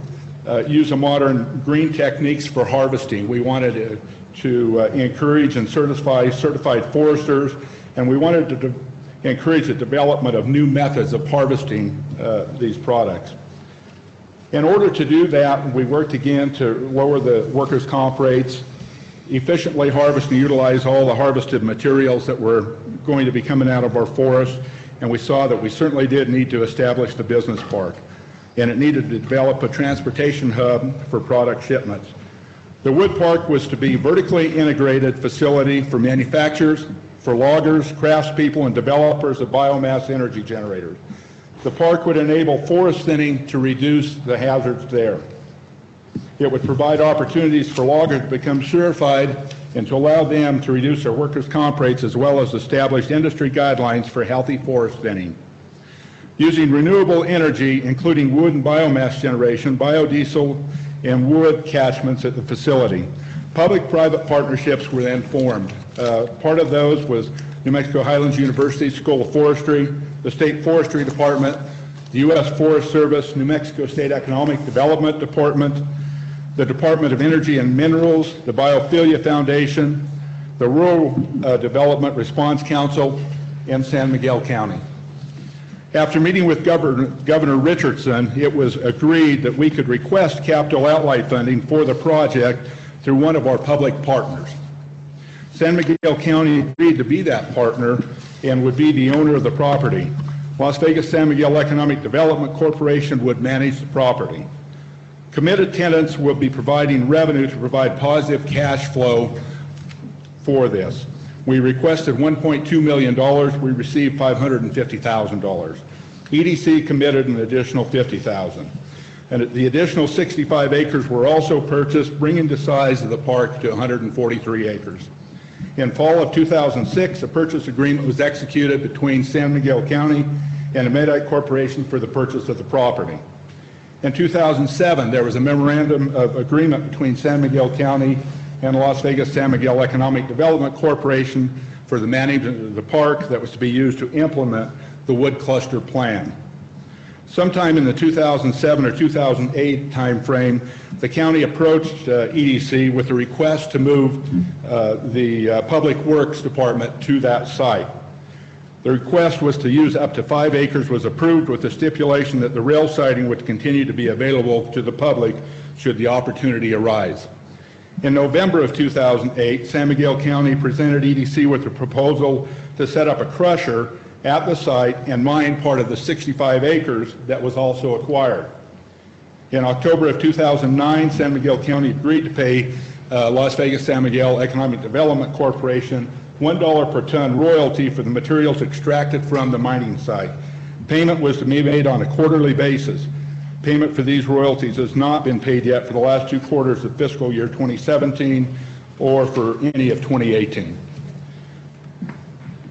use modern green techniques for harvesting. We wanted to encourage and certify certified foresters, and we wanted to encourage the development of new methods of harvesting these products. In order to do that, we worked again to lower the workers' comp rates, efficiently harvest and utilize all the harvested materials that were going to be coming out of our forest, and we saw that we certainly did need to establish the business park, and it needed to develop a transportation hub for product shipments. The wood park was to be a vertically integrated facility for manufacturers, for loggers, craftspeople, and developers of biomass energy generators. The park would enable forest thinning to reduce the hazards there. It would provide opportunities for loggers to become certified and to allow them to reduce their workers' comp rates, as well as establish industry guidelines for healthy forest thinning. Using renewable energy, including wood and biomass generation, biodiesel, and wood catchments at the facility. Public-private partnerships were then formed. Part of those was New Mexico Highlands University School of Forestry, the State Forestry Department, the U.S. Forest Service, New Mexico State Economic Development Department, the Department of Energy and Minerals, the Biophilia Foundation, the Rural Development Response Council, and San Miguel County. After meeting with Governor Richardson, it was agreed that we could request capital outlay funding for the project through one of our public partners. San Miguel County agreed to be that partner and would be the owner of the property. Las Vegas San Miguel Economic Development Corporation would manage the property. Committed tenants will be providing revenue to provide positive cash flow for this. We requested $1.2 million. We received $550,000. EDC committed an additional $50,000. And the additional 65 acres were also purchased, bringing the size of the park to 143 acres. In fall of 2006, a purchase agreement was executed between San Miguel County and a Medite Corporation for the purchase of the property. In 2007, there was a memorandum of agreement between San Miguel County and Las Vegas San Miguel Economic Development Corporation for the management of the park that was to be used to implement the wood cluster plan. Sometime in the 2007 or 2008 timeframe, the county approached EDC with a request to move the Public Works Department to that site. The request was to use up to 5 acres, was approved with the stipulation that the rail siding would continue to be available to the public should the opportunity arise. In November of 2008, San Miguel County presented EDC with a proposal to set up a crusher at the site and mine part of the 65 acres that was also acquired. In October of 2009, San Miguel County agreed to pay Las Vegas San Miguel Economic Development Corporation $1 per ton royalty for the materials extracted from the mining site. Payment was to be made on a quarterly basis. Payment for these royalties has not been paid yet for the last 2 quarters of fiscal year 2017 or for any of 2018.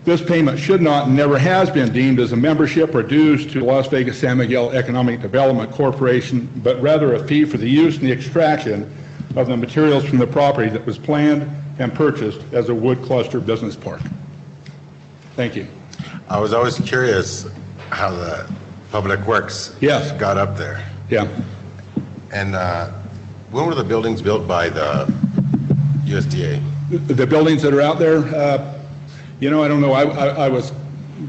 This payment should not and never has been deemed as a membership or dues to Las Vegas San Miguel Economic Development Corporation, but rather a fee for the use and the extraction of the materials from the property that was planned and purchased as a wood cluster business park. Thank you. I was always curious how the Public Works got up there. Yeah. And when were the buildings built by the USDA? The buildings that are out there, you know, I don't know. I was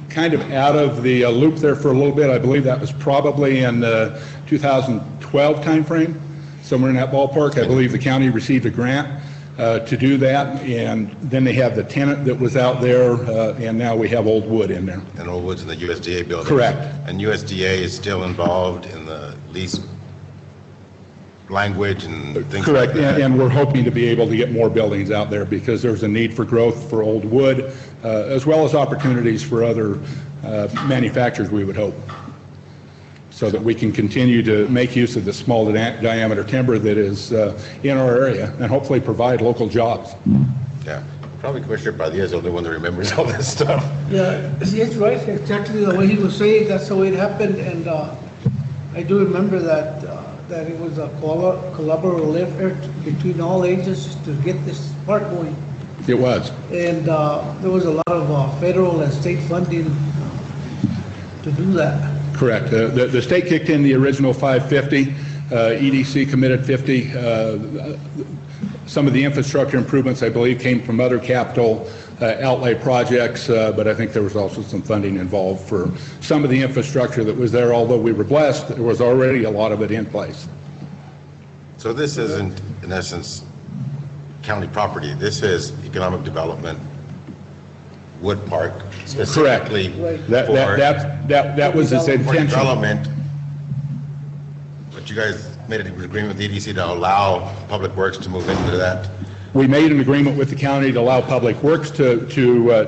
kind of out of the loop there for a little bit. I believe that was probably in the 2012 timeframe, somewhere in that ballpark. I believe the county received a grant to do that, and then they have the tenant that was out there, and now we have Old Wood in there. And Old Wood's in the USDA building? Correct. And USDA is still involved in the lease language and things Correct, like that? and we're hoping to be able to get more buildings out there because there's a need for growth for Old Wood, as well as opportunities for other manufacturers, we would hope, so that we can continue to make use of the small diameter timber that is in our area and hopefully provide local jobs. Yeah, probably Commissioner Padilla is the only one that remembers all this stuff. Yeah, it's right, exactly the way he was saying, that's the way it happened, and I do remember that it was a collaborative effort between all agencies to get this park going. It was. And there was a lot of federal and state funding to do that. Correct. The state kicked in the original 550. EDC committed 50. Some of the infrastructure improvements, I believe, came from other capital outlay projects, but I think there was also some funding involved for some of the infrastructure that was there. Although we were blessed, there was already a lot of it in place. So this isn't, in essence, county property. This is economic development, wood park, specifically that was its intention. Development, but you guys made an agreement with the EDC to allow Public Works to move into that We made an agreement with the county to allow Public Works to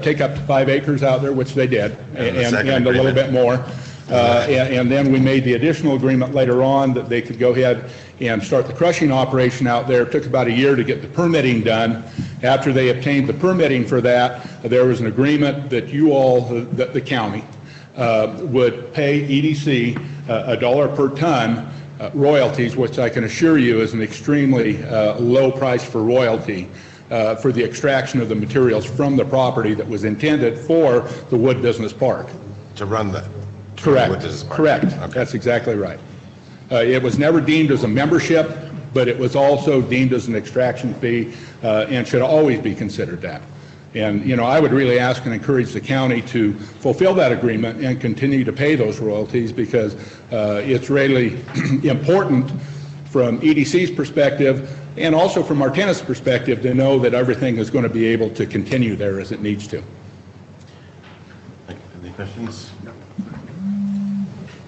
take up to 5 acres out there, which they did, and a little bit more. And then we made the additional agreement later on that they could go ahead and start the crushing operation out there. It took about a year to get the permitting done. After they obtained the permitting for that, there was an agreement that you all, the county, would pay EDC $1 per ton royalties, which I can assure you is an extremely low price for royalty for the extraction of the materials from the property that was intended for the Wood Business Park. To run that? Correct. Correct. Okay. That's exactly right. It was never deemed as a membership, but it was also deemed as an extraction fee and should always be considered that. And, you know, I would really ask and encourage the county to fulfill that agreement and continue to pay those royalties, because it's really important from EDC's perspective and also from our tenant's perspective to know that everything is going to be able to continue there as it needs to. Any questions? No.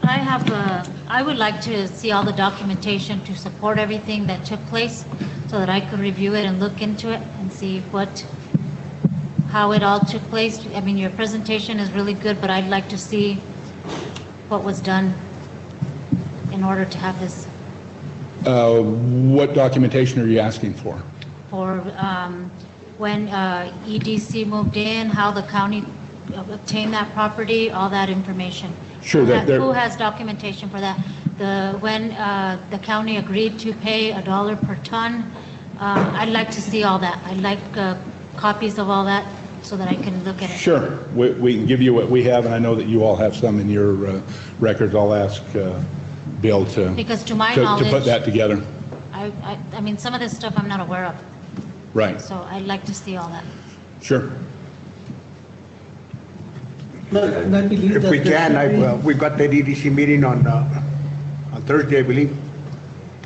I would like to see all the documentation to support everything that took place so that I could review it and look into it and see how it all took place. I mean, your presentation is really good, but I'd like to see what was done in order to have this. What documentation are you asking for? For when EDC moved in, how the county obtained that property, all that information. Sure. Who has documentation for that? When the county agreed to pay $1 per ton, I'd like to see all that. I'd like copies of all that so that I can look at it. Sure. We can give you what we have, and I know that you all have some in your records. I'll ask Bill to put that together. I mean, some of this stuff I'm not aware of. Right. So I'd like to see all that. Sure. If we can, we got that EDC meeting on Thursday, I believe.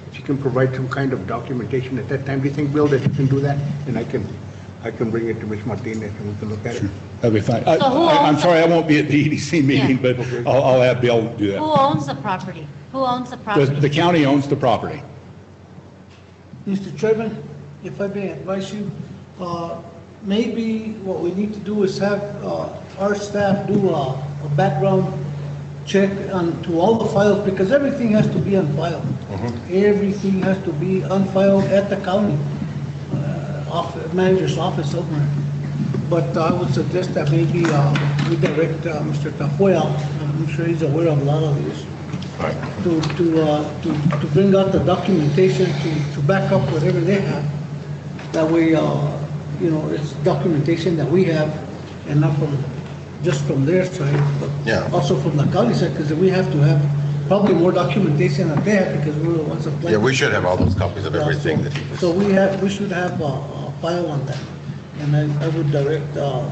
If you can provide some kind of documentation at that time, do you think, Bill, that you can do that? And I can bring it to Ms. Martinez and we can look at it. That'll be fine. I'm sorry, I won't be at the EDC meeting, but I'll have Bill do that. Who owns the property? Who owns the property? The county owns the property. Mr. Chairman, if I may advise you, maybe what we need to do is have our staff do a background check to all the files, because everything has to be on file. Everything has to be on file at the county manager's office somewhere. But I would suggest that maybe we direct Mr. Tafoya, I'm sure he's aware of a lot of this, to bring out the documentation to back up whatever they have. That way, you know, it's documentation that we have, and not just from their side, but also from the county side, because we have to have probably more documentation than they have, because we're the ones that plan. Yeah, we should have all those copies of everything that he was. So we should have a file on that, and I would direct the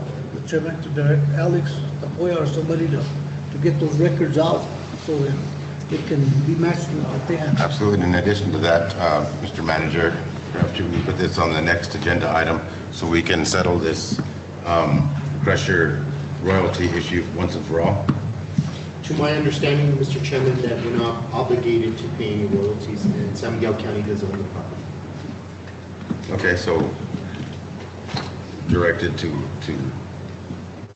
chairman to direct Alex Tapoya or somebody to get those records out so that it can be matched with what they have. Absolutely. In addition to that, Mr. Manager, perhaps you can put this on the next agenda item so we can settle this crusher royalty issue once and for all. To my understanding, Mr. Chairman, that we're not obligated to pay any royalties, and San Miguel County does own the property. Okay, so directed to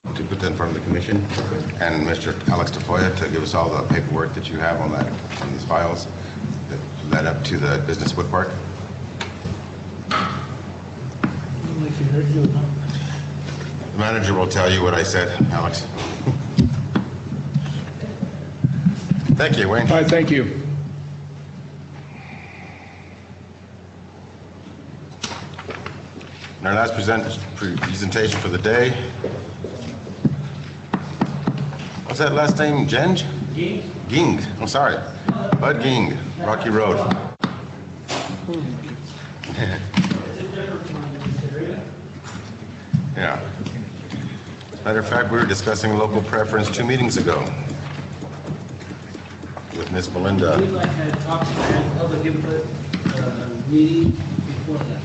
put that in front of the commission, and Mr. Alex Tafoya to give us all the paperwork that you have on these files that led up to the business wood park. The manager will tell you what I said, Alex. Thank you, Wayne. All right, thank you. And our last presentation for the day. What's that last name? Geng? Ging. I'm sorry. Bud Ging, Rocky Road. Yeah. As a matter of fact, we were discussing local preference 2 meetings ago with Miss Belinda. We'd like to talk about public input meeting before that.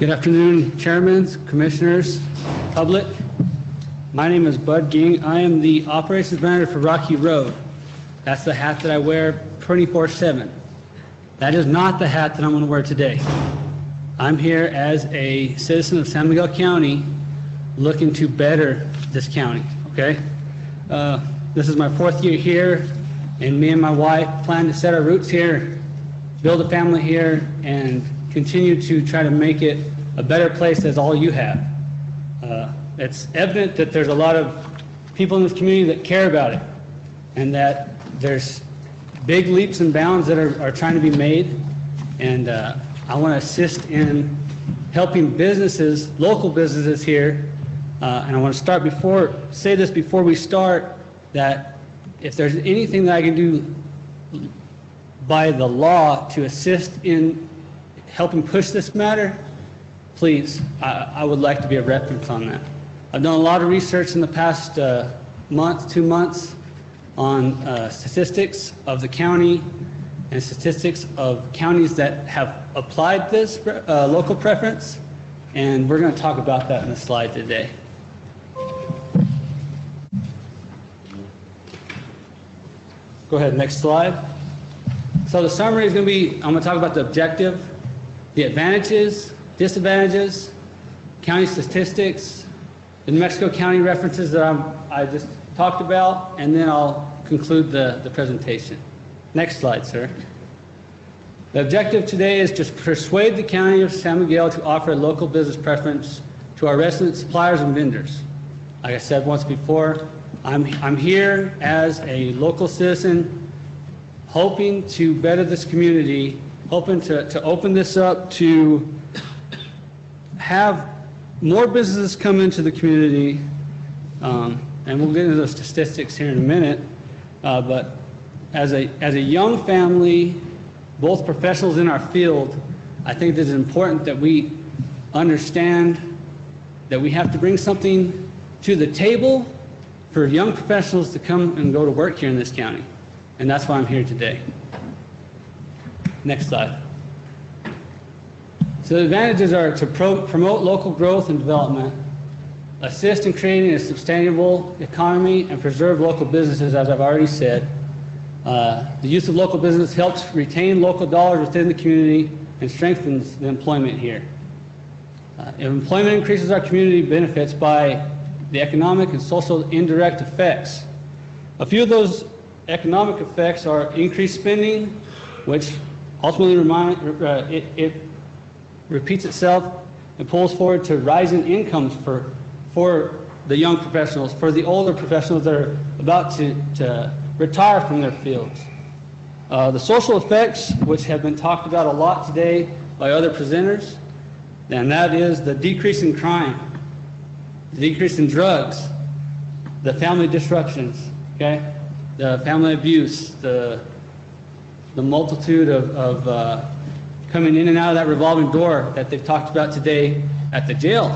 Good afternoon, chairmen, commissioners, public. My name is Bud Ging. I am the operations manager for Rocky Road. That's the hat that I wear 24/7. That is not the hat that I'm going to wear today. I'm here as a citizen of San Miguel County looking to better this county, okay? This is my 4th year here, and me and my wife plan to set our roots here, build a family here, and continue to try to make it a better place as all you have. It's evident that there's a lot of people in this community that care about it, and that there's big leaps and bounds that are trying to be made, and I want to assist in helping businesses, local businesses here, and I want to say this before we start, that if there's anything that I can do by the law to assist in helping push this matter, please, I would like to be a reference on that. I've done a lot of research in the past month, 2 months, on statistics of the county and statistics of counties that have applied this local preference, and we're going to talk about that in the slide today. Go ahead, next slide. So the summary is going to be, I'm going to talk about the objective, the advantages, disadvantages, county statistics, the New Mexico County references that I just talked about, and then I'll conclude the presentation. Next slide, sir. The objective today is to persuade the County of San Miguel to offer a local business preference to our resident suppliers and vendors. Like I said once before, I'm here as a local citizen, hoping to better this community, hoping to open this up to have more businesses come into the community, and we'll get into those statistics here in a minute, but as a young family, both professionals in our field, I think it is important that we understand that we have to bring something to the table for young professionals to come and go to work here in this county, and that's why I'm here today. Next slide. So the advantages are to promote local growth and development, assist in creating a sustainable economy, and preserve local businesses, as I've already said. The use of local business helps retain local dollars within the community and strengthens the employment here. If employment increases our community benefits by the economic and social indirect effects. A few of those economic effects are increased spending, which ultimately it repeats itself and pulls forward to rising incomes for the young professionals, for the older professionals that are about to retire from their fields. The social effects, which have been talked about a lot today by other presenters, and that is the decrease in crime, the decrease in drugs, the family disruptions, okay, the family abuse, the multitude of coming in and out of that revolving door that they've talked about today at the jail.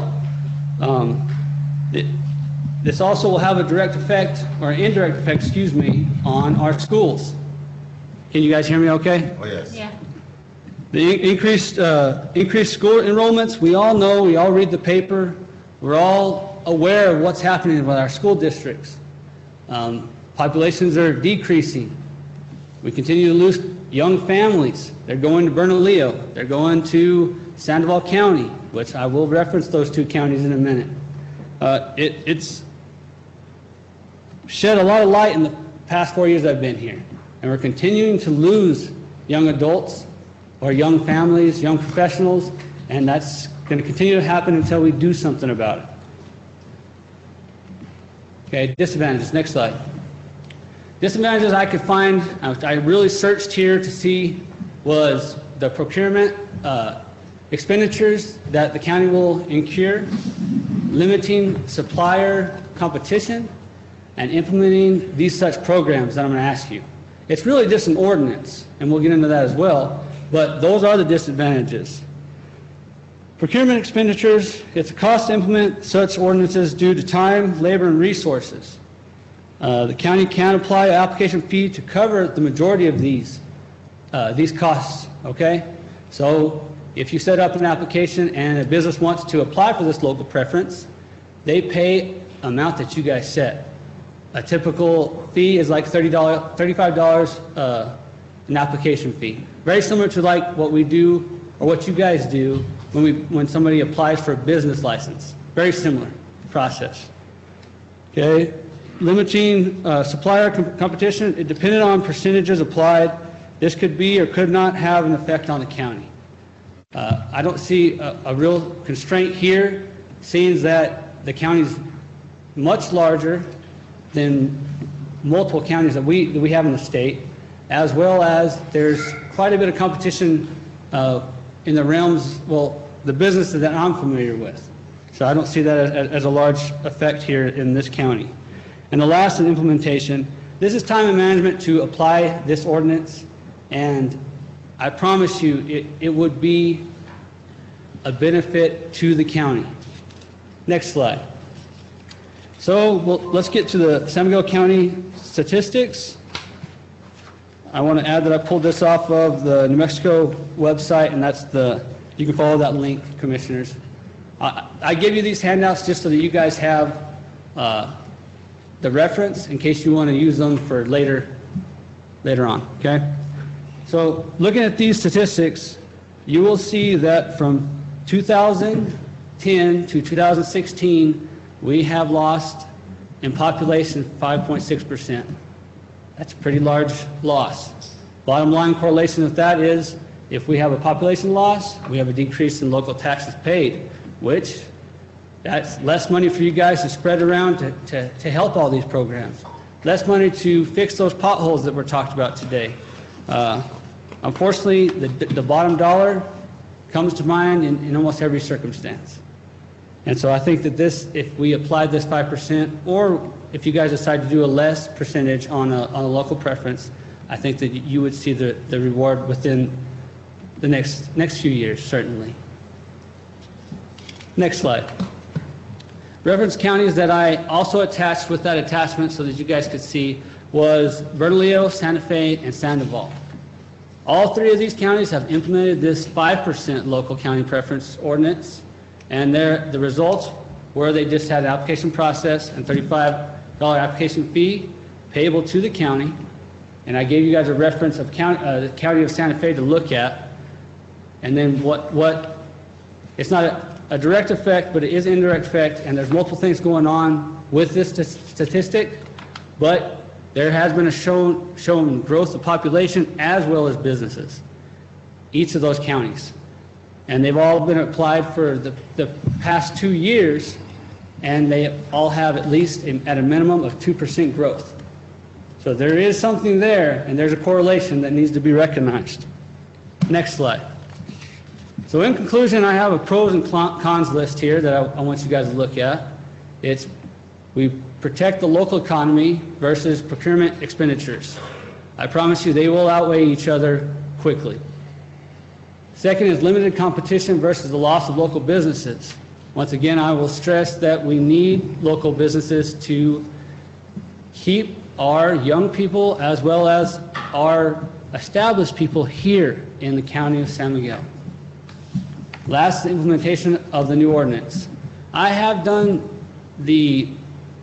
This also will have a direct effect, or indirect effect, excuse me, on our schools. Can you guys hear me okay? Oh, yes. Yeah. The increased school enrollments, we all know, we all read the paper, we're all aware of what's happening with our school districts. Populations are decreasing. We continue to lose young families. They're going to Bernalillo. They're going to Sandoval County, which I will reference those two counties in a minute. It's shed a lot of light in the past 4 years I've been here, and we're continuing to lose young adults or young families, young professionals, and that's going to continue to happen until we do something about it. Okay, disadvantages. Next slide. Disadvantages I could find, I really searched here to see, was the procurement expenditures that the county will incur, limiting supplier competition, and implementing these such programs that I'm going to ask you. It's really just an ordinance, and we'll get into that as well, but those are the disadvantages. Procurement expenditures, it's a cost to implement such ordinances due to time, labor, and resources. The county can apply an application fee to cover the majority of these costs, okay? So if you set up an application and a business wants to apply for this local preference, they pay amount that you guys set. A typical fee is like $35 an application fee. Very similar to like what we do or what you guys do when somebody applies for a business license. Very similar process. Okay, limiting supplier competition, it depended on percentages applied. This could be or could not have an effect on the county. I don't see a real constraint here, seeing that the county is much larger than multiple counties that we have in the state, as well as there's quite a bit of competition in the realms, well, the businesses that I'm familiar with. So I don't see that as a large effect here in this county. And the last is implementation. This is time and management to apply this ordinance, and I promise you it would be a benefit to the county. Next slide. So let's get to the San Miguel County statistics. I want to add that I pulled this off of the New Mexico website, and you can follow that link, commissioners. I give you these handouts just so that you guys have the reference in case you want to use them for later on, okay? So looking at these statistics, you will see that from 2010 to 2016, we have lost in population 5.6%. That's a pretty large loss. Bottom line correlation with that is if we have a population loss, we have a decrease in local taxes paid, which that's less money for you guys to spread around to help all these programs. Less money to fix those potholes that were talked about today. Unfortunately, the bottom dollar comes to mind in almost every circumstance. And so I think that if we applied this 5%, or if you guys decide to do a less percentage on a local preference, I think that you would see the reward within the next few years, certainly. Next slide. Reference counties that I also attached with that attachment so that you guys could see was Bernalillo, Santa Fe, and Sandoval. All three of these counties have implemented this 5% local county preference ordinance, and the results were they just had an application process and $35 application fee payable to the county. And I gave you guys a reference of the county of Santa Fe to look at. And then it's not a direct effect, but it is indirect effect, and there's multiple things going on with this statistic, but there has been a shown growth of population as well as businesses, each of those counties. And they've all been applied for the past 2 years, and they all have at least at a minimum of 2% growth. So there is something there, and there's a correlation that needs to be recognized. Next slide. So in conclusion, I have a pros and cons list here that I want you guys to look at. We protect the local economy versus procurement expenditures. I promise you they will outweigh each other quickly. Second is limited competition versus the loss of local businesses. Once again, I will stress that we need local businesses to keep our young people as well as our established people here in the county of San Miguel. Last, the implementation of the new ordinance. I have done the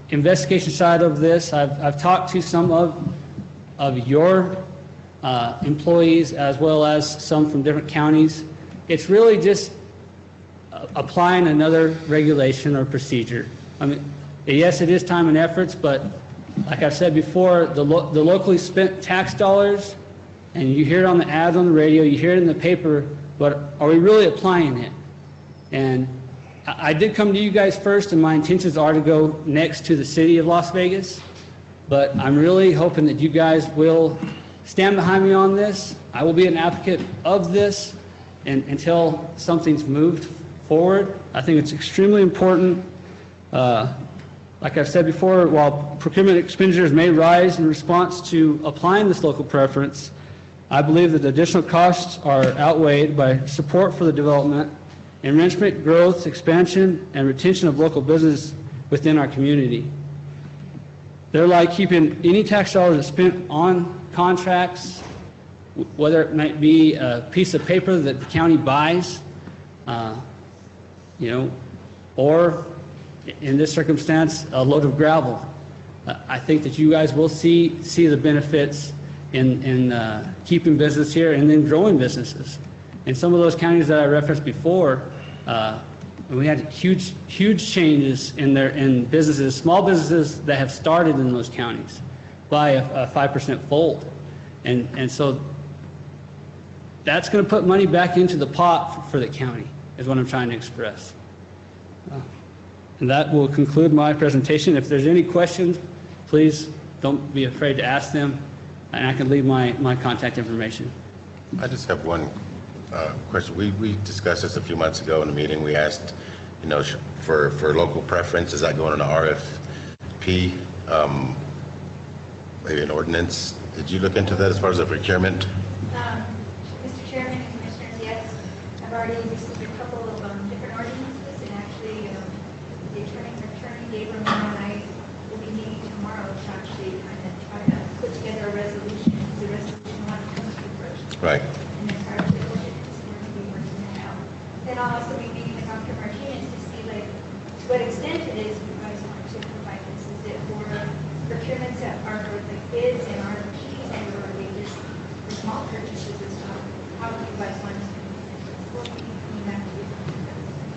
investigation side of this. I've talked to some of your employees as well as some from different counties. It's really just applying another regulation or procedure. I mean, yes, it is time and efforts, but like I've said before, the locally spent tax dollars, and you hear it on the ads on the radio, you hear it in the paper, but are we really applying it? And I did come to you guys first, and my intentions are to go next to the city of Las Vegas, but I'm really hoping that you guys will stand behind me on this. I will be an advocate of this until something's moved forward. I think it's extremely important. Like I've said before, while procurement expenditures may rise in response to applying this local preference, I believe that the additional costs are outweighed by support for the development, enrichment, growth, expansion, and retention of local business within our community. They're like keeping any tax dollars that's spent on contracts, whether it might be a piece of paper that the county buys you know, or in this circumstance, a load of gravel. I think that you guys will see the benefits in keeping business here and then growing businesses. In some of those counties that I referenced before, we had huge changes in businesses, small businesses that have started in those counties by a 5% fold. And so that's going to put money back into the pot for the county, is what I'm trying to express. And that will conclude my presentation. If there's any questions, please don't be afraid to ask them, and I can leave my contact information. I just have one question. We discussed this a few months ago in a meeting. We asked, you know, for local preference, is that going on an RFP, maybe an ordinance? Did you look into that as far as the procurement? Mr. Chairman and Commissioners, yes, I've already received a couple of different ordinances, and actually the attorney gave Romero and I will be meeting tomorrow to actually kind of try to put together a resolution. The resolution one comes through first. Right. And then prior to the ordinance, we're going to be working that out. Then I'll also be meeting with Dr. Martinez to see like to what extent it is you guys want to provide this. Is it for procurements that are for the bids and RFPs, and or are they just for small purchases as well? How do you guys want to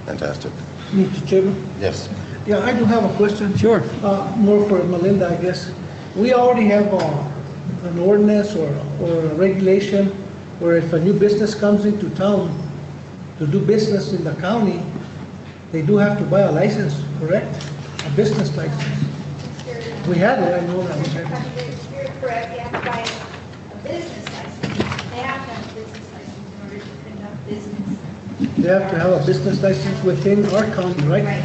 Fantastic. Mr. Chairman? Yes. Yeah, I do have a question. Sure. More for Melinda, I guess. We already have an ordinance or a regulation where if a new business comes into town to do business in the county, they do have to buy a license, correct? A business license. We had it, I know that. You're correct. They have to buy a business license. They have to have a business license in order to conduct business. They have to have a business license within our county, right? Right.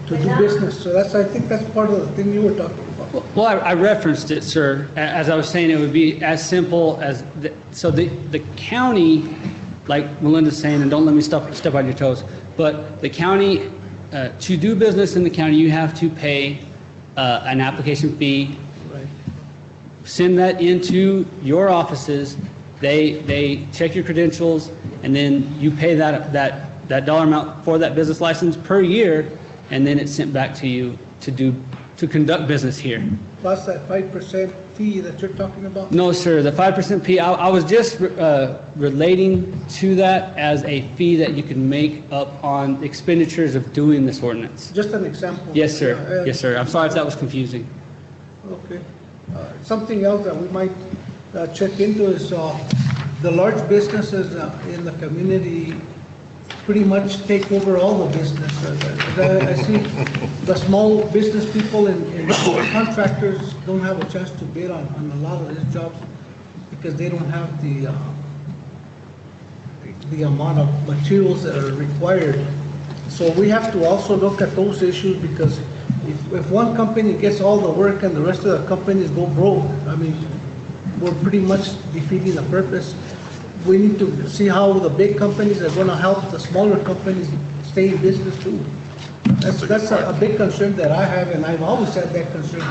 To do business. So I think that's part of the thing you were talking about. Well, I referenced it, sir. As I was saying, it would be as simple as, the county, like Melinda's saying, and don't let me step on your toes, but the county, to do business in the county, you have to pay an application fee. Right. Send that into your offices. They check your credentials, and then you pay that dollar amount for that business license per year, and then it's sent back to you to conduct business here. Plus that 5% fee that you're talking about? No, sir. The 5% fee, I was just relating to that as a fee that you can make up on expenditures of doing this ordinance. Just an example. Yes, sir. Yes, sir. I'm sorry if that was confusing. Okay. Something else that we might check into is the large businesses in the community pretty much take over all the business. I see the small business people and contractors don't have a chance to bid on a lot of these jobs because they don't have the amount of materials that are required. So we have to also look at those issues, because if one company gets all the work and the rest of the companies go broke, I mean, we're pretty much defeating the purpose. We need to see how the big companies are going to help the smaller companies stay in business too. That's a big concern that I have, and I've always had that concern.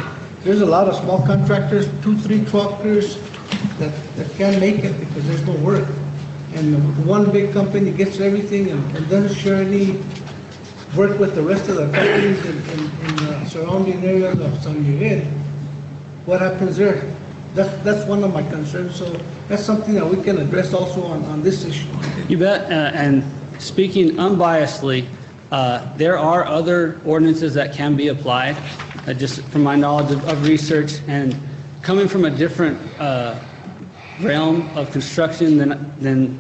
There's a lot of small contractors, 2-3 truckers that can't make it because there's no work. And one big company gets everything and doesn't share any work with the rest of the companies in the surrounding areas of San Miguel. What happens there? That's one of my concerns. So that's something that we can address also on this issue. You bet. And speaking unbiasedly, there are other ordinances that can be applied, just from my knowledge of research and coming from a different realm of construction than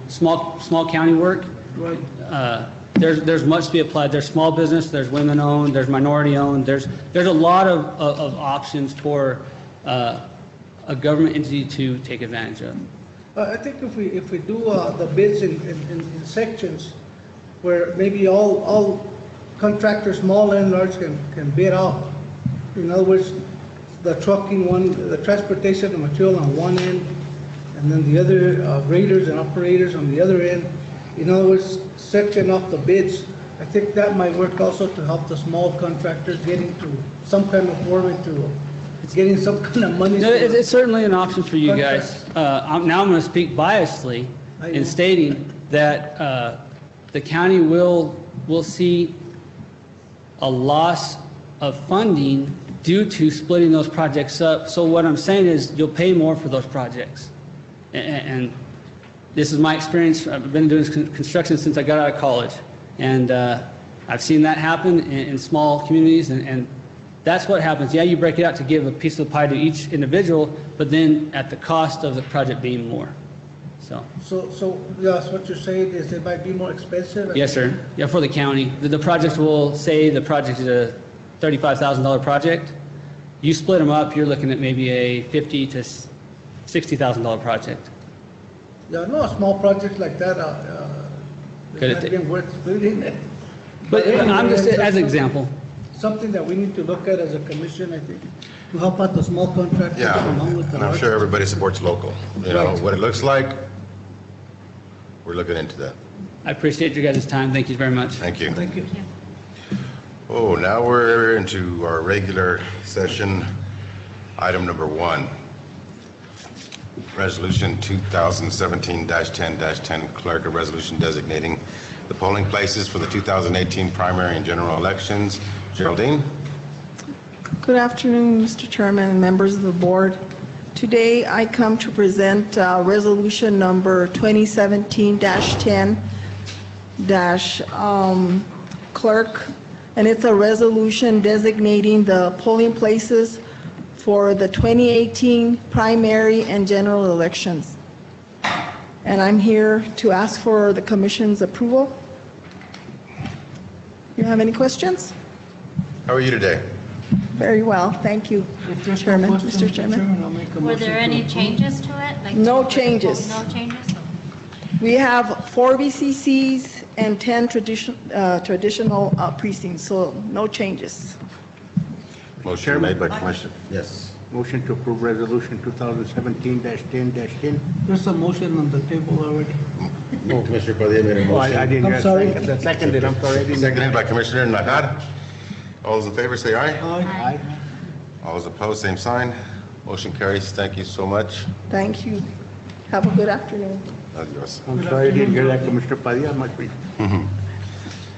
small county work. Right. There's much to be applied. There's small business, there's women owned, there's minority owned. There's a lot of options for a government entity to take advantage of. I think if we do the bids in sections where maybe all contractors, small and large, can bid out. In other words, the trucking one, the transportation of material on one end, and then the other graders and operators on the other end. In other words, section off the bids. I think that might work also to help the small contractors getting to some kind of form into getting some kind of money. No, it's certainly an option for you guys. Now I'm going to speak biasedly in stating that the county will see a loss of funding due to splitting those projects up. So what I'm saying is you'll pay more for those projects. And this is my experience. I've been doing construction since I got out of college. And I've seen that happen in small communities, and that's what happens. Yeah, you break it out to give a piece of the pie to each individual, but then at the cost of the project being more. So yes, what you're saying is it might be more expensive? Yes, sir. Yeah, for the county. The project will say the project is a $35,000 project. You split them up, you're looking at maybe a $50,000 to $60,000 project. Yeah, no, a small project like that, Could it's it not even worth splitting it. But anyway, I'm just, that's as an example. Something that we need to look at as a commission, I think, to help out the small contractors along with the and I'm large. sure everybody supports local. You know, Right. what it looks like, we're looking into that. I appreciate your guys' time. Thank you very much. Thank you. Thank you. Oh, now we're into our regular session. Item number 1, Resolution 2017-10-10, clerk, a resolution designating the polling places for the 2018 primary and general elections. Geraldine? Good afternoon, Mr. Chairman and members of the board. Today I come to present resolution number 2017-10 clerk, and it's a resolution designating the polling places for the 2018 primary and general elections. And I'm here to ask for the commission's approval. You have any questions? How are you today? Very well, thank you, Chairman, Mr. Chairman. Were there any changes to it? Like No changes. No changes? We have 4 VCCs and 10 traditional precincts, so no changes. Motion made by Commissioner. Yes. Motion to approve resolution 2017-10-10. There's a motion on the table already. No, Commissioner Padilla made a motion. I didn't I'm hear sorry. the seconded, I'm sorry. I didn't- Seconded by Commissioner Najar. All those in favor say aye. Aye. All those opposed, same sign. Motion carries. Thank you so much. Thank you. Have a good afternoon. Adios. I'm sorry, I didn't hear that, Commissioner Padilla, must be.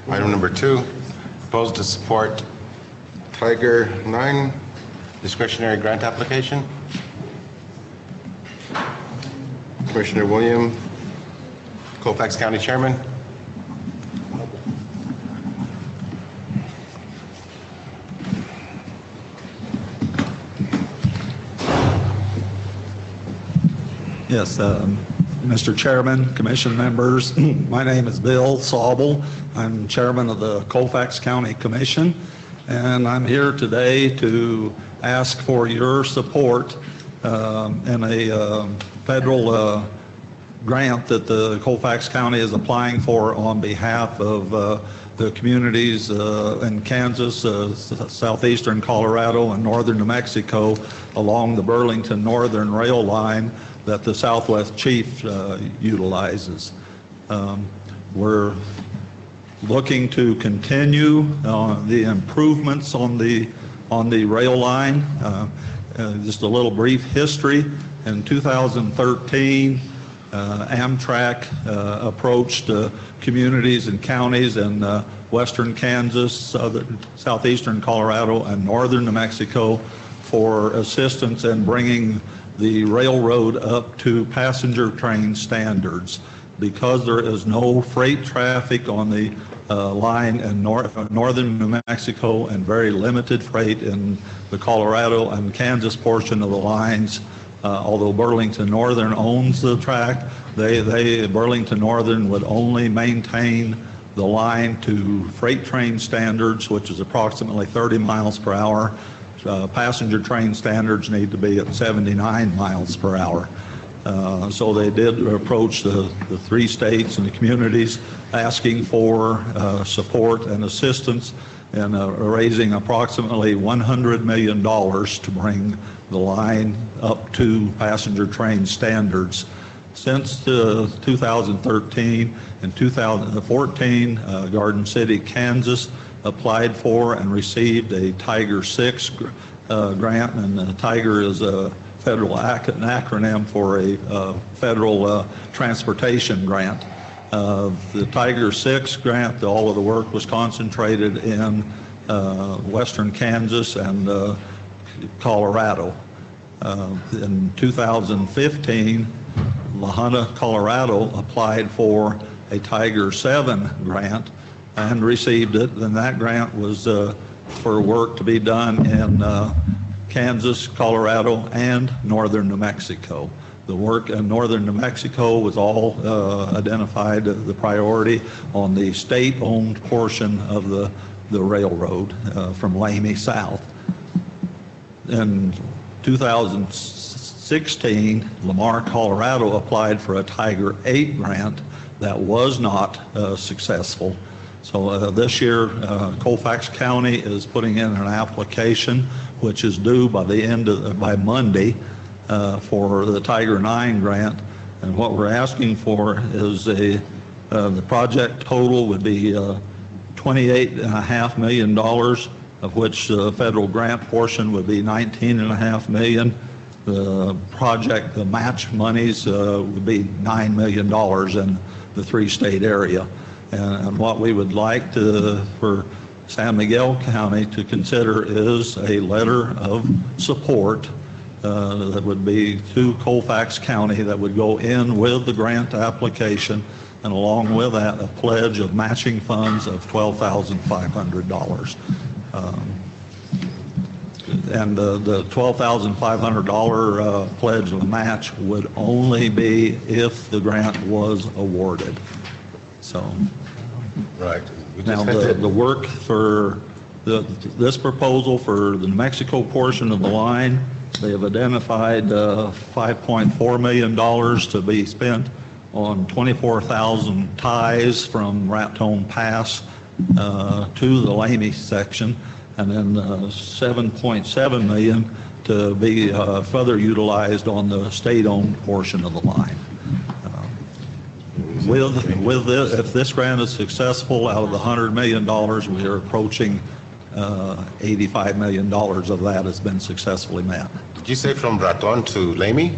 Item number 2, proposal to support Tiger 9 discretionary grant application. Commissioner William, Colfax County Chairman. Yes, Mr. Chairman, Commission members, my name is Bill Sauble. I'm Chairman of the Colfax County Commission, and I'm here today to ask for your support in a federal grant that the Colfax County is applying for on behalf of the communities in Kansas, southeastern Colorado, and northern New Mexico along the Burlington Northern Rail Line that the Southwest Chief utilizes. We're looking to continue the improvements on the rail line. Just a little brief history. In 2013, Amtrak approached communities and counties in western Kansas, southeastern Colorado, and northern New Mexico for assistance in bringing the railroad up to passenger train standards. Because there is no freight traffic on the line in northern New Mexico and very limited freight in the Colorado and Kansas portion of the lines, although Burlington Northern owns the track, Burlington Northern would only maintain the line to freight train standards, which is approximately 30 miles per hour. Passenger train standards need to be at 79 miles per hour. So they did approach the 3 states and the communities asking for support and assistance in raising approximately $100 million to bring the line up to passenger train standards. Since 2013 and 2014, Garden City, Kansas applied for and received a Tiger 6 grant, and Tiger is a federal an acronym for a federal transportation grant. The Tiger 6 grant, all of the work was concentrated in western Kansas and Colorado. In 2015, La Junta, Colorado applied for a Tiger 7 grant and received it. And that grant was for work to be done in Kansas, Colorado, and northern New Mexico. The work in northern New Mexico was all identified the priority on the state-owned portion of the railroad from Lamy south. In 2016, Lamar, Colorado applied for a Tiger 8 grant that was not successful. So this year, Colfax County is putting in an application, which is due by the end of by Monday, for the Tiger 9 grant. And what we're asking for is the project total would be $28.5 million, of which the federal grant portion would be $19.5 million. The project, the match monies would be $9 million in the three-state area. And what we would like for San Miguel County to consider is a letter of support that would be to Colfax County that would go in with the grant application, and along with that, a pledge of matching funds of $12,500. And the $12,500 pledge of match would only be if the grant was awarded. So, right. Now the work for this proposal for the New Mexico portion of the line, they have identified $5.4 million to be spent on 24,000 ties from Raton Pass to the Lamy section, and then $7.7 million to be further utilized on the state-owned portion of the line. With this, if this grant is successful, out of the $100 million, we are approaching $85 million of that has been successfully met. Did you say from Raton to Lamy?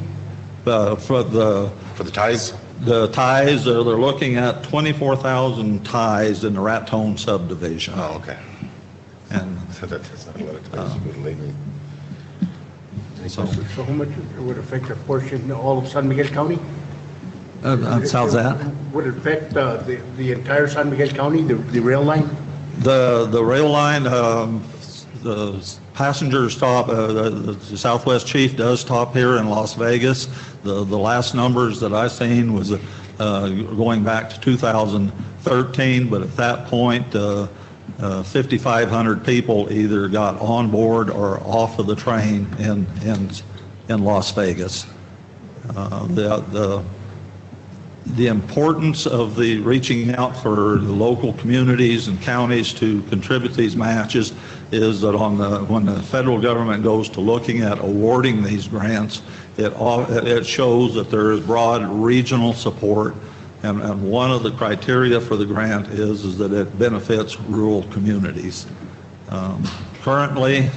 For the ties? The ties, they're looking at 24,000 ties in the Raton subdivision. Oh, okay. And so that's not a lot of ties to go to Lamy. So how much would affect a portion, all of San Miguel County? How's that? Would it affect the entire San Miguel County, the rail line? The rail line, the passenger stop, the Southwest Chief does stop here in Las Vegas. The last numbers that I seen was going back to 2013, but at that point, 5,500 people either got on board or off of the train in Las Vegas. The importance of the reaching out for the local communities and counties to contribute these matches is that when the federal government goes to looking at awarding these grants, it shows that there is broad regional support, and one of the criteria for the grant is that it benefits rural communities. Currently,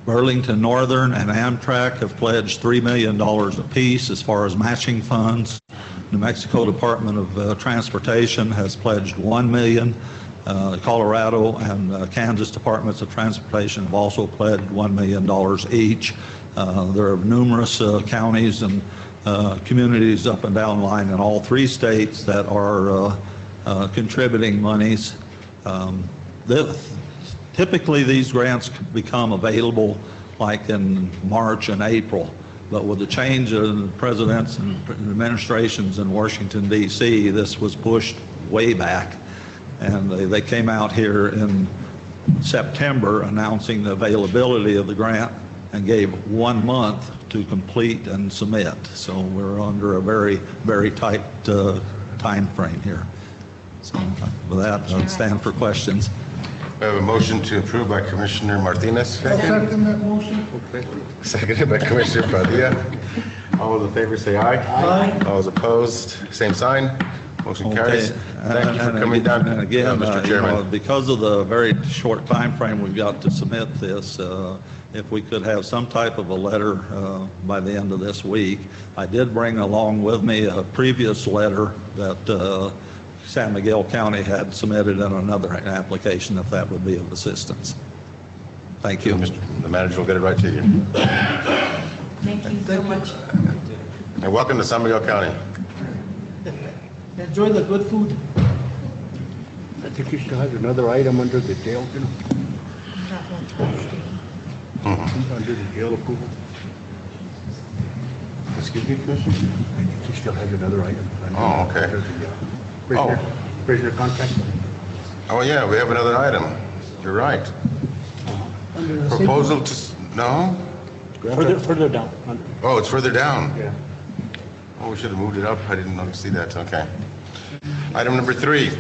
Burlington Northern and Amtrak have pledged $3 million apiece as far as matching funds. New Mexico Department of Transportation has pledged $1 million. Colorado and Kansas Departments of Transportation have also pledged $1 million each. There are numerous counties and communities up and down the line in all three states that are contributing monies. Typically, these grants become available like in March and April, but with the change in the presidents and administrations in Washington, D.C., this was pushed way back, and they came out here in September announcing the availability of the grant and gave 1 month to complete and submit. So we're under a very, very tight time frame here. So with that, I'll stand for questions. We have a motion to approve by Commissioner Martinez. I'll second that motion. Seconded by Commissioner Padilla. All those in favor say aye. Aye. All those opposed, same sign. Motion carries. Thank you for coming down. And again, Mr. Chairman. because of the very short time frame we've got to submit this, if we could have some type of a letter by the end of this week. I did bring along with me a previous letter that San Miguel County had submitted in another application, if that would be of assistance. Thank you. The manager will get it right to you. Thank you so much. And welcome to San Miguel County. Enjoy the good food. I think he still has another item under the jail, you know? Under the jail approval. Excuse me, Commissioner? I think he still has another item. Oh, okay. Under the, prisoner contract. Oh, yeah, we have another item. You're right. Proposal to, no? Further down. Oh, it's further down. Yeah. Oh, we should have moved it up. I didn't see that. Okay. Item number 3,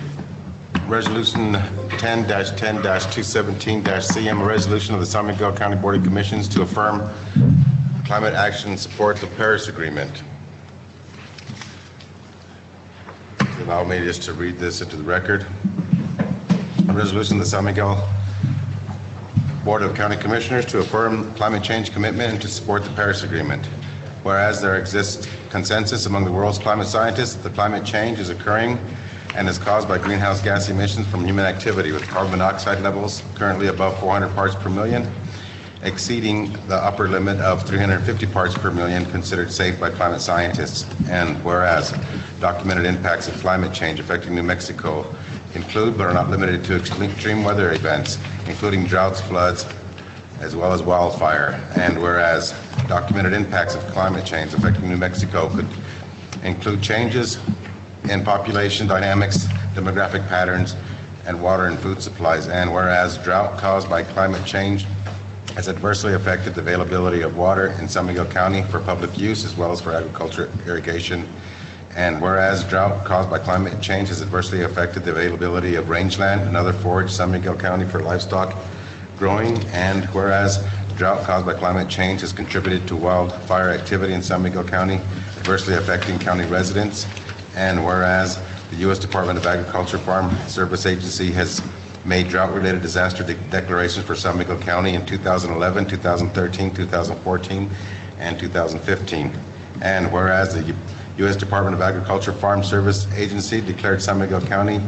Resolution 10-10-217-CM, a resolution of the San Miguel County Board of Commissions to affirm climate action support the Paris Agreement. Allow me just to read this into the record. A resolution of the San Miguel Board of County Commissioners to affirm climate change commitment and to support the Paris Agreement. Whereas there exists consensus among the world's climate scientists that the climate change is occurring and is caused by greenhouse gas emissions from human activity, with carbon monoxide levels currently above 400 parts per million, exceeding the upper limit of 350 parts per million considered safe by climate scientists. And whereas documented impacts of climate change affecting New Mexico include but are not limited to extreme weather events, including droughts, floods, as well as wildfire. And whereas documented impacts of climate change affecting New Mexico could include changes in population dynamics, demographic patterns, and water and food supplies. And whereas drought caused by climate change has adversely affected the availability of water in San Miguel County for public use as well as for agriculture irrigation. And whereas drought caused by climate change has adversely affected the availability of rangeland and other forage in San Miguel County for livestock growing. And whereas drought caused by climate change has contributed to wildfire activity in San Miguel County, adversely affecting county residents. And whereas the U.S. Department of Agriculture Farm Service Agency has made drought-related disaster declarations for San Miguel County in 2011, 2013, 2014, and 2015. And whereas the U.S. Department of Agriculture Farm Service Agency declared San Miguel County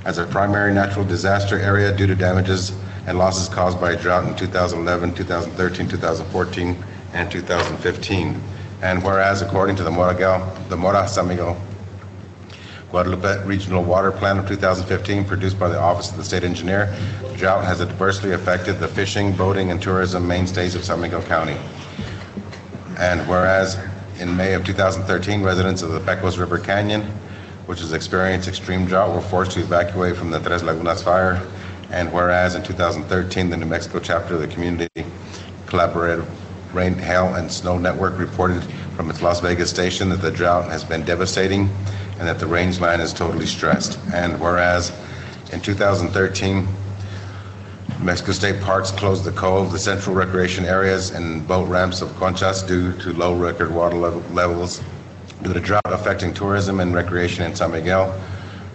as a primary natural disaster area due to damages and losses caused by a drought in 2011, 2013, 2014, and 2015. And whereas according to the Mora San Miguel Guadalupe Regional Water Plan of 2015, produced by the Office of the State Engineer, the drought has adversely affected the fishing, boating, and tourism mainstays of San Miguel County. And whereas in May of 2013, residents of the Pecos River Canyon, which has experienced extreme drought, were forced to evacuate from the Tres Lagunas fire. And whereas in 2013, the New Mexico chapter of the Community Collaborative Rain, Hail, and Snow Network reported from its Las Vegas station that the drought has been devastating and that the rangeland is totally stressed. And whereas in 2013, New Mexico State Parks closed the cove, the central recreation areas, and boat ramps of Conchas due to low record water levels due to drought affecting tourism and recreation in San Miguel.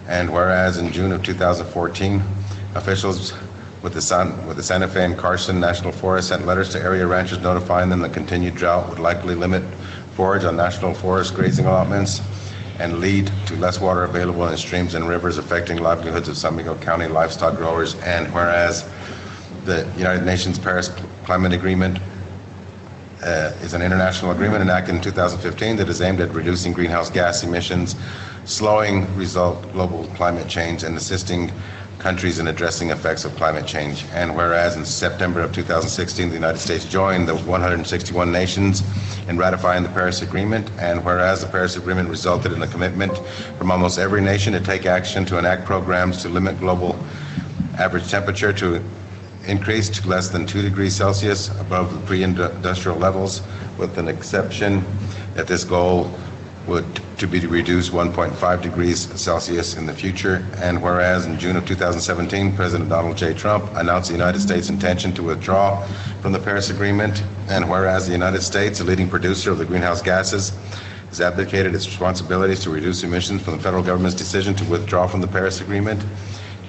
And whereas in June of 2014, officials with the Santa Fe and Carson National Forest sent letters to area ranchers notifying them that continued drought would likely limit forage on National Forest grazing allotments and lead to less water available in streams and rivers, affecting livelihoods of San Miguel County livestock growers. And whereas the United Nations Paris Climate Agreement is an international agreement enacted in 2015 that is aimed at reducing greenhouse gas emissions, slowing global climate change, and assisting countries in addressing effects of climate change. And whereas in September of 2016, the United States joined the 161 nations in ratifying the Paris Agreement, and whereas the Paris Agreement resulted in a commitment from almost every nation to take action to enact programs to limit global average temperature to increase to less than 2 degrees Celsius above the pre-industrial levels, with an exception that this goal would to be reduced 1.5 degrees Celsius in the future. And whereas in June of 2017, President Donald J. Trump announced the United States' intention to withdraw from the Paris Agreement, and whereas the United States, a leading producer of the greenhouse gases, has abdicated its responsibilities to reduce emissions from the federal government's decision to withdraw from the Paris Agreement.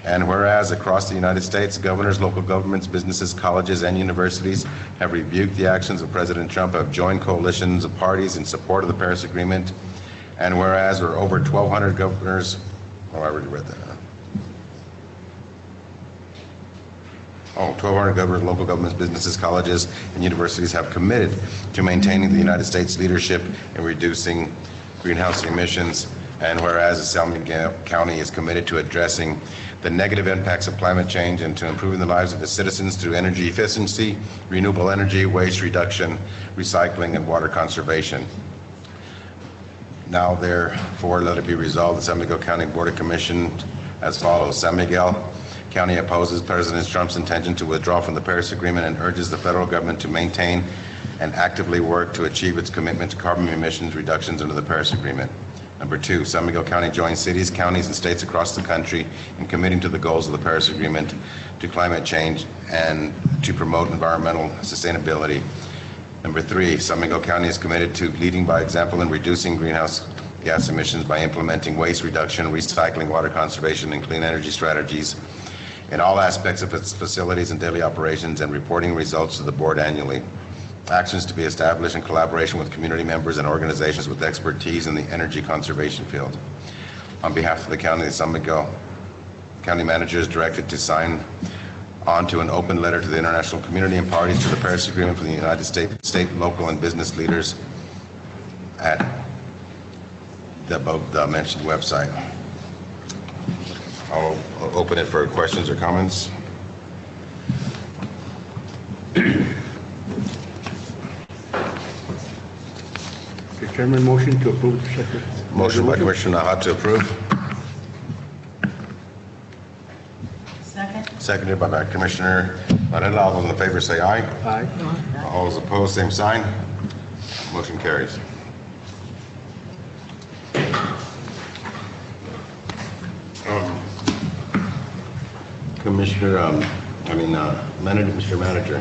And whereas across the United States, governors, local governments, businesses, colleges, and universities have rebuked the actions of President Trump, have joined coalitions of parties in support of the Paris Agreement. And whereas there are over 1,200 governors, I already read that. 1,200 governors, local governments, businesses, colleges, and universities have committed to maintaining the United States leadership in reducing greenhouse emissions. And whereas San Miguel County is committed to addressing the negative impacts of climate change and to improving the lives of its citizens through energy efficiency, renewable energy, waste reduction, recycling, and water conservation. Now therefore let it be resolved, the San Miguel County Board of Commissioners as follows. San Miguel County opposes President Trump's intention to withdraw from the Paris Agreement and urges the federal government to maintain and actively work to achieve its commitment to carbon emissions reductions under the Paris Agreement. Number 2, San Miguel County joins cities, counties, and states across the country in committing to the goals of the Paris Agreement to climate change and to promote environmental sustainability. Number 3, San Miguel County is committed to leading by example in reducing greenhouse gas emissions by implementing waste reduction, recycling, water conservation, and clean energy strategies in all aspects of its facilities and daily operations, and reporting results to the board annually. Actions to be established in collaboration with community members and organizations with expertise in the energy conservation field. On behalf of the county, the San Miguel County Manager is directed to sign on to an open letter to the international community and parties to the Paris Agreement for the United States, state, local, and business leaders at the above mentioned website. I'll open it for questions or comments. Mr. Chairman, motion to approve the second. Motion by Commissioner Nahad to approve. Second. Seconded by Commissioner Varela. All those in favor say aye. Aye. All those opposed, same sign. Motion carries. Mr. Manager,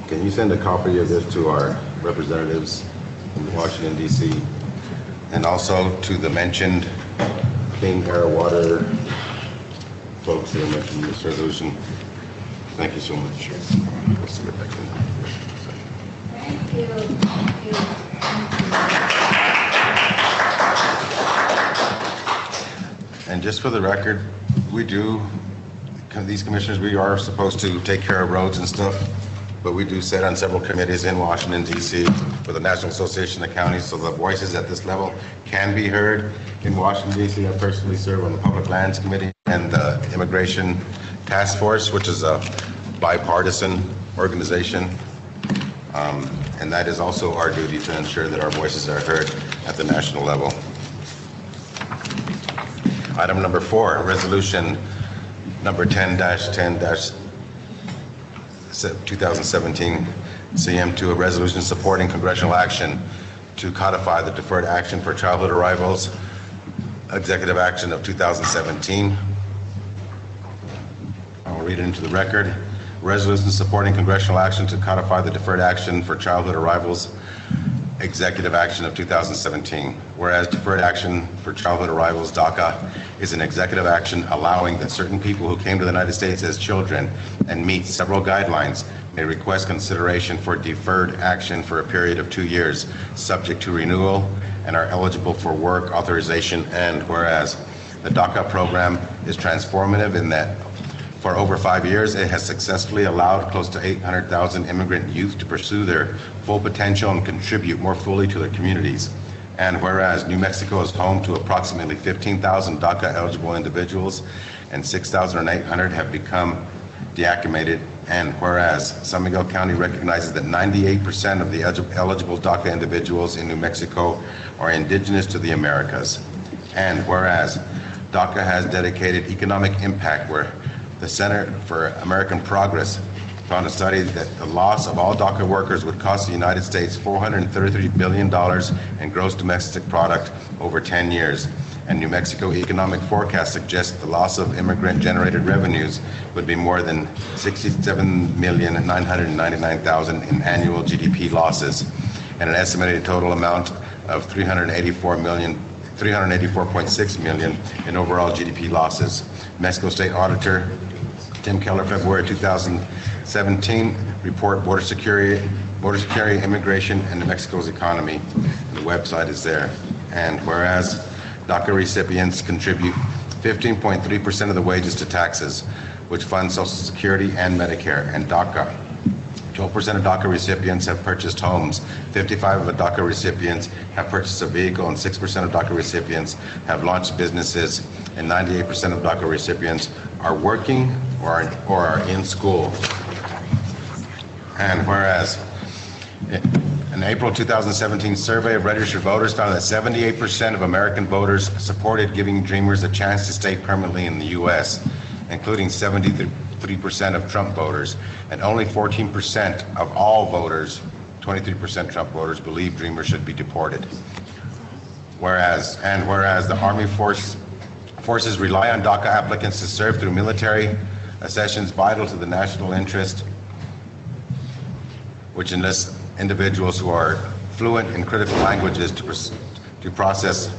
can you send a copy of this to our representatives in Washington, D.C., and also to the mentioned clean air, water folks that are mentioned in this resolution? Thank you so much. Let's get back in. Thank you. Thank you. And just for the record, these commissioners, we are supposed to take care of roads and stuff, but we do sit on several committees in Washington, D.C. for the National Association of Counties, so the voices at this level can be heard. In Washington, D.C., I personally serve on the Public Lands Committee and the Immigration Task Force, which is a bipartisan organization. And that is also our duty to ensure that our voices are heard at the national level. Item number 4, resolution number 10-2017 CM2, a resolution supporting congressional action to codify the Deferred Action for Childhood Arrivals Executive Action of 2017. I'll read it into the record. Resolution supporting congressional action to codify the Deferred Action for Childhood Arrivals Executive Action of 2017. Whereas Deferred Action for Childhood Arrivals, DACA, is an executive action allowing that certain people who came to the United States as children and meet several guidelines may request consideration for deferred action for a period of 2 years, subject to renewal, and are eligible for work authorization. And whereas the DACA program is transformative in that for over 5 years, it has successfully allowed close to 800,000 immigrant youth to pursue their full potential and contribute more fully to their communities. And whereas New Mexico is home to approximately 15,000 DACA eligible individuals and 6,800 have become deacclimated. And whereas San Miguel County recognizes that 98% of the eligible DACA individuals in New Mexico are indigenous to the Americas. And whereas DACA has dedicated economic impact, where the Center for American Progress found a study that the loss of all DACA workers would cost the United States $433 billion in gross domestic product over 10 years. And New Mexico economic forecast suggests the loss of immigrant-generated revenues would be more than $67,999,000 in annual GDP losses. and an estimated total amount of $384.6 million in overall GDP losses. Mexico State Auditor Tim Keller, February 2017 report, border security, immigration, and Mexico's economy. The website is there. And whereas DACA recipients contribute 15.3% of the wages to taxes, which funds Social Security and Medicare, and DACA. 12% of DACA recipients have purchased homes, 55% of the DACA recipients have purchased a vehicle, and 6% of DACA recipients have launched businesses, and 98% of DACA recipients are working or are in school. And whereas an April 2017 survey of registered voters found that 78% of American voters supported giving Dreamers a chance to stay permanently in the U.S., including 73% of Trump voters, and only 14% of all voters, 23% Trump voters, believe Dreamers should be deported. Whereas the Army forces rely on DACA applicants to serve through military accessions vital to the national interest, which enlists individuals who are fluent in critical languages to process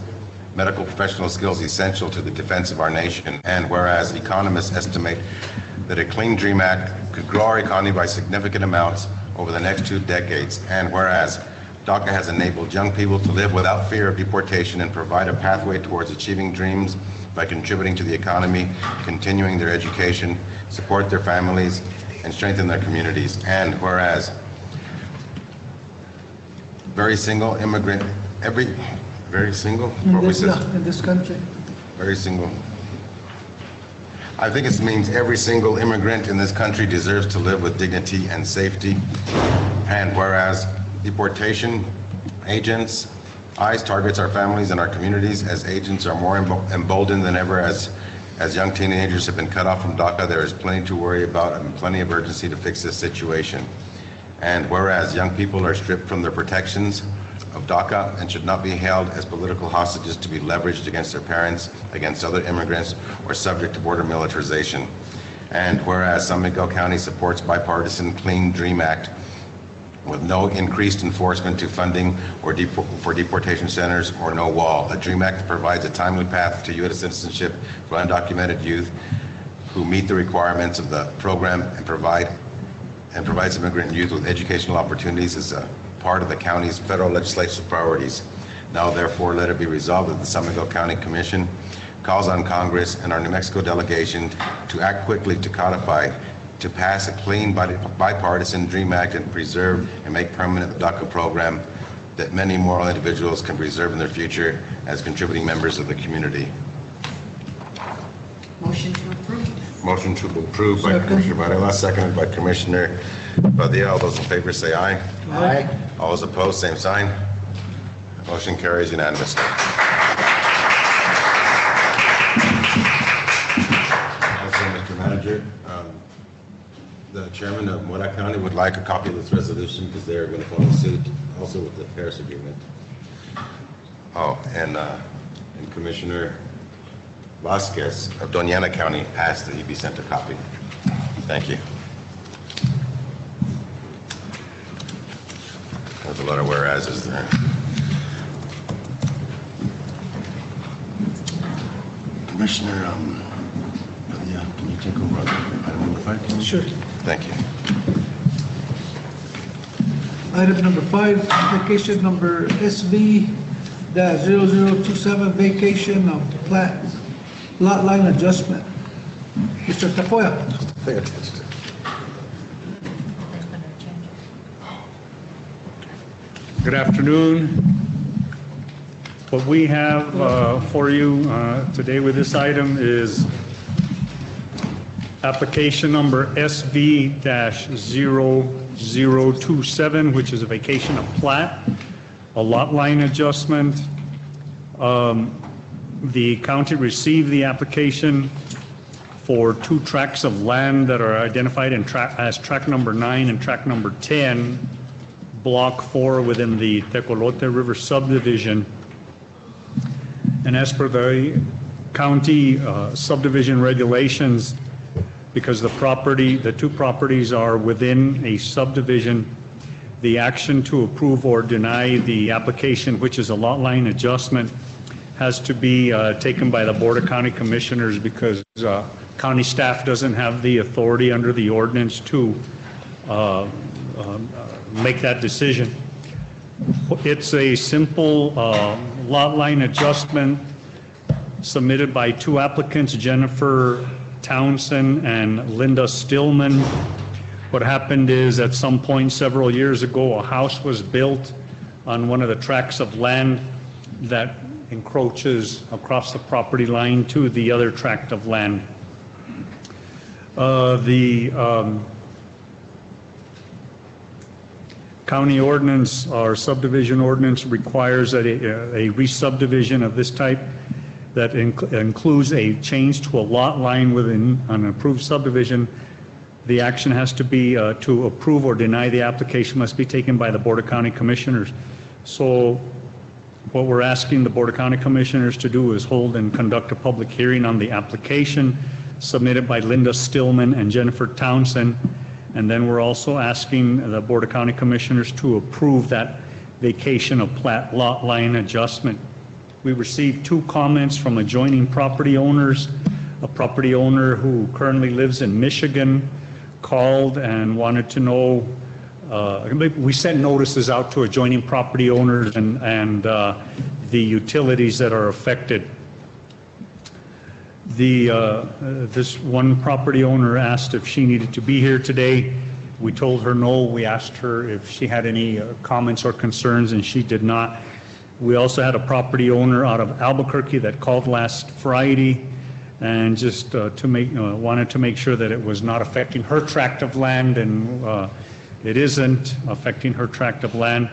medical professional skills essential to the defense of our nation. And whereas economists estimate that a Clean Dream Act could grow our economy by significant amounts over the next 2 decades, and whereas DACA has enabled young people to live without fear of deportation and provide a pathway towards achieving dreams by contributing to the economy, continuing their education, support their families, and strengthen their communities. And whereas very single, in this country. Very single. I think it means every single immigrant in this country deserves to live with dignity and safety. And whereas deportation agents, ICE targets our families and our communities, as agents are more emboldened than ever as young teenagers have been cut off from DACA, there is plenty to worry about and plenty of urgency to fix this situation. And whereas young people are stripped from their protections of DACA and should not be held as political hostages to be leveraged against their parents, against other immigrants, or subject to border militarization. And whereas San Miguel County supports bipartisan Clean Dream Act with no increased enforcement to funding or for deportation centers or no wall. The DREAM Act provides a timely path to U.S. citizenship for undocumented youth who meet the requirements of the program and provides immigrant youth with educational opportunities as a part of the county's federal legislative priorities. Now therefore let it be resolved that the San Miguel County Commission calls on Congress and our New Mexico delegation to act quickly to codify, to pass a clean bipartisan DREAM Act and preserve and make permanent the DACA program that many moral individuals can preserve in their future as contributing members of the community. Motion to approve. Motion to approve by Commissioner Varela, seconded by Commissioner Badilla. All those in favor say aye. Aye. All those opposed, same sign. Motion carries unanimously. Also, Mr. Manager, the chairman of Mora County would like a copy of this resolution because they're going to follow suit also with the Paris Agreement. Oh, and Commissioner Vasquez of Doñana County asked that he be sent a copy. Thank you. There's a lot of whereases there. Commissioner, yeah, can you take over item number 5? Sure. Thank you. Item number 5, application number SV-0027, vacation of plat, lot line adjustment. Mr. Tafoya. Pay attention. Good afternoon. What we have for you today with this item is application number SV-0027, which is a vacation of plat, a lot line adjustment. The county received the application for 2 tracts of land that are identified as tract number 9 and tract number 10, block 4 within the Tecolote River subdivision. And as per the county subdivision regulations, because the 2 properties are within a subdivision, The action to approve or deny the application, which is a lot line adjustment, has to be taken by the Board of County Commissioners because county staff doesn't have the authority under the ordinance to make that decision. It's a simple lot line adjustment submitted by two applicants, Jennifer Townsend and Linda Stillman. What happened is at some point several years ago, a house was built on one of the tracts of land that encroaches across the property line to the other tract of land. The county ordinance or subdivision ordinance requires that a re-subdivision of this type that includes a change to a lot line within an approved subdivision, the action has to be to approve or deny the application must be taken by the Board of County Commissioners. So what we're asking the Board of County Commissioners to do is hold and conduct a public hearing on the application submitted by Linda Stillman and Jennifer Townsend. And then we're also asking the Board of County Commissioners to approve that vacation of plat lot line adjustment. We received two comments from adjoining property owners. A property owner who currently lives in Michigan called and wanted to know, we sent notices out to adjoining property owners and the utilities that are affected. This one property owner asked if she needed to be here today. We told her no. We asked her if she had any comments or concerns, and she did not. We also had a property owner out of Albuquerque that called last Friday and just wanted to make sure that it was not affecting her tract of land, and it isn't affecting her tract of land.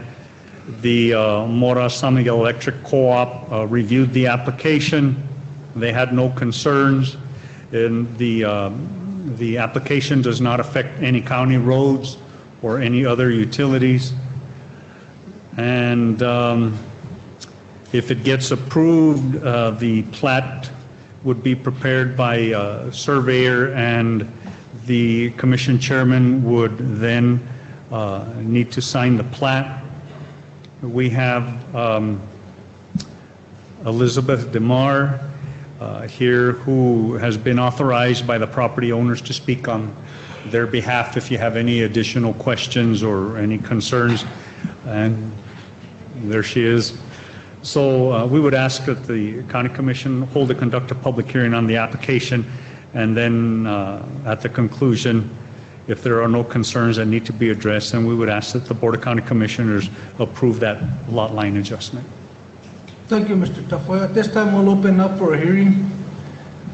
The Mora San Miguel Electric Co-op reviewed the application. They had no concerns, and the application does not affect any county roads or any other utilities. And if it gets approved, the plat would be prepared by a surveyor, and the commission chairman would then need to sign the plat. We have Elizabeth DeMar here, who has been authorized by the property owners to speak on their behalf if you have any additional questions or any concerns. And there she is. So we would ask that the county commission hold and conduct a public hearing on the application, and then at the conclusion, if there are no concerns that need to be addressed, then we would ask that the Board of County Commissioners approve that lot line adjustment. Thank you, Mr. Tafoya. At this time, we'll open up for a hearing,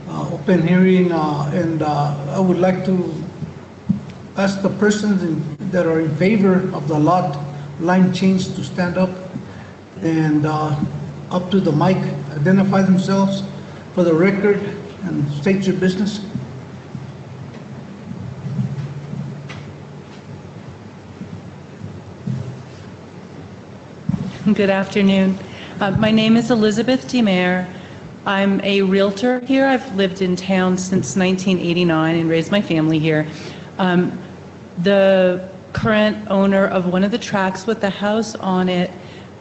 and I would like to ask the persons that are in favor of the lot line change to stand up and up to the mic, identify themselves for the record, and state your business. Good afternoon. My name is Elizabeth DeMare. I'm a realtor here. I've lived in town since 1989 and raised my family here. The current owner of one of the tracts with the house on it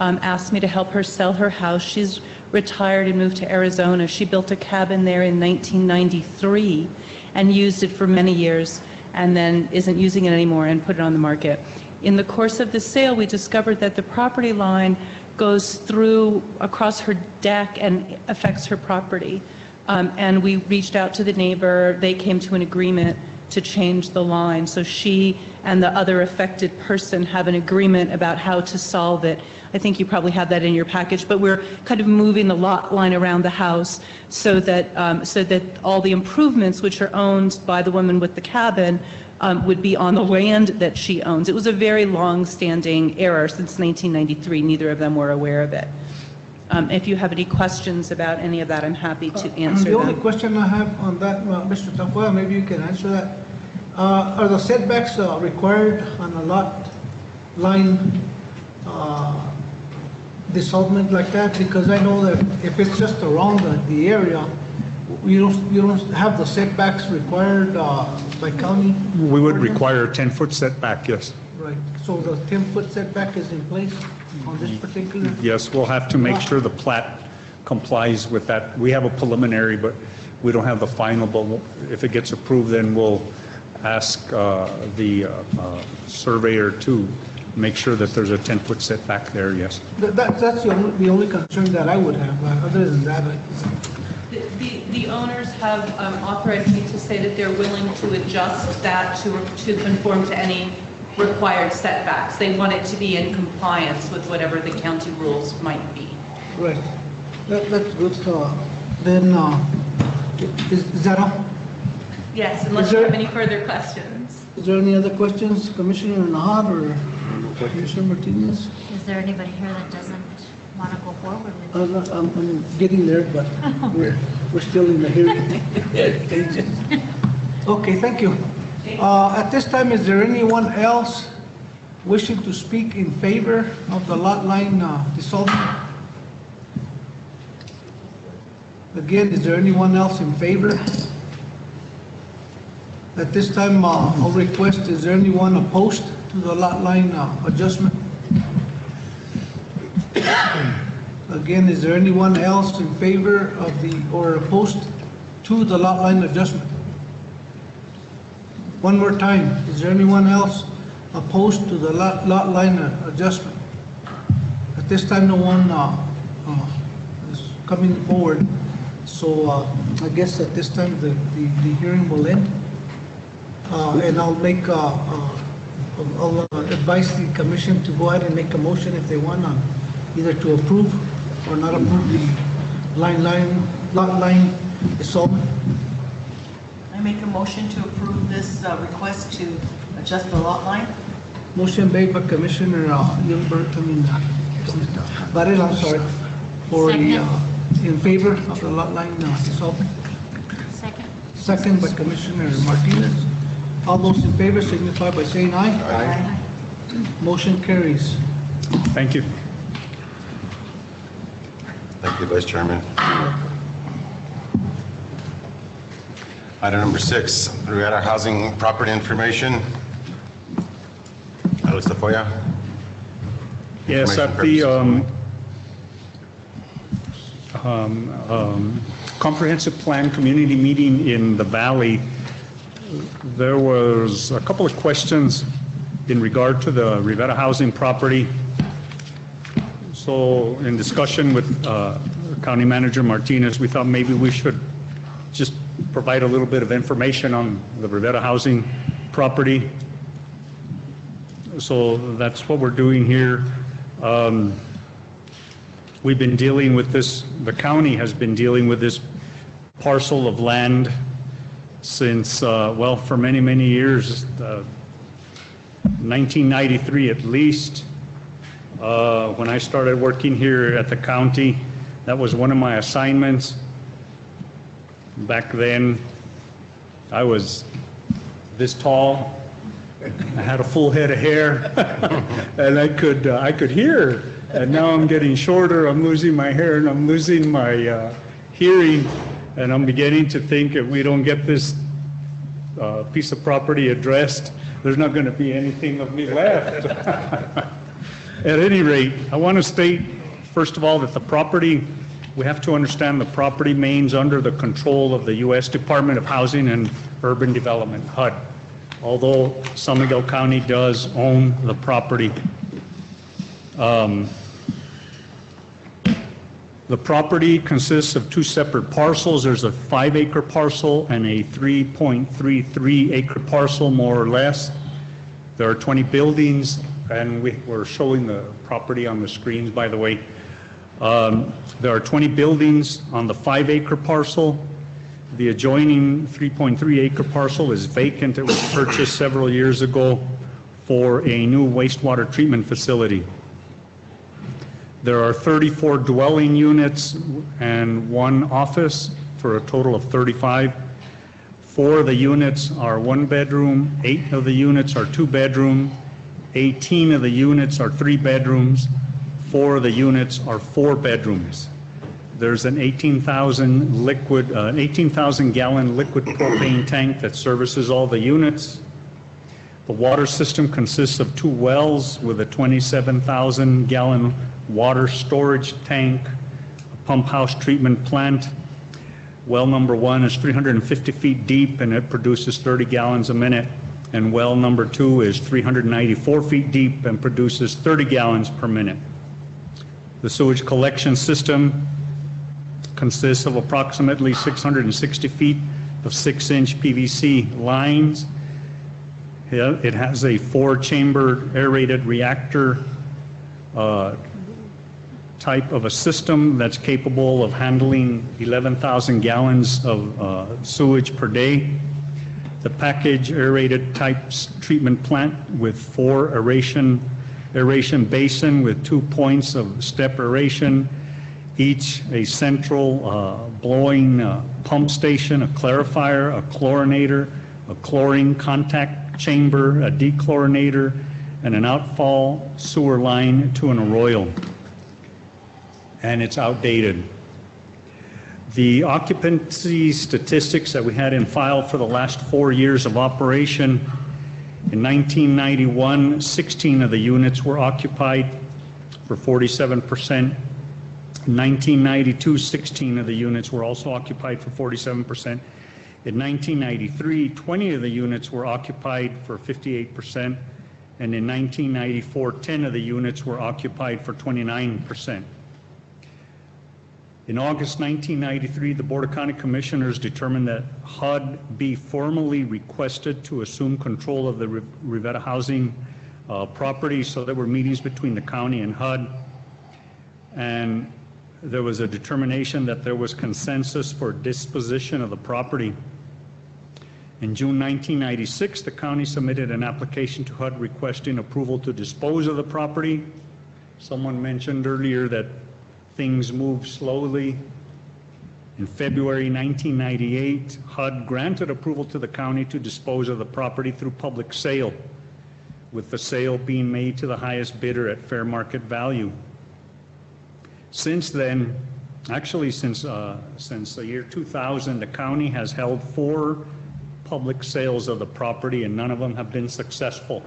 asked me to help her sell her house. She's retired and moved to Arizona. She built a cabin there in 1993 and used it for many years, and then isn't using it anymore and put it on the market. In the course of the sale, we discovered that the property line goes through across her deck and affects her property. And we reached out to the neighbor. They came to an agreement to change the line. So she and the other affected person have an agreement about how to solve it. I think you probably have that in your package, but we're kind of moving the lot line around the house so that all the improvements, which are owned by the woman with the cabin, would be on the land that she owns. It was a very long-standing error since 1993. Neither of them were aware of it. If you have any questions about any of that, I'm happy to answer them. The only question I have on that, Mr. Tafoya, maybe you can answer that. Are the setbacks required on a lot line dissolvement like that? Because I know that if it's just around the area, you don't have the setbacks required by county? We would require a 10-foot setback, yes. Right. Right, so the 10-foot setback is in place on this particular? Yes, we'll have to make sure the plat complies with that. We have a preliminary, but we don't have the final, but if it gets approved, then we'll ask the surveyor to make sure that there's a 10-foot setback there, yes. That's the only concern that I would have. Other than that, The owners have authorized me to say that they're willing to adjust that to conform to any required setbacks. They want it to be in compliance with whatever the county rules might be. right. That's good. Then, is that all? Yes, unless you have any further questions. Is there any other questions, Commissioner Nahad or Commissioner Martinez? Is there anybody here that doesn't want to go forward with it? I'm getting there, but we're still in the hearing stages. Okay, thank you. At this time, is there anyone else wishing to speak in favor of the lot line dissolving? Again, is there anyone else in favor? At this time, I'll request, is there anyone opposed to the lot line adjustment? Again, is there anyone else in favor of or opposed to the lot line adjustment? One more time, is there anyone else opposed to the lot line adjustment? At this time, no one is coming forward, so I guess at this time the hearing will end. And I'll advise the commission to go ahead and make a motion if they want on either to approve or not approve the lot line dissolvement. I make a motion to approve this request to adjust the lot line. Motion made by Commissioner Varela, I'm sorry, for the, in favor of the lot line dissolvement. Second. Second by Commissioner Martinez. All those in favor signify by saying aye. Aye. Motion carries. Thank you. Thank you, Vice Chairman. Item number 6, Rivera Housing Property Information. Alice Tafoya. Yes, at the comprehensive plan community meeting in the Valley, there was a couple of questions in regard to the Rivera housing property. So in discussion with County Manager Martinez, we thought maybe we should just provide a little bit of information on the Rivera housing property. So that's what we're doing here. We've been dealing with this, the county has been dealing with this parcel of land since, well, for many, many years, 1993 at least. When I started working here at the county, that was one of my assignments. Back then, I was this tall. I had a full head of hair, and I could hear. And now I'm getting shorter. I'm losing my hair, and I'm losing my hearing. And I'm beginning to think if we don't get this piece of property addressed, there's not going to be anything of me left. At any rate, I want to state, first of all, that the property, we have to understand the property remains under the control of the U.S. Department of Housing and Urban Development, HUD, although San Miguel County does own the property. The property consists of two separate parcels. There's a 5-acre parcel and a 3.33-acre parcel, more or less. There are 20 buildings, and we're showing the property on the screens, by the way. There are 20 buildings on the 5-acre parcel. The adjoining 3.3-acre parcel is vacant. It was purchased several years ago for a new wastewater treatment facility. There are 34 dwelling units and 1 office for a total of 35. 4 of the units are 1-bedroom, 8 of the units are 2-bedroom, 18 of the units are 3 bedrooms, 4 of the units are 4 bedrooms. There's an 18,000 gallon liquid propane tank that services all the units. The water system consists of 2 wells with a 27,000-gallon water storage tank, a pump house treatment plant. Well number 1 is 350 feet deep and it produces 30 gallons a minute. And well number 2 is 394 feet deep and produces 30 gallons per minute. The sewage collection system consists of approximately 660 feet of 6-inch PVC lines. It has a 4-chamber aerated reactor type of a system that's capable of handling 11,000 gallons of sewage per day. The package aerated type treatment plant with 4 aeration basin with 2 points of step aeration, each a central blowing pump station, a clarifier, a chlorinator, a chlorine contact chamber, a dechlorinator, and an outfall sewer line to an arroyo. And it's outdated. The occupancy statistics that we had in file for the last 4 years of operation, in 1991, 16 of the units were occupied for 47%. In 1992, 16 of the units were also occupied for 47%. In 1993, 20 of the units were occupied for 58%. And in 1994, 10 of the units were occupied for 29%. In August 1993, the Board of County Commissioners determined that HUD be formally requested to assume control of the Rivera housing property. So there were meetings between the county and HUD. And there was a determination that there was consensus for disposition of the property. In June 1996, the county submitted an application to HUD requesting approval to dispose of the property. Someone mentioned earlier that things move slowly. In February 1998, HUD granted approval to the county to dispose of the property through public sale, with the sale being made to the highest bidder at fair market value. Since then, actually since the year 2000, the county has held 4 public sales of the property and none of them have been successful.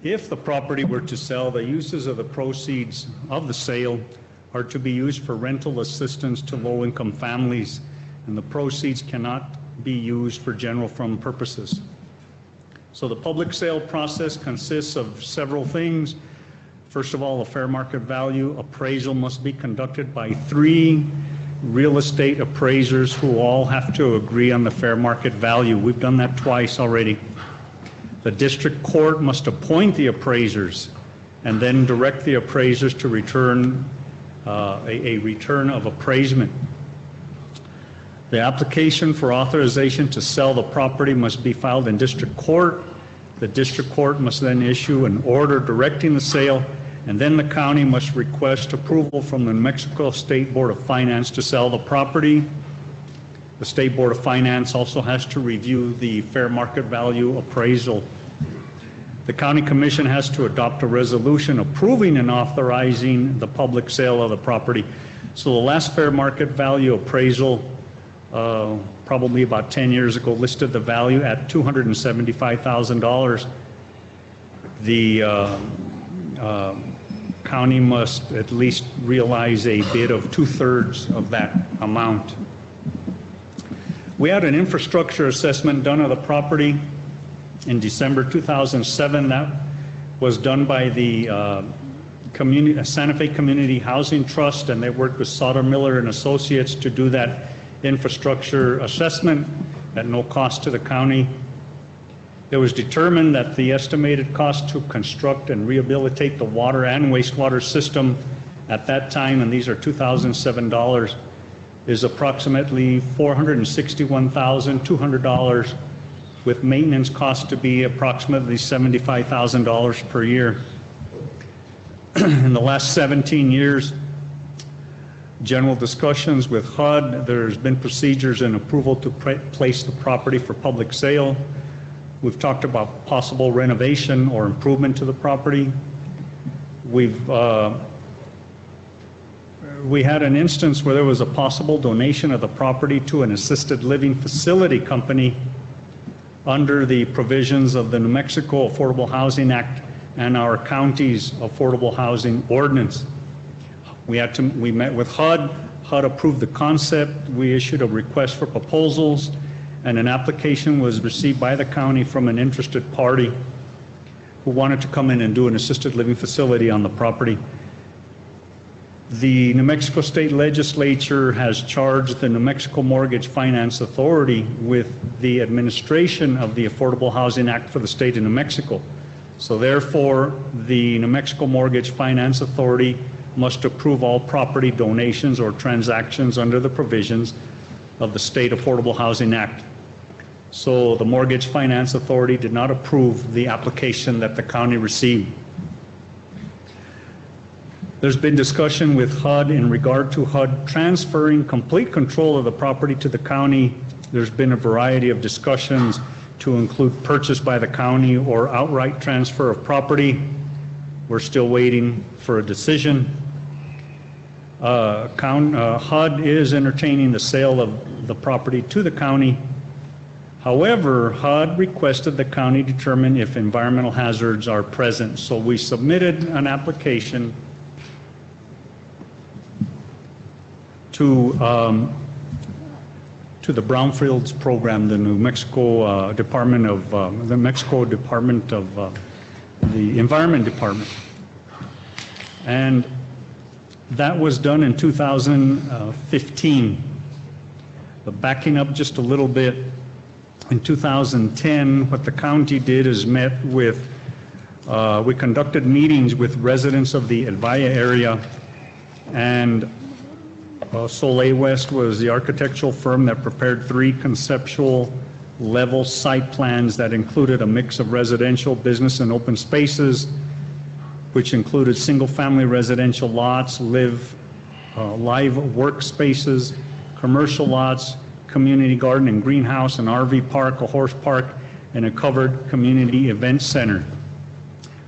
If the property were to sell, the uses of the proceeds of the sale are to be used for rental assistance to low-income families, and the proceeds cannot be used for general fund purposes. So the public sale process consists of several things. First of all, a fair market value appraisal must be conducted by 3 real estate appraisers who all have to agree on the fair market value. We've done that twice already. The district court must appoint the appraisers and then direct the appraisers to return a return of appraisement. The application for authorization to sell the property must be filed in district court. The district court must then issue an order directing the sale, and then the county must request approval from the New Mexico State Board of Finance to sell the property. The State Board of Finance also has to review the fair market value appraisal. The County Commission has to adopt a resolution approving and authorizing the public sale of the property. So the last fair market value appraisal, probably about 10 years ago, listed the value at $275,000. The county must at least realize a bid of 2/3 of that amount. We had an infrastructure assessment done of the property in December 2007. That was done by the Santa Fe Community Housing Trust, and they worked with Sauter Miller and Associates to do that infrastructure assessment at no cost to the county. It was determined that the estimated cost to construct and rehabilitate the water and wastewater system at that time, and these are 2007 dollars, is approximately $461,200, with maintenance costs to be approximately $75,000 per year. In the last 17 years, general discussions with HUD, there's been procedures and approval to place the property for public sale. We've talked about possible renovation or improvement to the property. We had an instance where there was a possible donation of the property to an assisted living facility company under the provisions of the New Mexico Affordable Housing Act and our county's affordable housing ordinance. We met with HUD. HUD approved the concept. We issued a request for proposals, and an application was received by the county from an interested party who wanted to come in and do an assisted living facility on the property. The New Mexico State Legislature has charged the New Mexico Mortgage Finance Authority with the administration of the Affordable Housing Act for the state of New Mexico. So therefore, the New Mexico Mortgage Finance Authority must approve all property donations or transactions under the provisions of the State Affordable Housing Act. So the Mortgage Finance Authority did not approve the application that the county received. There's been discussion with HUD in regard to HUD transferring complete control of the property to the county. There's been a variety of discussions to include purchase by the county or outright transfer of property. We're still waiting for a decision. HUD is entertaining the sale of the property to the county. However, HUD requested the county determine if environmental hazards are present. So we submitted an application to the Brownfields program, the New Mexico Department of the Environment Department, and that was done in 2015. But backing up just a little bit, in 2010, what the county did is we conducted meetings with residents of the Elvaya area, and Soleil West was the architectural firm that prepared 3 conceptual level site plans that included a mix of residential, business, and open spaces, which included single-family residential lots, live workspaces, commercial lots, community garden and greenhouse, an RV park, a horse park, and a covered community event center.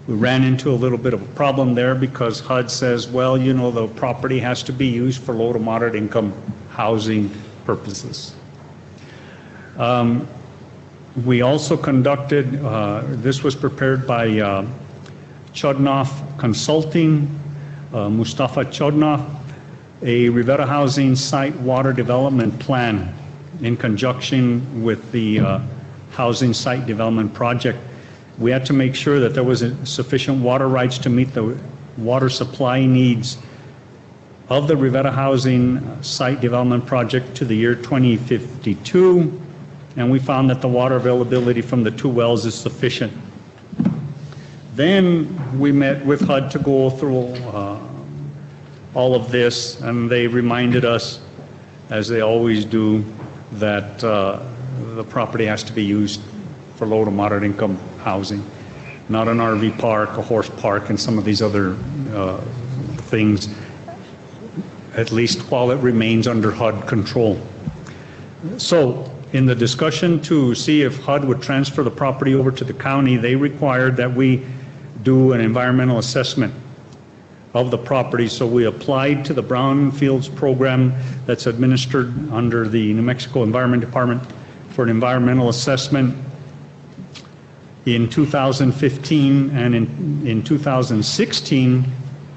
We ran into a little bit of a problem there because HUD says, well, you know, the property has to be used for low to moderate income housing purposes. We also conducted, this was prepared by Chodnoff Consulting, Mustafa Chodnoff, a Rivera Housing Site Water Development Plan in conjunction with the Housing Site Development Project. We had to make sure that there was sufficient water rights to meet the water supply needs of the Rivera Housing Site Development Project to the year 2052, and we found that the water availability from the 2 wells is sufficient. Then we met with HUD to go through all of this, and they reminded us, as they always do, that the property has to be used for low to moderate income housing, not an RV park, a horse park, and some of these other things, at least while it remains under HUD control. So in the discussion to see if HUD would transfer the property over to the county, they required that we do an environmental assessment of the property. So we applied to the Brownfields program that's administered under the New Mexico Environment Department for an environmental assessment in 2015, and in 2016,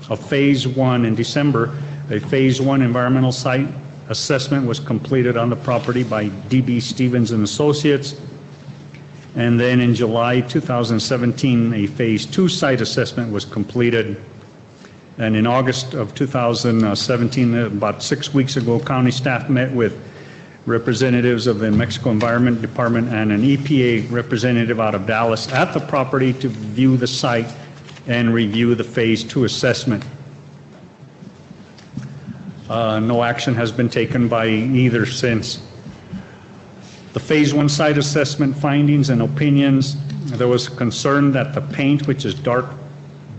a phase 1 in December, a phase 1 environmental site assessment was completed on the property by D.B. Stevens and Associates. And then in July 2017, a phase 2 site assessment was completed. And in August of 2017, about 6 weeks ago, county staff met with representatives of the Mexico Environment Department and an EPA representative out of Dallas at the property to view the site and review the phase 2 assessment. No action has been taken by either since. The phase 1 site assessment findings and opinions, there was concern that the paint, which is dark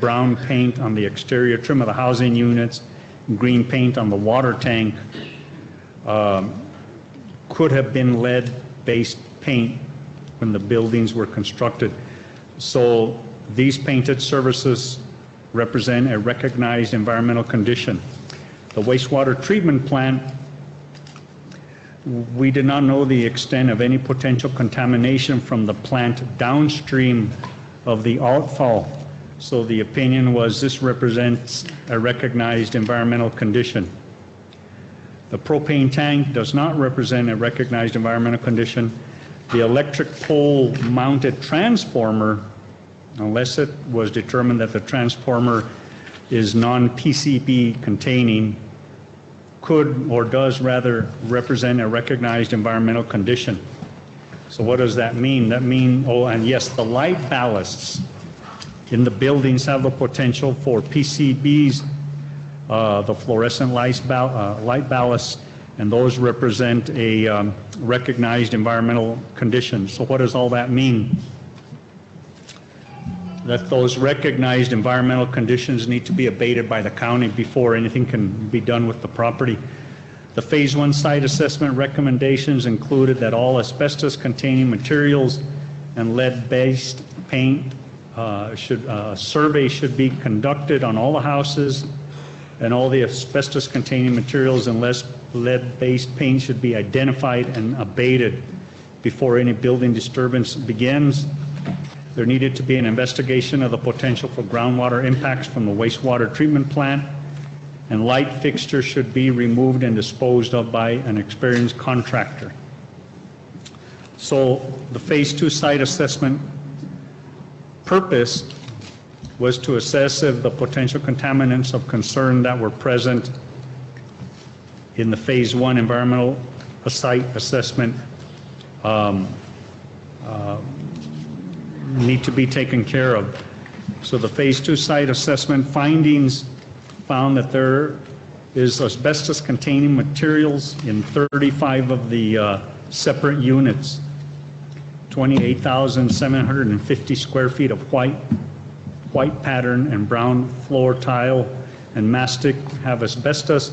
brown paint on the exterior trim of the housing units, green paint on the water tank, could have been lead-based paint when the buildings were constructed. So these painted surfaces represent a recognized environmental condition. The wastewater treatment plant We did not know the extent of any potential contamination from the plant downstream of the outfall. So the opinion was this represents a recognized environmental condition. The propane tank does not represent a recognized environmental condition. The electric pole mounted transformer, unless it was determined that the transformer is non-PCB containing, could or does rather represent a recognized environmental condition. So what does that mean? That means, oh, and yes, the light ballasts in the buildings have the potential for PCBs, the fluorescent light ballasts, and those represent a recognized environmental condition. So what does all that mean? That those recognized environmental conditions need to be abated by the county before anything can be done with the property. The Phase 1 site assessment recommendations included that all asbestos-containing materials and lead-based paint survey should be conducted on all the houses, and all the asbestos-containing materials and lead-based paint should be identified and abated before any building disturbance begins. There needed to be an investigation of the potential for groundwater impacts from the wastewater treatment plant, and light fixtures should be removed and disposed of by an experienced contractor. So the Phase 2 site assessment purpose was to assess if the potential contaminants of concern that were present in the Phase 1 environmental site assessment need to be taken care of. So the Phase 2 site assessment findings found that there is asbestos-containing materials in 35 of the separate units, 28,750 square feet of white pattern and brown floor tile and mastic have asbestos,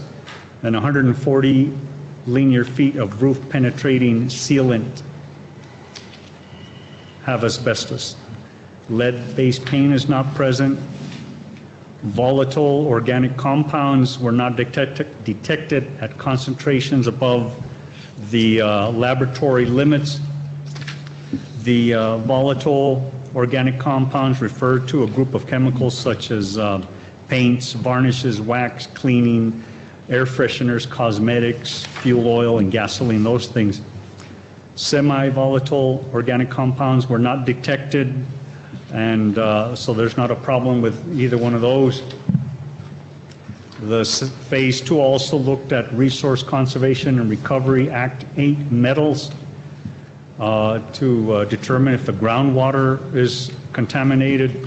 and 140 linear feet of roof penetrating sealant have asbestos. Lead-based paint is not present. Volatile organic compounds were not detected at concentrations above the laboratory limits. The volatile organic compounds refer to a group of chemicals such as paints, varnishes, wax, cleaning, air fresheners, cosmetics, fuel oil, and gasoline, those things. Semi-volatile organic compounds were not detected, and so there's not a problem with either one of those. The Phase 2 also looked at Resource Conservation and Recovery Act 8 metals to determine if the groundwater is contaminated.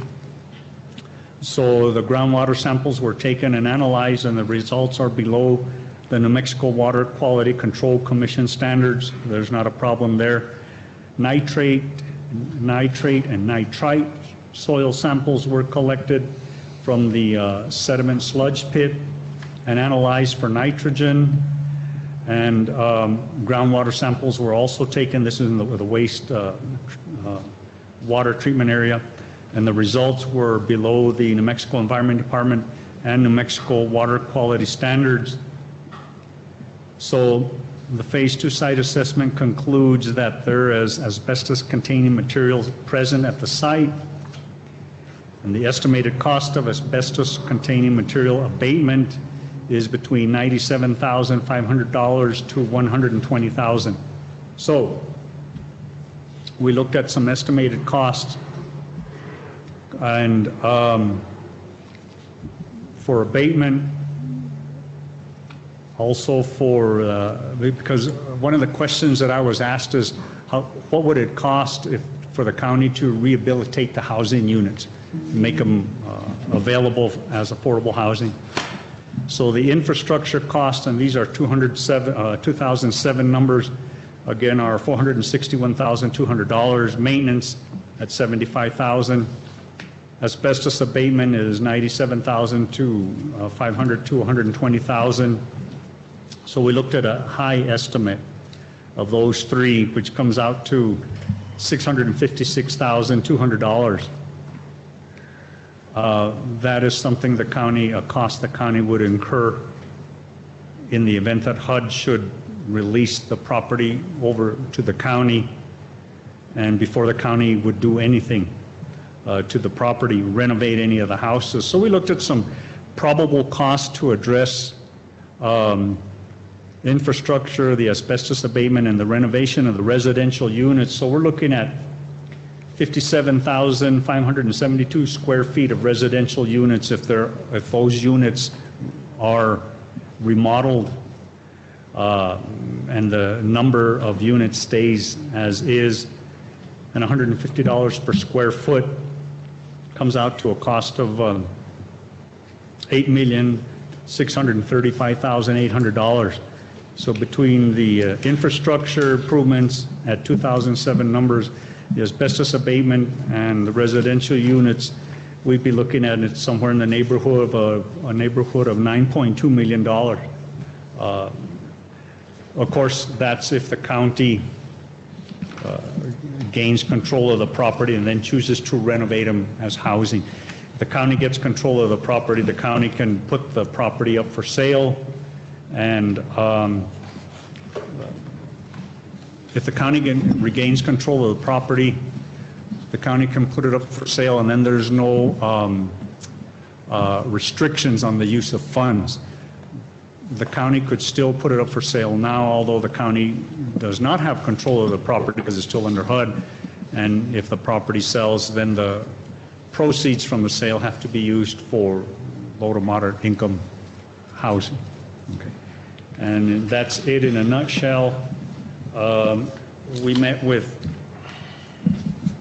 So the groundwater samples were taken and analyzed, and the results are below the New Mexico Water Quality Control Commission standards. There's not a problem there. Nitrate, and nitrite soil samples were collected from the sediment sludge pit and analyzed for nitrogen. And groundwater samples were also taken. This is in the waste water treatment area. And the results were below the New Mexico Environment Department and New Mexico water quality standards. So the Phase 2 site assessment concludes that there is asbestos-containing materials present at the site, and the estimated cost of asbestos-containing material abatement is between $97,500 to $120,000. So we looked at some estimated costs, and for abatement, also for, because one of the questions that I was asked is, what would it cost for the county to rehabilitate the housing units, make them available as affordable housing? So the infrastructure cost, and these are 2007 numbers, again, are $461,200. Maintenance at $75,000. Asbestos abatement is $97,500 to $120,000. So we looked at a high estimate of those three, which comes out to $656,200. That is something a cost the county would incur in the event that HUD should release the property over to the county, and before the county would do anything to the property, renovate any of the houses. So we looked at some probable costs to address infrastructure, the asbestos abatement, and the renovation of the residential units. So we're looking at 57,572 square feet of residential units if those units are remodeled and the number of units stays as is, and $150 per square foot comes out to a cost of $8,635,800. So between the infrastructure improvements at 2007 numbers, the asbestos abatement, and the residential units, we'd be looking at it somewhere in the neighborhood of $9.2 million. Of course, that's if the county gains control of the property and then chooses to renovate them as housing. If the county gets control of the property, the county can put the property up for sale, and if the county regains control of the property, the county can put it up for sale, and then there's no restrictions on the use of funds. The county could still put it up for sale now, although the county does not have control of the property because it's still under HUD. And if the property sells, then the proceeds from the sale have to be used for low to moderate income housing. Okay. And that's it in a nutshell. We met with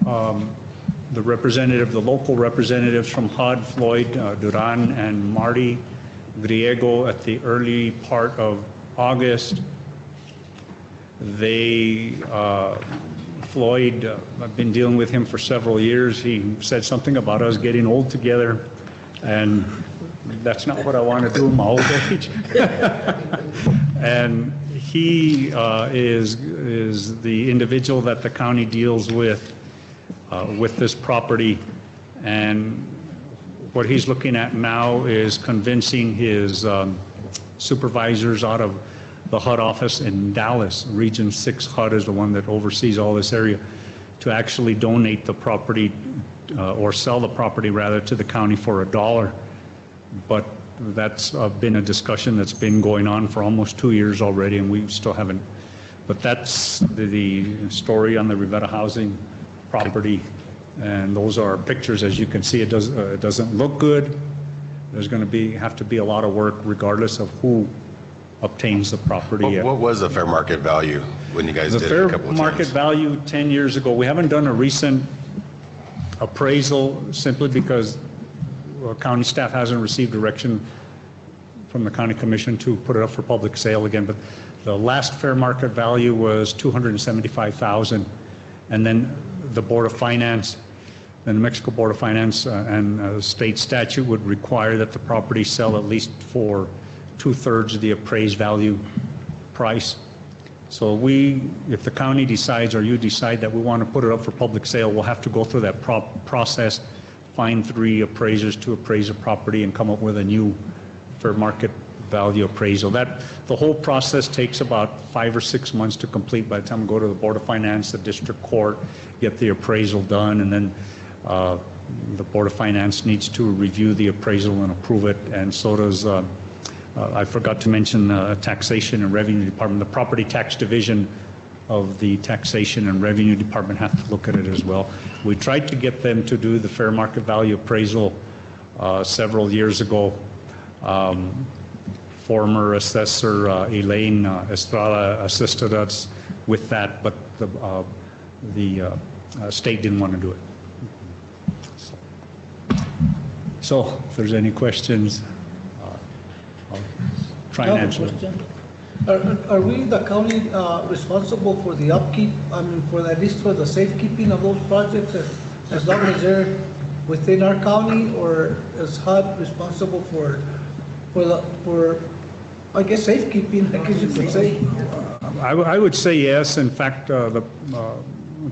the local representatives from HUD, Floyd Duran and Marty Griego, at the early part of August. Floyd, I've been dealing with him for several years. He said something about us getting old together, and that's not what I want to do in my old age. And he is the individual that the county deals with this property, and what he's looking at now is convincing his supervisors out of the HUD office in Dallas. Region 6 HUD is the one that oversees all this area, to actually donate the property or sell the property rather to the county for $1. But that's been a discussion that's been going on for almost 2 years already, and we still haven't. But that's the story on the Rivera housing property. And those are pictures. As you can see, it doesn't look good. There's going to have to be a lot of work regardless of who obtains the property. What was the fair market value when you guys did it a couple of times? The fair market value 10 years ago, we haven't done a recent appraisal simply because county staff hasn't received direction from the county commission to put it up for public sale again. But the last fair market value was $275,000, and then the Board of Finance, the New Mexico Board of Finance and state statute would require that the property sell at least for 2/3 of the appraised value price. So if the county decides, or you decide that we want to put it up for public sale, we'll have to go through that process, find 3 appraisers to appraise a property, and come up with a new fair market value appraisal. The whole process takes about 5 or 6 months to complete. By the time we go to the Board of Finance, the district court, get the appraisal done, and then the Board of Finance needs to review the appraisal and approve it, and so does, I forgot to mention, Taxation and Revenue Department. The Property Tax Division of the Taxation and Revenue Department have to look at it as well. We tried to get them to do the fair market value appraisal several years ago. Former assessor Elaine Estrada assisted us with that, but the state didn't want to do it. So if there's any questions, I'll try and answer them. Are we, the county, responsible for the upkeep, at least for the safekeeping of those projects, as long as they're within our county, or is HUD responsible for I guess safekeeping, I guess you could say? I would say yes. In fact, the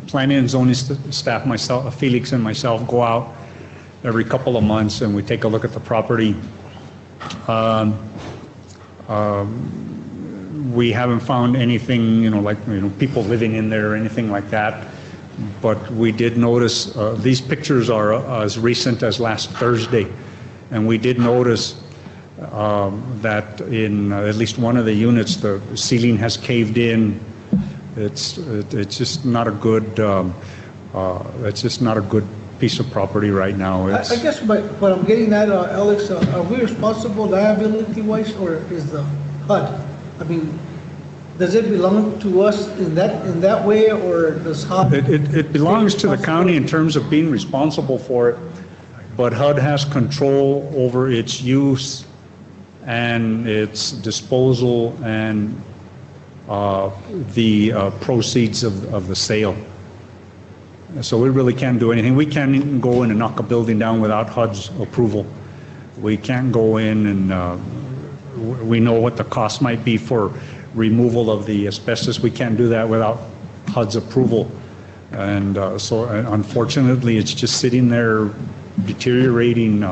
planning and zoning staff, myself, Felix and myself, go out every couple of months and we take a look at the property. we haven't found anything, like, people living in there or anything like that. But we did notice, these pictures are as recent as last Thursday, and we did notice that in at least one of the units, the ceiling has caved in. It's just not a good, it's just not a good piece of property right now. I guess what I'm getting at, Alex, are we responsible liability-wise, or is the HUD? I mean, does it belong to us in that way, or does HUD? It belongs to the county in terms of being responsible for it, but HUD has control over its use and its disposal and the proceeds of the sale. So we really can't do anything. We can't go in and knock a building down without HUD's approval. We can't go in and we know what the cost might be for removal of the asbestos. We can't do that without HUD's approval. And so unfortunately, it's just sitting there deteriorating.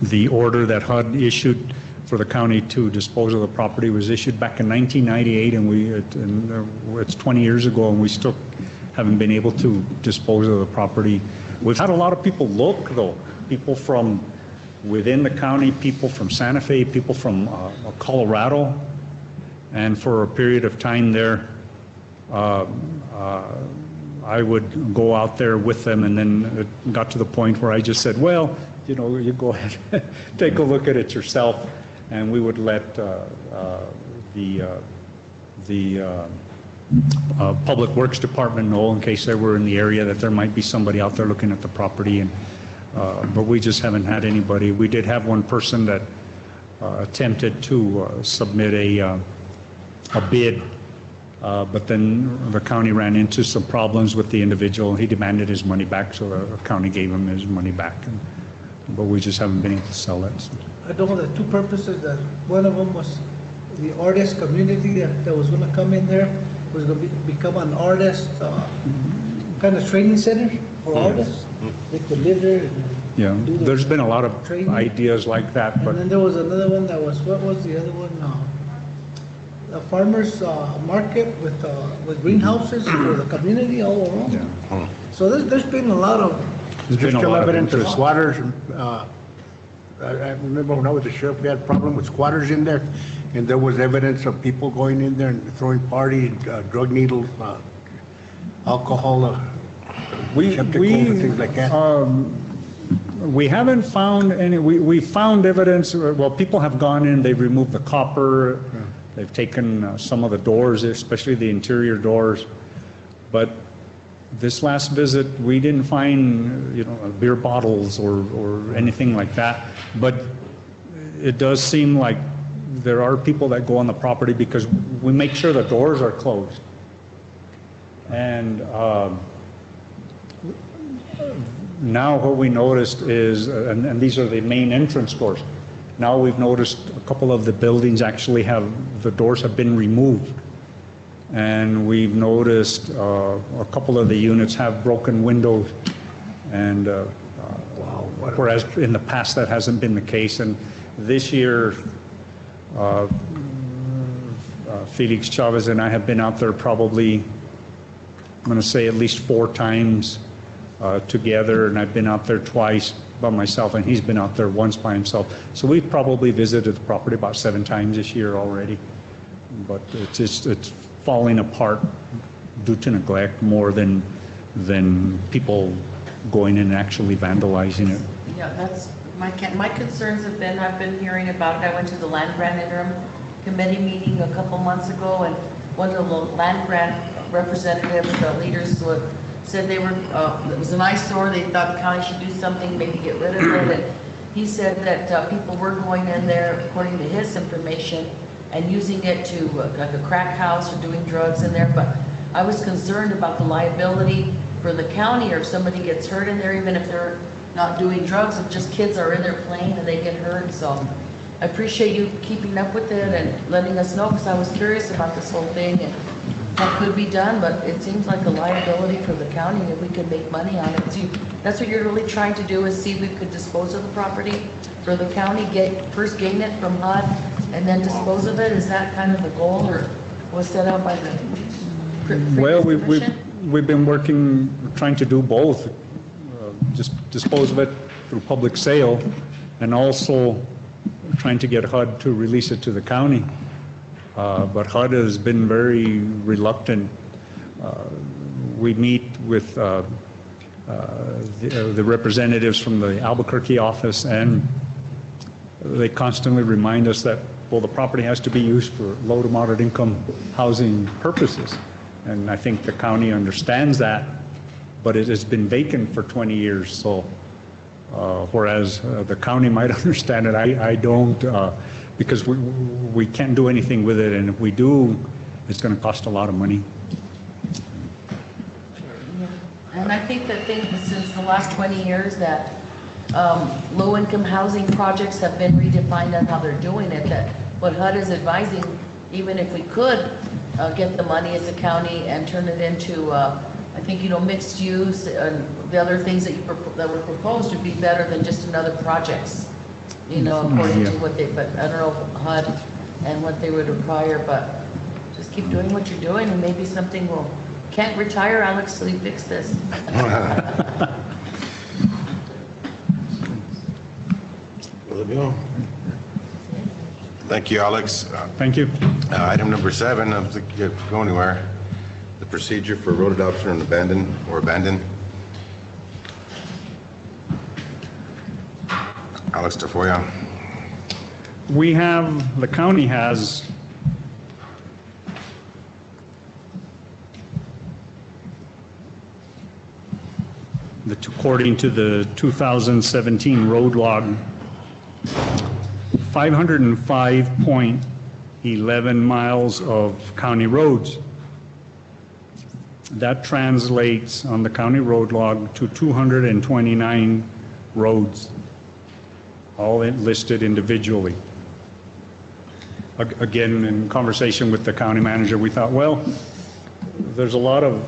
The order that HUD issued for the county to dispose of the property was issued back in 1998, and it's 20 years ago, and we still haven't been able to dispose of the property. We've had a lot of people look, though, people from within the county, people from Santa Fe, people from Colorado, and for a period of time there, I would go out there with them, and then it got to the point where I just said, well, you go ahead, take a look at it yourself. And we would let the Public Works Department know in case they were in the area that there might be somebody out there looking at the property. And but we just haven't had anybody. We did have one person that attempted to submit a bid, but then the county ran into some problems with the individual. He demanded his money back, so the county gave him his money back. But we just haven't been able to sell it. So. I know the two purposes, that one of them was the artist community that was going to come in there, was going to become an artist kind of training center for artists. They could live there. And there's been a lot of ideas like that. And then there was another one that was, what was the other one? A farmer's market with greenhouses for the community all around. So there's been a lot of... There's still evidence of squatters. I remember when I was the sheriff, we had a problem with squatters in there, and there was evidence of people going in there and throwing parties, drug needles, alcohol, receptacles and things like that. We haven't found any. We found evidence. Well, people have gone in. They've removed the copper. They've taken some of the doors, especially the interior doors. But this last visit, we didn't find, beer bottles or anything like that. But it does seem like there are people that go on the property because we make sure the doors are closed. And now what we noticed is, and these are the main entrance doors. Now we've noticed a couple of the buildings actually the doors have been removed. And we've noticed a couple of the units have broken windows, and whereas in the past that hasn't been the case. And this year, Felix Chavez and I have been out there probably, I'm going to say at least 4 times together, and I've been out there twice by myself, and he's been out there once by himself. So we've probably visited the property about 7 times this year already. But it's falling apart due to neglect more than people going in and actually vandalizing it. Yeah, that's my concerns have been, I've been hearing about it. I went to the land grant interim committee meeting a couple months ago, and one of the land grant representatives, the leaders, said they were, it was an eyesore. They thought the county should do something, maybe get rid of it. And he said that people were going in there, according to his information, and using it to like a crack house or doing drugs in there. But I was concerned about the liability for the county, or if somebody gets hurt in there, even if they're not doing drugs, if just kids are in there playing and they get hurt. So I appreciate you keeping up with it and letting us know, because I was curious about this whole thing and what could be done, but it seems like a liability for the county if we could make money on it. So that's what you're really trying to do, is see if we could dispose of the property for the county, first gain it from HUD, and then dispose of it? Is that kind of the goal, or was set out by the Well, previous commission? we've been working, trying to do both, just dispose of it through public sale, and also trying to get HUD to release it to the county. But HUD has been very reluctant. We meet with the representatives from the Albuquerque office, and they constantly remind us that, well, the property has to be used for low to moderate income housing purposes. And I think the county understands that, but it has been vacant for 20 years. So whereas the county might understand it, I don't, because we can't do anything with it. And if we do, it's going to cost a lot of money. And I think that since the last 20 years that low-income housing projects have been redefined on how they're doing it, that what HUD is advising, even if we could get the money as a county and turn it into, I think, mixed use and the other things that were proposed would be better than just another projects, according to what but I don't know HUD and what they would require, but just keep doing what you're doing and maybe something will. Can't retire, Alex, till you fix this. Thank you, Alex. Thank you. Item number 7, I don't think you have to go anywhere. The procedure for road adoption and abandon. Alex Tafoya. The county has according to the 2017 road log, 505.11 miles of county roads. That translates on the county road log to 229 roads, all listed individually. Again, in conversation with the county manager, we thought, well, there's a lot of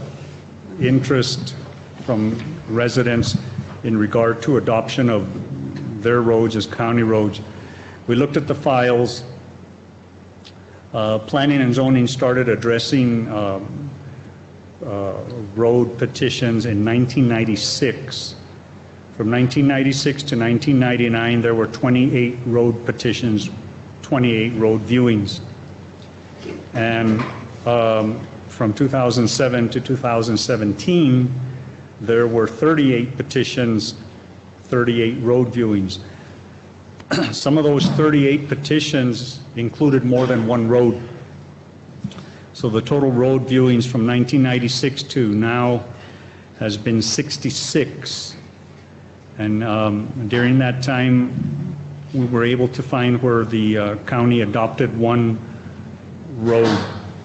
interest from residents in regard to adoption of their roads as county roads. We looked at the files. Planning and zoning started addressing road petitions in 1996. From 1996 to 1999, there were 28 road petitions, 28 road viewings. And from 2007 to 2017, there were 38 petitions, 38 road viewings. Some of those 38 petitions included more than one road. So the total road viewings from 1996 to now has been 66. And during that time, we were able to find where the county adopted one road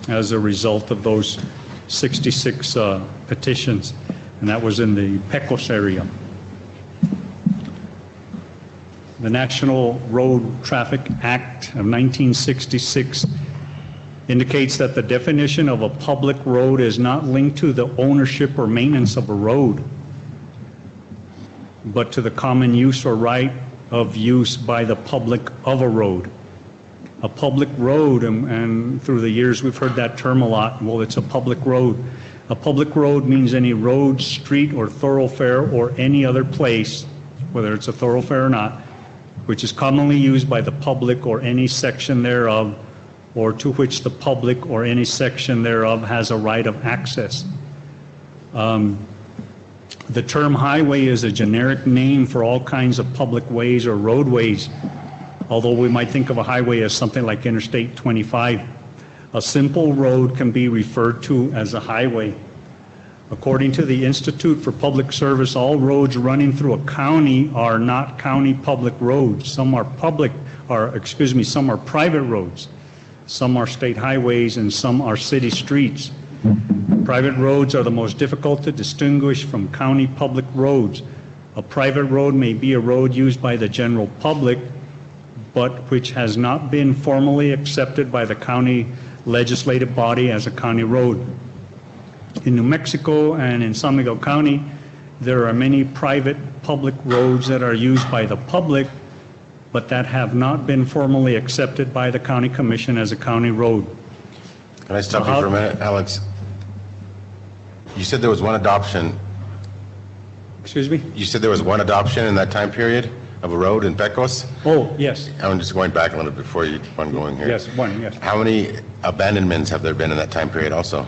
as a result of those 66 petitions. And that was in the Pecos area. The National Road Traffic Act of 1966 indicates that the definition of a public road is not linked to the ownership or maintenance of a road, but to the common use or right of use by the public of a road. A public road, and through the years we've heard that term a lot, well, it's a public road. A public road means any road, street, or thoroughfare, or any other place, whether it's a thoroughfare or not, which is commonly used by the public or any section thereof, or to which the public or any section thereof has a right of access. The term highway is a generic name for all kinds of public ways or roadways, although we might think of a highway as something like Interstate 25. A simple road can be referred to as a highway. According to the Institute for Public Service, all roads running through a county are not county public roads. Some are some are private roads. Some are state highways and some are city streets. Private roads are the most difficult to distinguish from county public roads. A private road may be a road used by the general public, but which has not been formally accepted by the county legislative body as a county road. In New Mexico and in San Miguel County, there are many private public roads that are used by the public, but that have not been formally accepted by the county commission as a county road. Can I stop you for a minute, Alex? You said there was one adoption. Excuse me? You said there was one adoption in that time period of a road in Pecos? Oh, yes. I'm just going back a little bit before you keep on going here. Yes, one, yes. How many abandonments have there been in that time period also?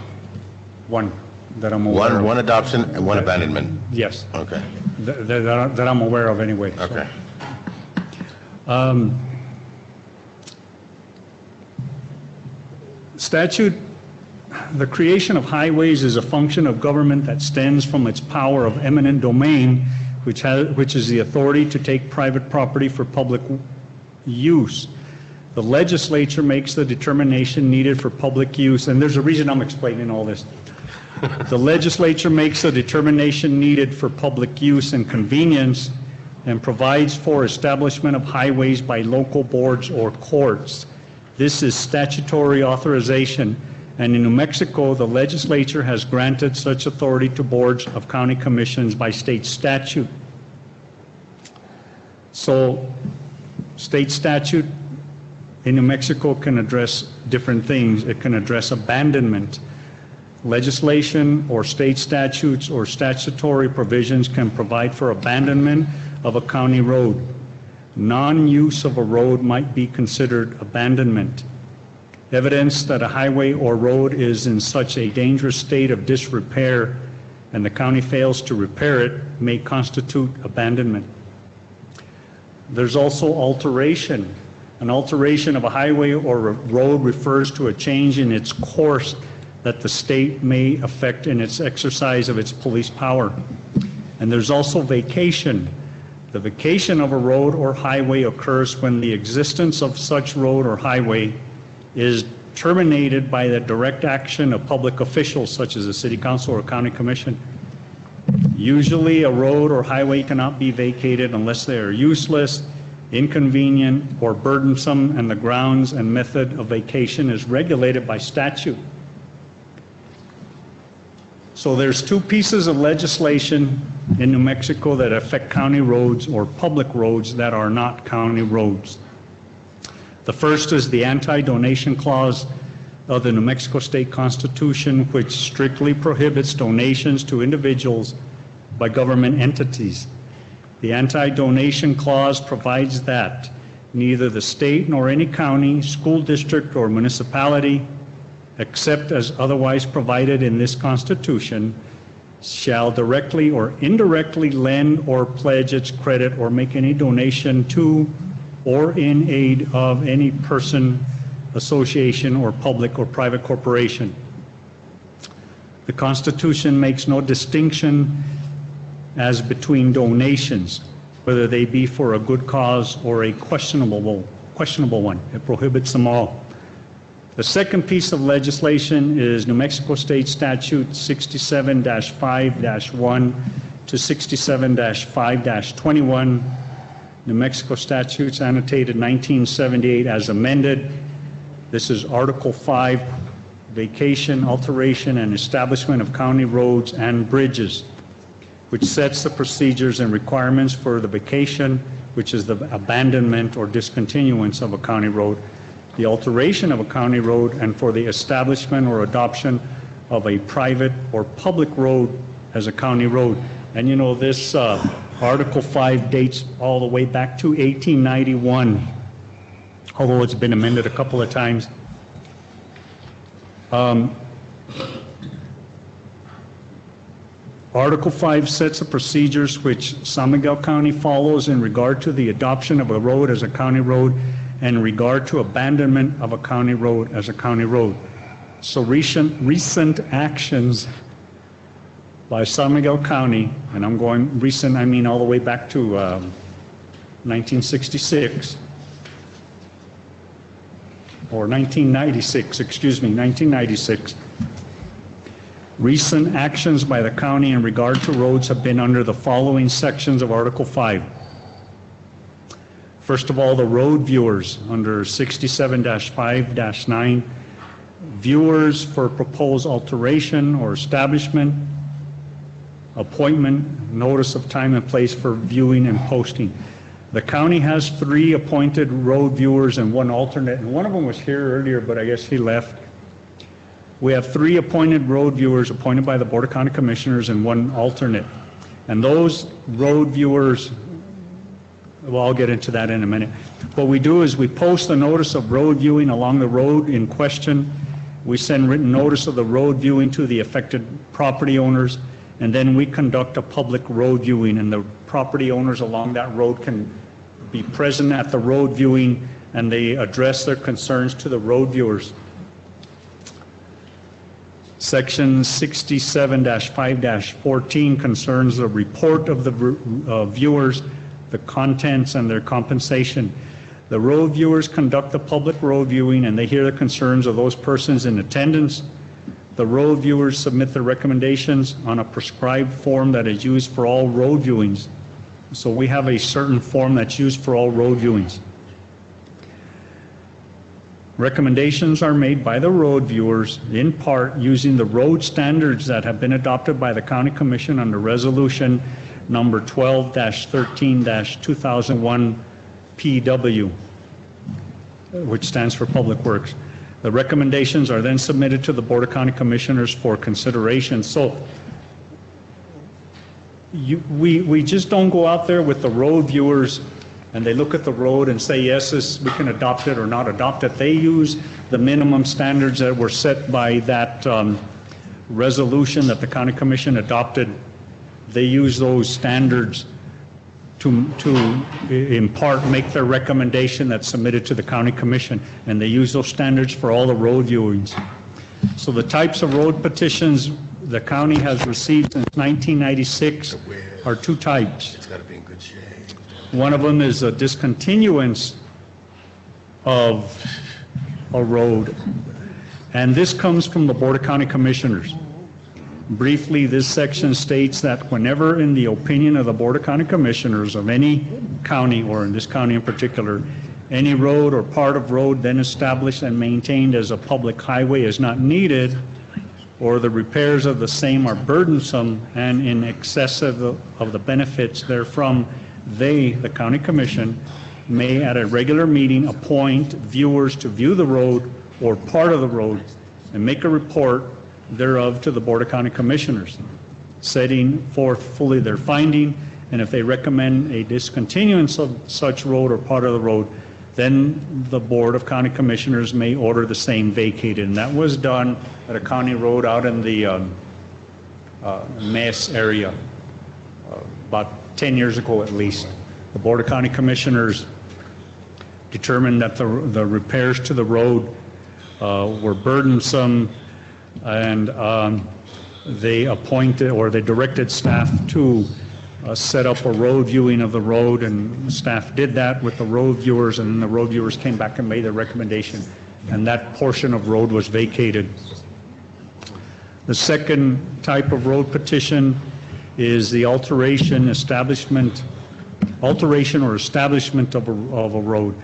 One that I'm aware of. One adoption and one abandonment? Yes. Okay. That I'm aware of anyway. Okay. Statute, the creation of highways is a function of government that stems from its power of eminent domain, which is the authority to take private property for public use. The legislature makes the determination needed for public use, and there's a reason I'm explaining all this. The legislature makes the determination needed for public use and convenience and provides for establishment of highways by local boards or courts. This is statutory authorization, and in New Mexico, the legislature has granted such authority to boards of county commissions by state statute. So, state statute in New Mexico can address different things. It can address abandonment. Legislation or state statutes or statutory provisions can provide for abandonment of a county road. Non-use of a road might be considered abandonment. Evidence that a highway or road is in such a dangerous state of disrepair and the county fails to repair it may constitute abandonment. There's also alteration. An alteration of a highway or a road refers to a change in its course that the state may affect in its exercise of its police power. And there's also vacation. The vacation of a road or highway occurs when the existence of such road or highway is terminated by the direct action of public officials such as the city council or county commission. Usually a road or highway cannot be vacated unless they are useless, inconvenient, or burdensome, and the grounds and method of vacation is regulated by statute. So there's two pieces of legislation in New Mexico that affect county roads or public roads that are not county roads. The first is the anti-donation clause of the New Mexico State Constitution, which strictly prohibits donations to individuals by government entities. The anti-donation clause provides that neither the state nor any county, school district, or municipality, except as otherwise provided in this Constitution, shall directly or indirectly lend or pledge its credit or make any donation to or in aid of any person, association, or public or private corporation. The Constitution makes no distinction as between donations, whether they be for a good cause or a questionable one. It prohibits them all. The second piece of legislation is New Mexico State Statute 67-5-1 to 67-5-21. New Mexico Statutes annotated 1978 as amended. This is Article 5, vacation, alteration, and establishment of county roads and bridges, which sets the procedures and requirements for the vacation, which is the abandonment or discontinuance of a county road, the alteration of a county road, and for the establishment or adoption of a private or public road as a county road. And you know, this Article 5 dates all the way back to 1891, although it's been amended a couple of times. Article 5 sets the procedures which San Miguel County follows in regard to the adoption of a road as a county road and in regard to abandonment of a county road as a county road. So recent actions by San Miguel County, and I'm going recent, I mean all the way back to 1966, or 1996, excuse me, 1996. Recent actions by the county in regard to roads have been under the following sections of Article 5. First of all, the road viewers under 67-5-9, viewers for proposed alteration or establishment, appointment, notice of time and place for viewing and posting. The county has 3 appointed road viewers and 1 alternate, and one of them was here earlier, but I guess he left. We have 3 appointed road viewers appointed by the Board of County Commissioners and 1 alternate. And those road viewers, well, I'll get into that in a minute. What we do is we post a notice of road viewing along the road in question. We send written notice of the road viewing to the affected property owners, and then we conduct a public road viewing, and the property owners along that road can be present at the road viewing, and they address their concerns to the road viewers. Section 67-5-14 concerns the report of the viewers, the contents, and their compensation. The road viewers conduct the public road viewing, and they hear the concerns of those persons in attendance. The road viewers submit their recommendations on a prescribed form that is used for all road viewings. So we have a certain form that's used for all road viewings. Recommendations are made by the road viewers in part using the road standards that have been adopted by the County Commission under Resolution number 12-13-2001 PW, which stands for Public Works. The recommendations are then submitted to the Board of County Commissioners for consideration. So we just don't go out there with the road viewers and they look at the road and say, yes, we can adopt it or not adopt it. They use the minimum standards that were set by that resolution that the County Commission adopted. They use those standards to in part make their recommendation that's submitted to the County Commission, and they use those standards for all the road viewings. So the types of road petitions the county has received since 1996 are 2 types. It's got to be in good shape. One of them is a discontinuance of a road, and this comes from the Board of County Commissioners. Briefly, this section states that whenever, in the opinion of the Board of County Commissioners of any county, or in this county in particular, any road or part of road then established and maintained as a public highway is not needed, or the repairs of the same are burdensome and in excess of the benefits therefrom, they, the County Commission, may at a regular meeting appoint viewers to view the road or part of the road and make a report thereof to the Board of County Commissioners, setting forth fully their finding, and if they recommend a discontinuance of such road or part of the road, then the Board of County Commissioners may order the same vacated. And that was done at a county road out in the Mess area about 10 years ago at least. The Board of County Commissioners determined that the repairs to the road were burdensome, and they appointed, or they directed staff to set up a road viewing of the road, and staff did that with the road viewers, and then the road viewers came back and made their recommendation, and that portion of road was vacated. The second type of road petition is the alteration or establishment of a road.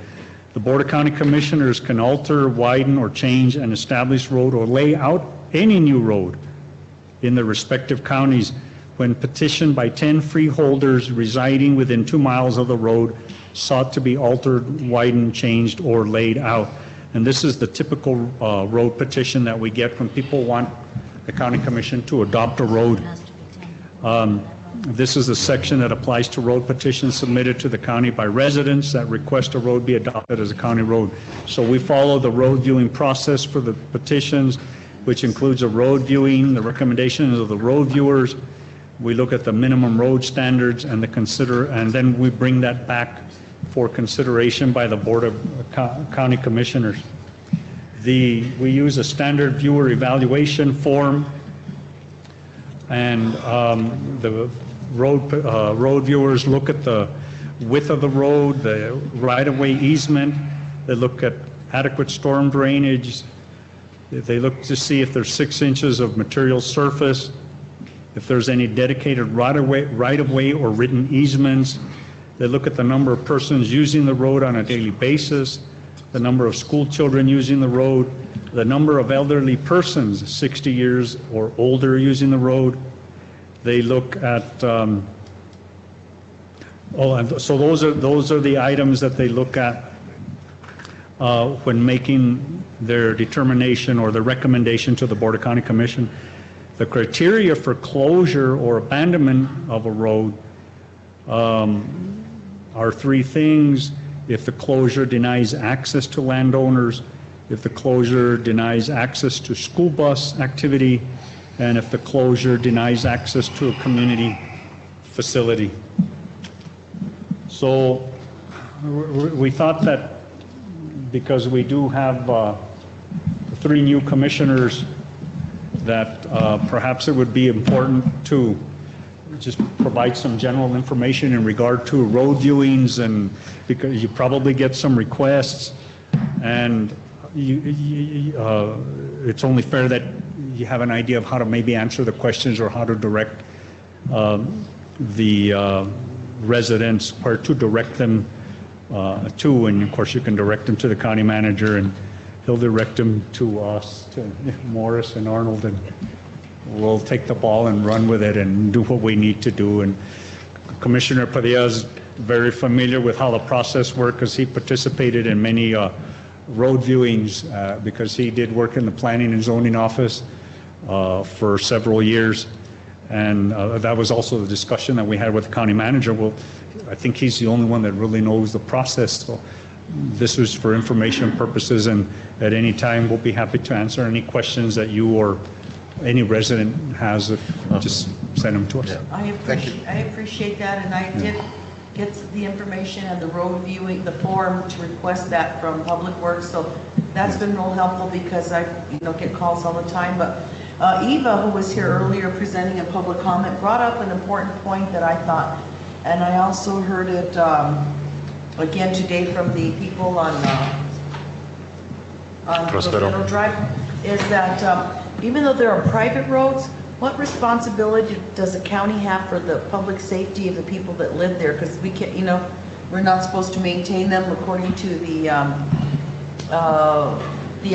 The Board of County Commissioners can alter, widen, or change an established road or lay out any new road in the respective counties when petitioned by 10 freeholders residing within 2 miles of the road sought to be altered, widened, changed, or laid out. And this is the typical road petition that we get when people want the County Commission to adopt a road. This is the section that applies to road petitions submitted to the county by residents that request a road be adopted as a county road. So we follow the road viewing process for the petitions, which includes a road viewing, the recommendations of the road viewers. We look at the minimum road standards and then we bring that back for consideration by the Board of County Commissioners. We use a standard viewer evaluation form, and the road viewers look at the width of the road, the right-of-way easement. They look at adequate storm drainage. They look to see if there's 6 inches of material surface, if there's any dedicated right-of-way or written easements. They look at the number of persons using the road on a daily basis, the number of school children using the road, the number of elderly persons 60 years or older using the road. They look at Oh, and so those are the items that they look at when making their determination or the recommendation to the Board of County Commission. The criteria for closure or abandonment of a road are three things. If the closure denies access to landowners, if the closure denies access to school bus activity, and if the closure denies access to a community facility. So we thought that because we do have 3 new commissioners, that perhaps it would be important to just provide some general information in regard to road viewings, and because you probably get some requests, and it's only fair that you have an idea of how to maybe answer the questions or how to direct the residents, where to direct them to, and of course you can direct them to the county manager, and he'll direct them to us, to Morris and Arnold, and we'll take the ball and run with it and do what we need to do. And Commissioner Padilla is very familiar with how the process works, because he participated in many road viewings, because he did work in the planning and zoning office for several years. And that was also the discussion that we had with the county manager. Well, I think he's the only one that really knows the process. So this was for information purposes, and at any time we'll be happy to answer any questions that you or any resident has. Just send them to us. I appreciate that, and I did get the information and the road viewing, the form to request that from Public Works. So that's been real helpful, because I get calls all the time. But Eva, who was here earlier presenting in public comment, brought up an important point that I thought, and I also heard it again today from the people on Romero Drive, is that even though there are private roads, what responsibility does the county have for the public safety of the people that live there? Because we can't, we're not supposed to maintain them according to the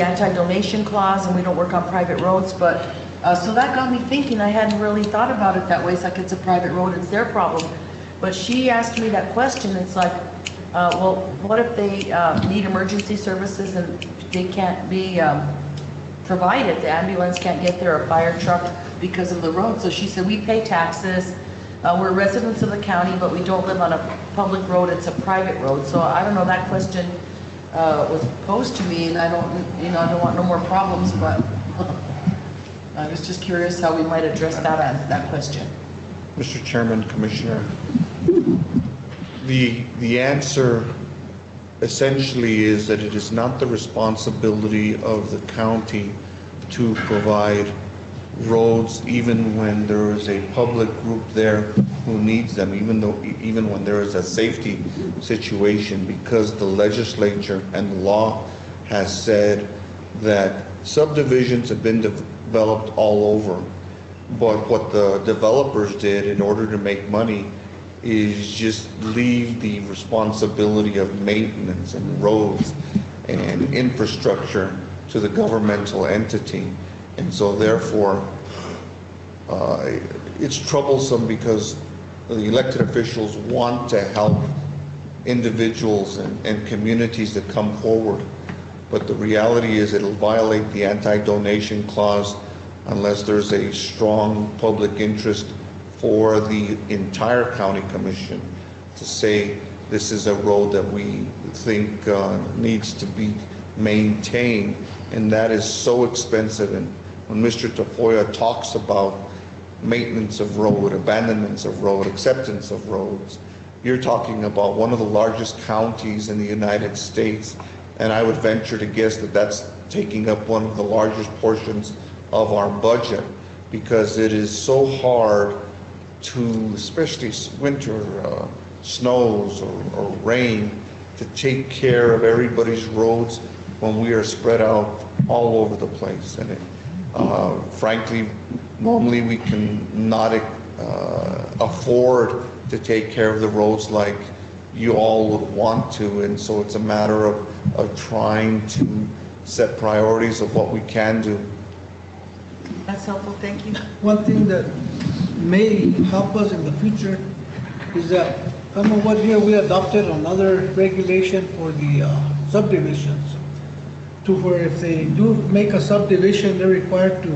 anti-donation clause, and we don't work on private roads. But so that got me thinking. I hadn't really thought about it that way. It's like it's a private road, it's their problem. But she asked me that question. It's like, well, what if they need emergency services and they can't be provided? The ambulance can't get there, a fire truck, because of the road. So she said, we pay taxes. We're residents of the county, but we don't live on a public road. It's a private road. So I don't know, that question was posed to me, and I don't want no more problems, but I was just curious how we might address that question. Mr. Chairman, Commissioner, the answer essentially is that it is not the responsibility of the county to provide roads, even when there is a public group there who needs them, even when there is a safety situation, because the legislature and the law has said that subdivisions have been developed all over. But what the developers did in order to make money is just leave the responsibility of maintenance and roads and infrastructure to the governmental entity. And so therefore, it's troublesome, because the elected officials want to help individuals and communities that come forward. But the reality is it'll violate the anti-donation clause unless there's a strong public interest for the entire county commission to say this is a road that we think needs to be maintained, and that is so expensive. And when Mr. Tafoya talks about maintenance of road, abandonments of road, acceptance of roads, you're talking about one of the largest counties in the United States, and I would venture to guess that that's taking up one of the largest portions of our budget, because it is so hard to, especially winter snows or rain, to take care of everybody's roads when we are spread out all over the place. And frankly, normally we can not afford to take care of the roads like you all would want to, and so it's a matter of trying to set priorities of what we can do. That's helpful, thank you. One thing that may help us in the future is that Remember what year we adopted another regulation for the subdivisions, to where if they do make a subdivision, they're required to